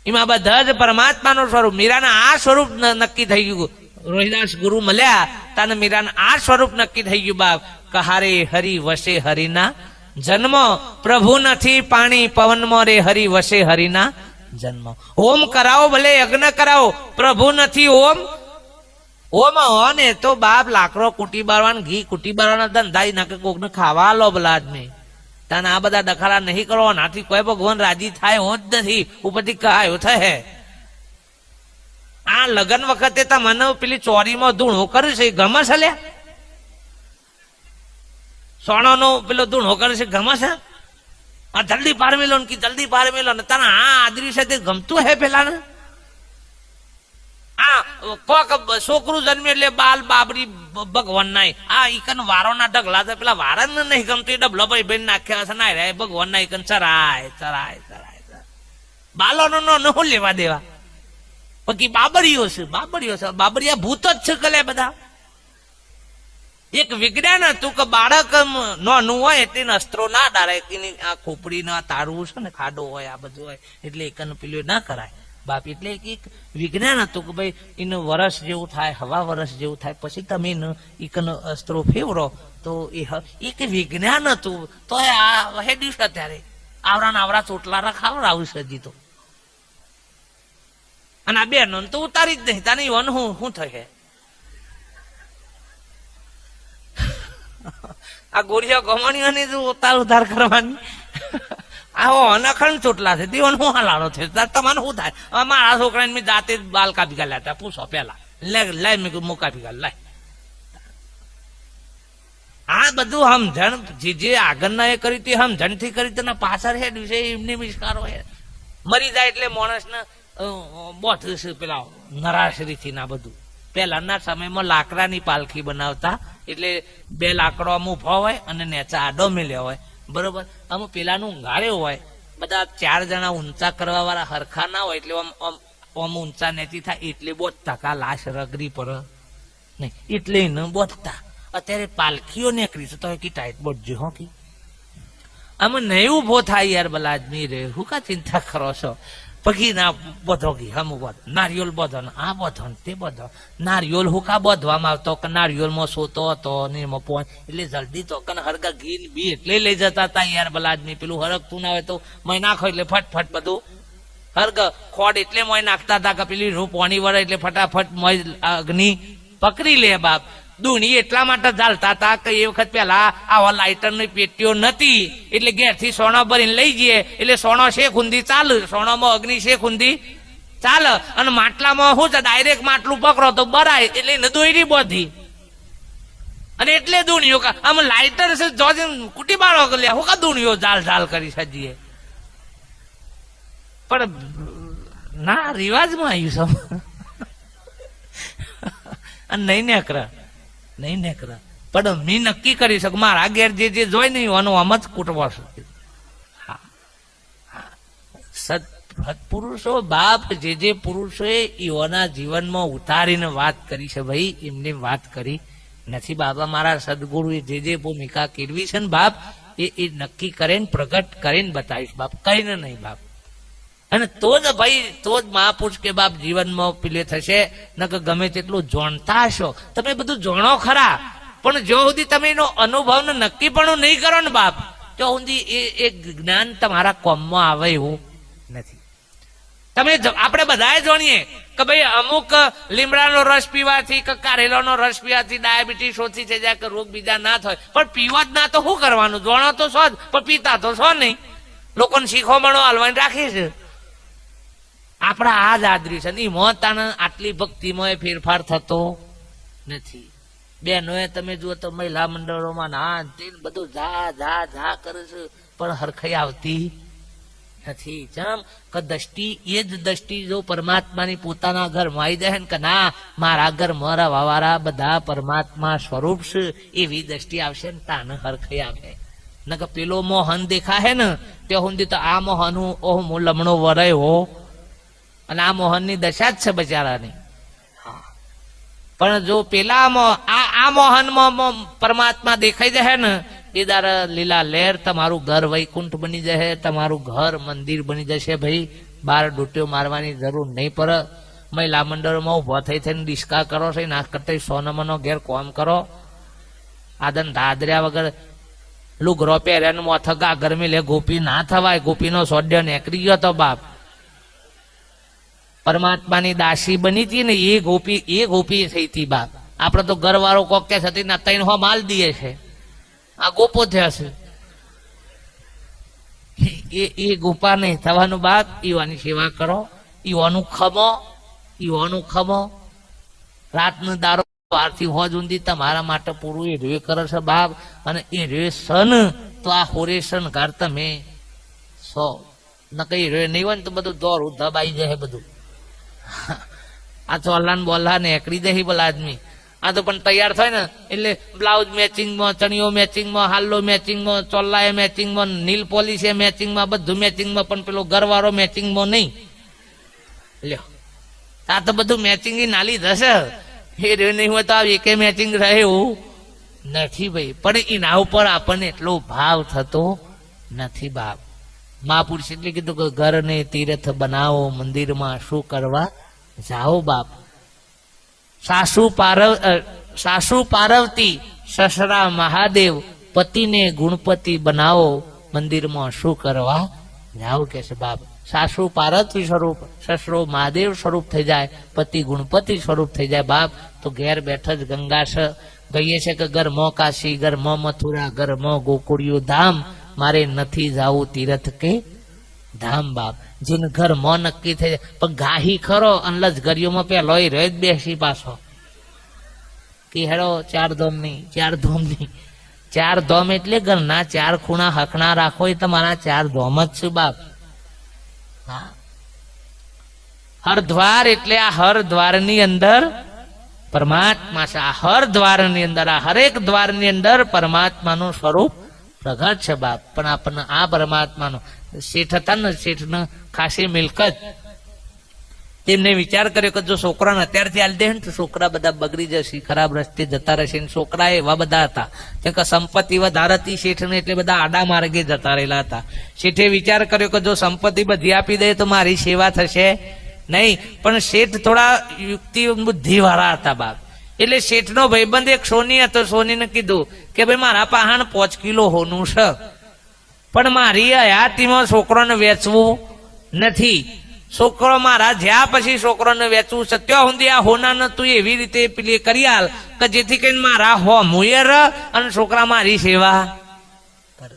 એમાં બધા જ પરમાત્માનું સ્વરૂપ. મીરાના આ સ્વરૂપ નક્કી થઈ ગયું. રોહિદાસ ગુરુ મળ્યા તાને મીરાના આ સ્વરૂપ નક્કી થઈ ગયું બાપ. કહારે હરી વસે હરિના જન્મ, પ્રભુ નથી પાણી પવનમાં રે હરી વસે હરિના જન્મ. હોમ કરાવો ભલે યજ્ઞ કરાવો, પ્રભુ નથી ઓમ. ઓમ હો ને તો બાપ લાકડો કુટી બારવાના, ઘી કુટી બારવાના ધંધા નાખે, કોકને ખાવા લો ભલા આદમી. તને આ બધા ડખાડા નહીં કરો, નાથી કોઈ ભગવાન રાજી થાય હો જ નથી. ઉપરથી કહાયો થશે આ લગન વખતે તમને પેલી ચોરીમાં ધૂણો કરે છે, ગમે છે લ્યા? સોનો નો પેલો ધૂણો કરે છે, ગમે છે? જલ્દી પાર મેલો ને જલ્દી પાર મેલો ને તને આ આદરી સાથે ગમતું હે પેલા ને? આ કોક છોકરું જન્મે એટલે બાલ બાબરી ભગવાન નાય. આ ઈકન વારો ના ઢગલા છે, પેલા વારા ને નહીં ગમતું એ ડબલો ભાઈ બેન નાખ્યા હશે ના રે ભગવાન ના ઈકન ચરાય ચરાય ચરાય. બાલો નો શું લેવા દેવા? બાકી બાબરીઓ છે, બાબરીઓ છે. બાબરિયા ભૂત જ છે કલે બધા. એક વિજ્ઞાન હતું કે બાળક નાનું હોય એટલે અસ્ત્રો ના ડારે, આ ખોપડી ના તારવું છે ને, ખાડો હોય આ બધું હોય એટલે એકન પેલું ના કરાય બાપ. એટલે એક વિજ્ઞાન હતું કે ભાઈ એનું વરસ જેવું થાય, હવા વરસ જેવું થાય પછી તમે ઈકન અસ્ત્રો ફેવરો તો એ એક વિજ્ઞાન હતું. તો આ હેડ્યું છે ત્યારે આવરા આવરા ચોટલા રખાવડાવું છે હજી તો. અને આ બેનો તો ઉતારી જ નહીં. તાની વન શું થશે? આ ગોળિયા ગમણીઓની ઉતાર ઉધાર કરવાની આવો અનખંડ ચોટલા છે. દેવન હું હાલાડો છે તમારે શું થાય? મારા છોકરાને મેં જાતે જ બાલ કાપી ગાલ્યા હતા. પૂછો પેલા લાય મેં મો કાપી ગાલ લાય. આ બધું સમજણ જે આગળના એ કરી હતી સમજણ થી કરી તેના પાછળ હેડ છે એમની વિસ્કારો હે. મરી જાય એટલે માણસ ને બોધ છે પેલા નરાશરી થી ના બધું. પહેલાના સમયમાં લાકડાની પાલખી બનાવતા એટલે બે લાકડો આમ ઉભો હોય અને નેચા આડો મેલ્યો હોય બરોબર. આમ પેલાનું ઊંઘાડ્યો હોય, બધા 4 જણા ઊંચા કરવા વાળા હરખા ના હોય એટલે આમ ઊંચા નેતી થાય એટલે બોધતા કા લાશ રગરી પર નહીં એટલે એને બોધતા. અત્યારે પાલખીઓ નીકળી છે તો કે ટાઈટ બોધજો હો કે આમાં નહીં ઉભો થાય યાર ભલા આદમી રે. હું કા ચિંતા કરો છો? પગી ના બધો ગઈ હમ બધો નારિયોલ બધો ને આ બધો ને તે બધો. નારિયોલ હું કા બધવામાં આવતો કે નારિયોલમાં સોતો હતો ને એમાં પોઈન્ટ એટલે જલ્દી તો કને હરગા ઘી બી એટલે લઈ જતા હતા યાર ભલા આદમી. પેલું હરગતું ના હોય તો મય નાખો એટલે ફટફટ બધું હરગ ખોડ એટલે મોય નાખતા હતા કે પેલી રૂ પાણી વળે એટલે ફટાફટ મોય અગ્નિ પકડી લે બાપ. દૂણી એટલા માટે ચાલતા હતા કે એ વખત પેલા આવા લાઇટર ની પેટીઓ નથી એટલે ઘેર થી સોનો ભરીને લઈ જઈએ એટલે સોનો શેખ ઊંધી ચાલે, સોનામાં અગ્નિ શેખ ઊંધી ચાલે. અને માટલામાં શું છે ડાયરેક્ટ માટલું પકડો તો બરાય એટલે એને દોરી બોધી. અને એટલે દૂણીઓ આમ લાઇટર છે જો કુટી બાળો લે હું કા દૂણીઓ ઝાલ ઝાલ કરી સજીએ. પણ ના રિવાજમાં આવ્યું છે અને નહીં નેકરા નહીં નેકરા. પણ મેં નક્કી કરી શકું મારા ઘેર જે જોઈ નહીં આનો આમ જ કૂટવો છે. સત્પુરુષો બાપ જે પુરુષોએ એઓના જીવનમાં ઉતારીને વાત કરી છે ભાઈ એમને વાત કરી નથી. બાબા મારા સદગુરુએ જે ભૂમિકા કેળવી છે ને બાપ એ નક્કી કરીને પ્રગટ કરીને બતાવીશ બાપ, કઈને નહીં બાપ. અને તો જ ભાઈ તો જ મહાપુરુષ કે બાપ જીવનમાં પીલે થશે. ન કે ગમે તેટલું જાણતા હશો તમે બધું જાણો ખરા પણ જો સુધી તમે એનો અનુભવ ને નક્કી પણ નહીં કરો ને બાપ તો સુધી એ જ્ઞાન તમારા કોમમાં આવે એવું નથી. તમે આપણે બધા જાણીએ કે ભાઈ અમુક લીમડાનો રસ પીવાથી કે કારેલાનો રસ પીવાથી ડાયાબિટીસ ઓછી થઈ જાય કે રોગ બીજા ના થાય, પણ પીવા જ ના તો શું કરવાનું? જોણો તો છો જ, પણ પીતા તો છો નહીં. લોકોને શીખવામણો હાલવાની રાખી છે. આપણા આ જ આદરી છે. એ મોતાને આટલી ભક્તિમાં ફેરફાર થતો નથી. બહેનોએ તમે જુઓ તો મહિલા મંડળોમાં ના બધું જા જા જા કરે છે, પણ હરખાઈ આવતી નથી. જેમ કે દ્રષ્ટિ, એ જ દ્રષ્ટિ જો પરમાત્માની પોતાના ઘરમાં આવી જાય ને કે ના મારા ઘર મારા વાવારા બધા પરમાત્મા સ્વરૂપ છે, એવી દ્રષ્ટિ આવશે ને તાને હરખાઈ આવે. ન કે પેલો મોહન દેખાય ને ત્યાં સુધી તો આ મોહન હું લમણો વરાય હો, અને આ મોહનની દશા જ છે બચારાની. પણ જો પેલામાં આ મોહનમાં પરમાત્મા દેખાઈ જાય ને એ દારા લીલા લહેર તમારું ઘર વૈકુંઠ બની જશે, તમારું ઘર મંદિર બની જશે. ભાઈ બાર ડૂટ્યો મારવાની જરૂર નહીં પડે. મહિલા મંડળમાં ઉભા થઈ થઈને ડિસ્કા કરો છો, ના કરતા સોનમનો ઘેર કોમ કરો. આદન દાદર્યા વગર લુગરો પહેર્યા મોથગા ગરમી લે ગોપી ના થવાય. ગોપીનો સોડ્યો નીકળી ગયો તો બાપ. પરમાત્માની દાસી બની હતી ને એ ગોપી થઈ હતી બાપ. આપડે તો ઘરવાળો કોક કે હતી ના તૈન હો માલ દઈએ છે, આ ગોપો થયા છે. એ ગોપા નહીં થવાનું બાપ. ઈવાની સેવા કરો, ઈવાનું ખમો. રાતનો દારો આરથી હોજ ઊંધી તમારા માટે પૂરું એ રે કરે છે બાપ. અને એ રે સન તો આ હોરે સન ઘર તમે સો ન કઈ રે નહીં હોય ને તો બધું દોરું દબાઈ જાય બધું. આ ચોલ્લા બોલ્લા ને એકડી દે બોલા આદમી. આ તો પણ તૈયાર થાય ને એટલે બ્લાઉઝ મેચિંગમાં, ચણિયો મેચિંગમાં, હાલ્લો મેચિંગમાં, ચોલ્લાએ મેચિંગમાં, નીલ પોલીસે મેચિંગમાં, બધું મેચિંગમાં, પણ પેલો ઘરવાળો મેચિંગમાં નહીં. લ્યો આ તો બધું મેચિંગ નાલી થશે. એ રે નહીં હોય તો આ એકે મેચિંગ રહે એવું નથી ભાઈ. પણ એના ઉપર આપણને એટલો ભાવ થતો નથી બાપ. મહાપુરુષ એટલે કીધું કે ઘરને તીર્થ બનાવો, મંદિરમાં શું કરવા જાઓ બાપ. સાસુ પાર્વતી, સસરા મહાદેવ, પતિને ગુણપતિ બનાવો, મંદિરમાં શું કરવા જાઓ કે છે બાપ. સાસુ પાર્વતી સ્વરૂપ, સસરો મહાદેવ સ્વરૂપ થઈ જાય, પતિ ગુણપતિ સ્વરૂપ થઈ જાય બાપ. તો ઘેર બેઠ જ ગંગા ગઈએ છે કે ઘરમાં કાશી, ઘરમાં મથુરા, ઘરમાં ગોકુળિયું ધામ. મારે નથી જાવું તીર્થ કે ધામ બાપ. જેને ઘર માં નક્કી થઈ જાય. પણ ગાહી ખરો અને લજગરીઓમાં પેલો રહે જ બેસી પાછો કે હેડો ચાર ધોમ એટલે ઘરના ચાર ખૂણા હકણા રાખો, એ તમારા ચાર ધોમ જ છે બાપ. હા, હરદ્વાર એટલે આ હરદ્વાર ની અંદર પરમાત્મા છે. આ હરદ્વાર ની અંદર, આ હરેક દ્વાર ની અંદર પરમાત્માનું સ્વરૂપ પ્રગટ છે બાપ. પણ આપણને આ પરમાત્માનો શેઠ હતા ને, શેઠ ને ખાસી મિલકત. તેમને વિચાર કર્યો કે જો છોકરાને અત્યારથી હાલ દે ને તો છોકરા બધા બગડી જશે, ખરાબ રસ્તે જતા રહેશે. છોકરા એવા બધા હતા કે સંપત્તિ વધારે હતી શેઠ ને, એટલે બધા આડા માર્ગે જતા રહેલા હતા. શેઠે વિચાર કર્યો કે જો સંપત્તિ બધી આપી દે તો મારી સેવા થશે નહીં. પણ શેઠ થોડા યુક્તિ બુદ્ધિ વાળા હતા બાપ. એટલે શેઠ નો ભાઈબંધ એક સોની હતો. સોનીને કીધું કે ભાઈ મારા પાહણ 5 કિલો હોનું છે, પણ મારી હયાતીમાં છોકરોને વેચવું નથી. છોકરો મારા જ્યાં પછી છોકરોને વેચવું છે ત્યાં સુધી આ હોનાને તું એવી રીતે પેલી કરી આલ કે જેથી કરીને મારા હો મુયર અને છોકરા મારી સેવા કરે.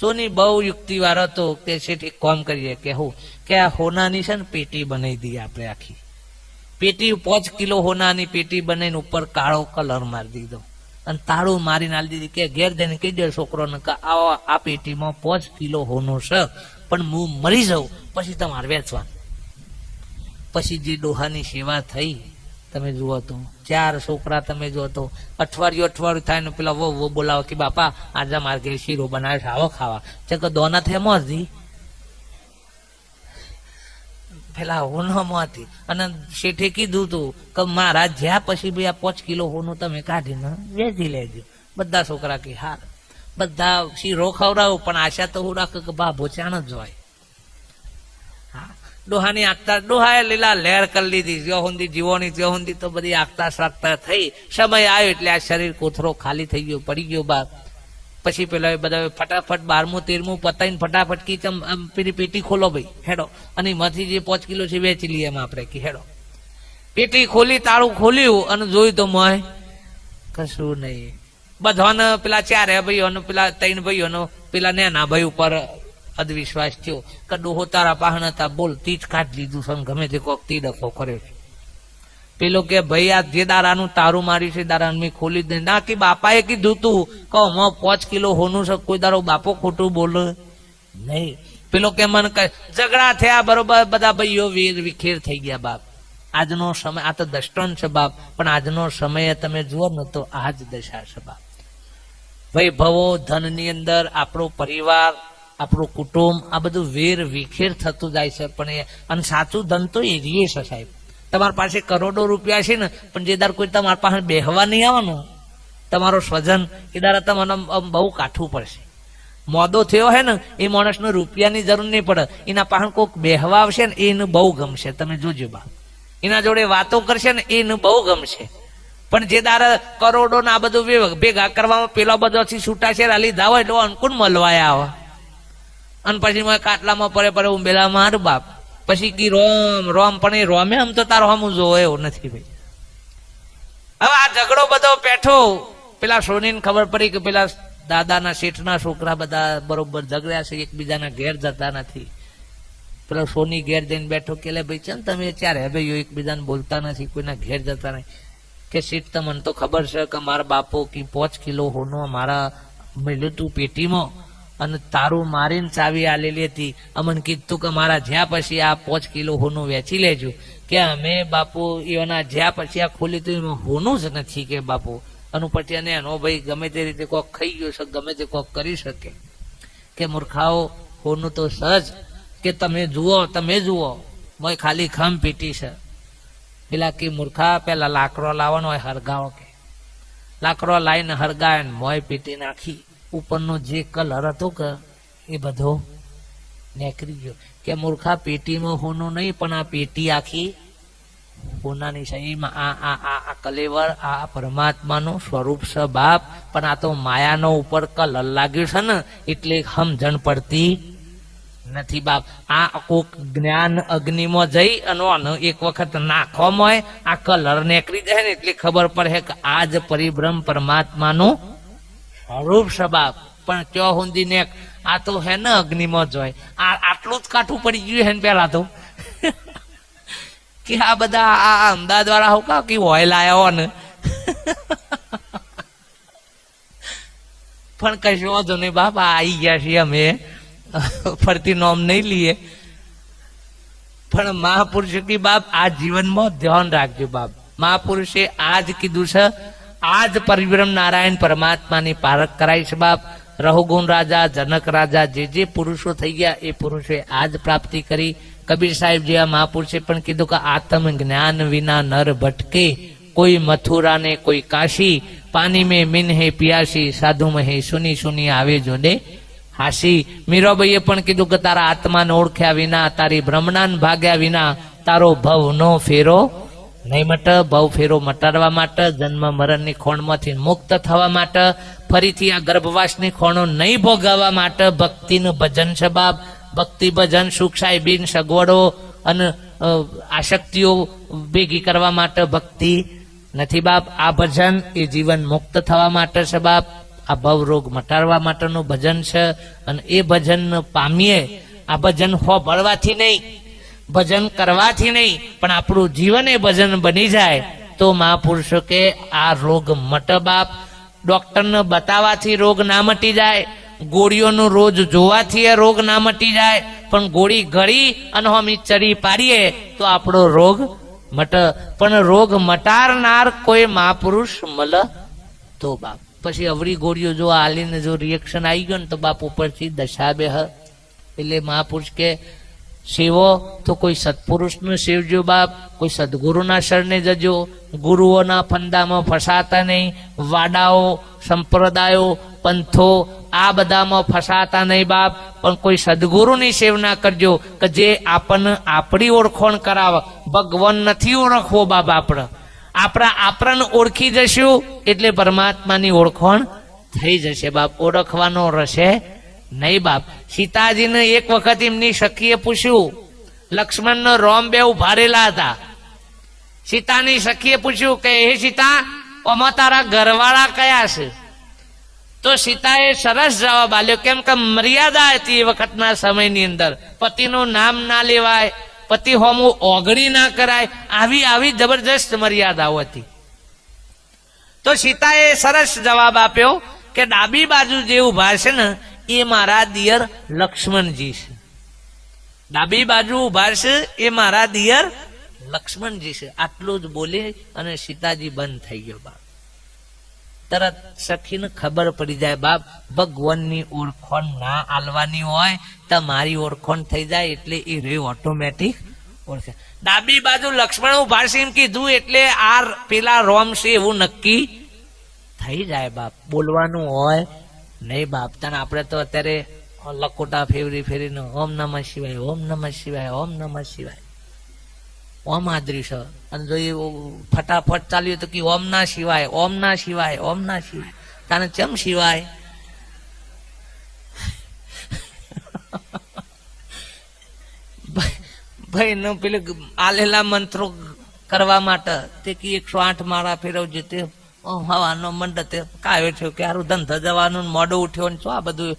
સોની બહુ યુક્તિ વાળો હતો કે શેઠ એક કામ કરીએ કે હું કે આ હોનાની છે ને પેટી બનાવી દઈએ આપણે. આખી પેટી 5 કિલો હોનાની પેટી બનાવીને ઉપર કાળો કલર મારી દીધો અને તાળું મારીને આલી દીધી કે ઘેર જઈને કહી દે છોકરોને કે આવો આ પેટીમાં 5 કિલો હોનું છે, પણ હું મરી જાઉં પછી તમારે વેચવાનું. પછી જે ડોહાની સેવા થઈ તમે જુઓ તો 4 છોકરા તમે જુઓ તો અઠવાડિયું થાય ને પેલા વો બોલાવો કે બાપા આજે મારે ઘેર શીરો બનાવે છે, આવો ખાવા. કે દોના થેમો હતી પેલા હોનામાંથી. અને શેઠે કીધું તું કે મારા જ્યાં પછી ભાઈ આ 5 કિલો હોનું તમે કાઢીને વેચી લેજો. બધા છોકરા કે હાર, બધા શીરો ખવડાવું, પણ આશા તો હું રાખું કે બા ભોચાણ જ હોય. હા, ડોહાની આગતા, ડોહાએ લીલા લહેર કરી લીધી. જ્યાં સુધી જીવોની ત્યાં સુધી તો બધી આગતા સાગતા થઈ. સમય આવ્યો એટલે આ શરીર કોથરો ખાલી થઈ ગયો, પડી ગયો બાપ. પછી પેલા બધા ફટાફટ 12મું 13મું પતાઈને ફટાફટ કી પેલી પેટી ખોલો ભાઈ હેડો, અને એમાંથી જે 5 કિલો છે વેચી લઈએ એમ આપણે કી હેડો. પેટી ખોલી, તાળું ખોલ્યું અને જોયું તો મોય કશું નહીં. બધાને પેલા 4 ભાઈઓનો, પેલા 3 ભાઈઓનો પેલા નેના ભાઈ ઉપર અધવિશ્વાસ થયો કે ડોહો તારા પાહણ હતા, બોલ તીજ કાઢ લીધું છે, ગમે તે કોક તી ડખો કર્યો છે. પેલો કે ભાઈ આ જે દારાનું તારું માર્યું છે દારાનું મેં ખોલી જ નહીં. ના કે બાપાએ કીધું તું કહો 5 કિલો હોનું છે, કોઈ દારો બાપો ખોટું બોલે નહીં. પેલો કે મને કહે ઝઘડા થયા બરોબર, બધા ભાઈઓ વીર વિખેર થઈ ગયા. બાપ આજનો સમય, આ તો દષ્ટન છે બાપ, પણ આજનો સમય તમે જુઓ ને તો આ જ દશા છે બાપ. વૈભવો ધનની અંદર આપણો પરિવાર, આપણું કુટુંબ આ બધું વેર વિખેર થતું જાય છે. પણ એ અને સાચું ધન તો એ રીએ છે સાહેબ. તમારી પાસે કરોડો રૂપિયા છે ને, પણ જે દર કોઈ તમારી પાસે બેહવા નહીં આવવાનું, તમારો સ્વજન એ દારા તમને બહુ કાઠવું પડશે. મોદો થયો હે ને એ માણસને રૂપિયાની જરૂર નહીં પડે, એના પાસે કોઈક બેહવા આવશે ને એને બહુ ગમશે. તમે જોજો બા, એના જોડે વાતો કરશે ને એને બહુ ગમશે. પણ જે દારા કરોડો ના બધું ભેગા કરવામાં પેલો બધોથી છૂટા છે રાલી ધાવો એટલે અનુકૂળ મળવાયા આવે, અને પછી કાટલામાં પડે ઉંબેલા મારું બાપ, પછી કી રોમ રોમ, પણ એ રોમે આમ તો તારો હમું જોવો એવું નથી ભાઈ. હવે આ ઝઘડો બધો પેઠો, પેલા સોનીને ખબર પડી કે પેલા દાદાના શેઠના છોકરા બધા બરોબર ઝઘડ્યા છે, એકબીજાના ઘેર જતા નથી. પેલો સોની ઘેર જઈને બેઠો કે ભાઈ છે ને તમે 4 ભાઈઓ એકબીજાને બોલતા નથી, કોઈના ઘેર જતા નહીં. કે શેઠ તમને તો ખબર છે કે મારા બાપો કે 5 કિલો હોનો મારા મળ્યું તું પેટીમાં, અને તારું મારીને ચાવી આલેલી હતી. અમને કીધું કે મારા જ્યાં પછી આ 5 કિલો હોનું વેચી લેજો. કે અમે બાપુ એના જ્યાં પછી આ ખોલી તો એમાં હોનું જ નથી કે બાપુ. અનુ પછી અને એનો ભાઈ ગમે તે રીતે કોક ખાઈ ગયો છે, ગમે તે કોક કરી શકે. કે મૂર્ખાઓ હોનું તો સહજ, કે તમે જુઓ મોય ખાલી ખમ પીટી છે. પેલા કે મૂર્ખા પેલા લાકડો લાવવાનો હોય હરગાવો, કે લાકડો લાવીને હરગાય મોય પીટી નાખી, ઉપરનો જે કલર હતો કે એ બધો નીકળી ગયો. કે મૂર્ખા પેટીમાં હોનું નહીં, પણ આ પેટી આખી હોનાની છે. એમાં આ કલેવર આ પરમાત્માનું સ્વરૂપ છે બાપ. પણ આ તો માયાનો ઉપર કલર લાગ્યું છે ને એટલે સમજણ પડતી નથી બાપ. આ કોક જ્ઞાન અગ્નિમાં જઈ અને એક વખત નાખવામાં આ કલર નીકળી જાય ને એટલે ખબર પડે કે આ જ પરિબ્રહ્મ પરમાત્માનું સ્વરૂપ છે બાપ. પણ ક્યાં સુધી ને આ તો હે ને અગ્નિમાં જોય, આટલું જ કાઠું પડી ગયું હે ને પેલા તો કે આ બધા આ અમદાવાદ વાળા હું કા કે ઓઇલ આવ્યા ને પણ કશું વાંધો નહીં બાપા, આવી ગયા છીએ અમે, ફરતી નોમ નહીં લઈએ. પણ મહાપુરુષ કી બાપ આ જીવનમાં ધ્યાન રાખજો બાપ. મહાપુરુષે આજ કીધું છે, આજ પરિબ્રહ્મ નારાયણ પરમાત્માની પારખ કરાય છે બાપ. રઘુગુણ રાજા, જનક રાજા, જે પુરુષો થઈ ગયા એ પુરુષોએ આજ પ્રાપ્તિ કરી. કબીર સાહેબ જેવા મહાપુરુષે પણ કીધું કે આત્મ જ્ઞાન વિના નર ભટકે, કોઈ મથુરા ને કોઈ કાશી, પાણી में મીન હે પિયાસી, સાધુ में હે સુની સુની આવે જોડે હાસી. મીરાબાઈએ પણ કીધું કે તારા આત્માને ઓળખ્યા વિના, તારી ભ્રમણાને ભાગ્યા વિના તારો ભવ નો ફેરો નહીં મટે. ભવ ફેરો મટાડવા માટે, જન્મ મરણની ખોણમાંથી મુક્ત થવા માટે, ફરીથી આ ગર્ભવાસની ખોણો નહીં ભોગવવા માટે ભક્તિનું ભજન છે બાપ. ભક્તિ ભજન સુખ સાહેબીન સગવડો અને આસક્તિઓ ભેગી કરવા માટે ભક્તિ નથી બાપ. આ ભજન એ જીવન મુક્ત થવા માટે છે બાપ. આ ભવ રોગ મટાડવા માટેનું ભજન છે. અને એ ભજન પામીએ, આ ભજન હોભળવાથી નહીં, ભજન કરવાથી નહીં, પણ આપણું જીવન એ ભજન બની જાય તો મહાપુરુષો કે આ રોગ મટે બાપ. ડોક્ટરને બતાવવાથી રોગ ના મટી જાય, ગોળીઓનું રોજ જોવાથી એ રોગ ના મટી જાય, પણ ગોળી ગળી અને અમે ચડી પાડીએ તો આપણો રોગ મટે. પણ રોગ મટાડનાર કોઈ મહાપુરુષ મળે તો બાપ. પછી અવળી ગોળીઓ જો આલીને જો રિએક્શન આવી ગયો ને તો બાપ ઉપરથી દશા બેહ. એટલે મહાપુરુષ કે સેવો તો કોઈ સત્પુરુષનું સેવજો બાપ, કોઈ સદગુરુના શરણે જજો, ગુરુઓના ફંદામાં ફસાતા નહીં, વાડાઓ, સંપ્રદાયો, પંથો આ બધામાં ફસાતા નહીં બાપ. પણ કોઈ સદગુરુની સેવના કરજો કે જે આપણને આપણી ઓળખોણ કરાવે. ભગવાન નથી ઓળખવો બાપ, આપણને ઓળખી જશું એટલે પરમાત્માની ઓળખોણ થઈ જશે બાપ, ઓળખવાનો રહેશે નહીં બાપ. સીતાજીને એક વખત એમની સખીએ પૂછ્યું, લક્ષ્મણનો રોમ બે ઉભા રહેલા હતા. સીતાની સખીએ પૂછ્યું કે હે સીતા, આમાં તારા ઘરવાળા કયા છે? તો સીતાએ સરસ જવાબ આપ્યો, કેમ કે મર્યાદા હતી એ વખતના સમયની અંદર. પતિનું નામ ના લેવાય, પતિ હોમું ઓગળી ના કરાય, આવી આવી જબરજસ્ત મર્યાદાઓ હતી. તો સીતાએ સરસ જવાબ આપ્યો કે ડાબી બાજુ જે ઉભા છે ને એ મારા દિયર લક્ષ્મણજી છે. ડાબી બાજુ ઉભા છે એ મારા દિયર લક્ષ્મણજી છે. આટલું જ બોલી અને સીતાજી બંધ થઈ ગયો બાપ. તરત સખીને ખબર પડી જાય બાપ, ભગવાનની ઓળખોણ ના આલવાની હોય તો મારી ઓળખોણ થઈ જાય એટલે એ રે ઓટોમેટિક ઓળખે. ડાબી બાજુ લક્ષ્મણ ઉભા છે એમ કીધું એટલે આ પેલા રોમ છે એવું નક્કી થઈ જાય બાપ. બોલવાનું હોય નહીં બાપ. તને આપણે તો અત્યારે લકોટા ફેરવી ફેરીને ઓમ નમઃ શિવાય, ઓમ નમઃ શિવાય, ઓમ નમઃ શિવાય, ઓમ આદરીશ. અને જો એ ફટાફટ ચાલ્યું તો કે ઓમ ના શિવાય, ઓમ ના શિવાય, ઓમ ના શિવાય. તને ચમ શિવાય? ભાઈ નો પેલે આલેલા મંત્રો કરવા માટે તે કે 108 માળા ફેરવજો. તે હવાનો મંડળ તે કાયો થયો કે હારું ધંધા જવાનું મોડો ઉઠ્યો ને શું આ બધું.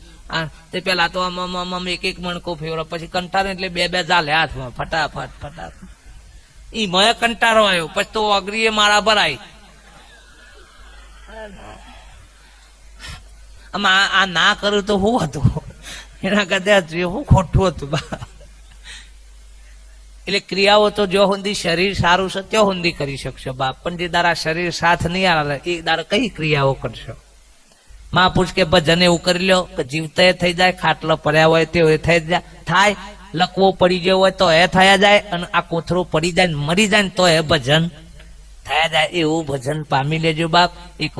તે પેલા તો આમ એક એક મણકો ફેરવ, પછી કંટાળે એટલે બે બે ચાલે હાથમાં ફટાફટ ફટાફટ. ઈ મય કંટાળો આવ્યો, પછી તો અગરીએ માળા ભરાય. આમાં આ ના કરું તો શું હતું? એના કરતા શું ખોટું હતું બા? એટલે ક્રિયાઓ તો જો સુધી શરીર સારું છે ત્યાં સુધી કરી શકશો બાપ, પણ જે દારા શરીર સાથ નહીં આવે એ દારા કઈ ક્રિયાઓ કરશો? માં પૂછ કે ભજન એવું કરી લો કે જીવતા થઈ જાય, ખાટલો પડ્યા હોય તે થઈ જાય થાય, લકવો પડી ગયો હોય તો એ થયા જાય, અને આ કોથળો પડી જાય મરી જાય ને તો એ ભજન થયા જાય. એવું ભજન પામી લેજો બાપ. એક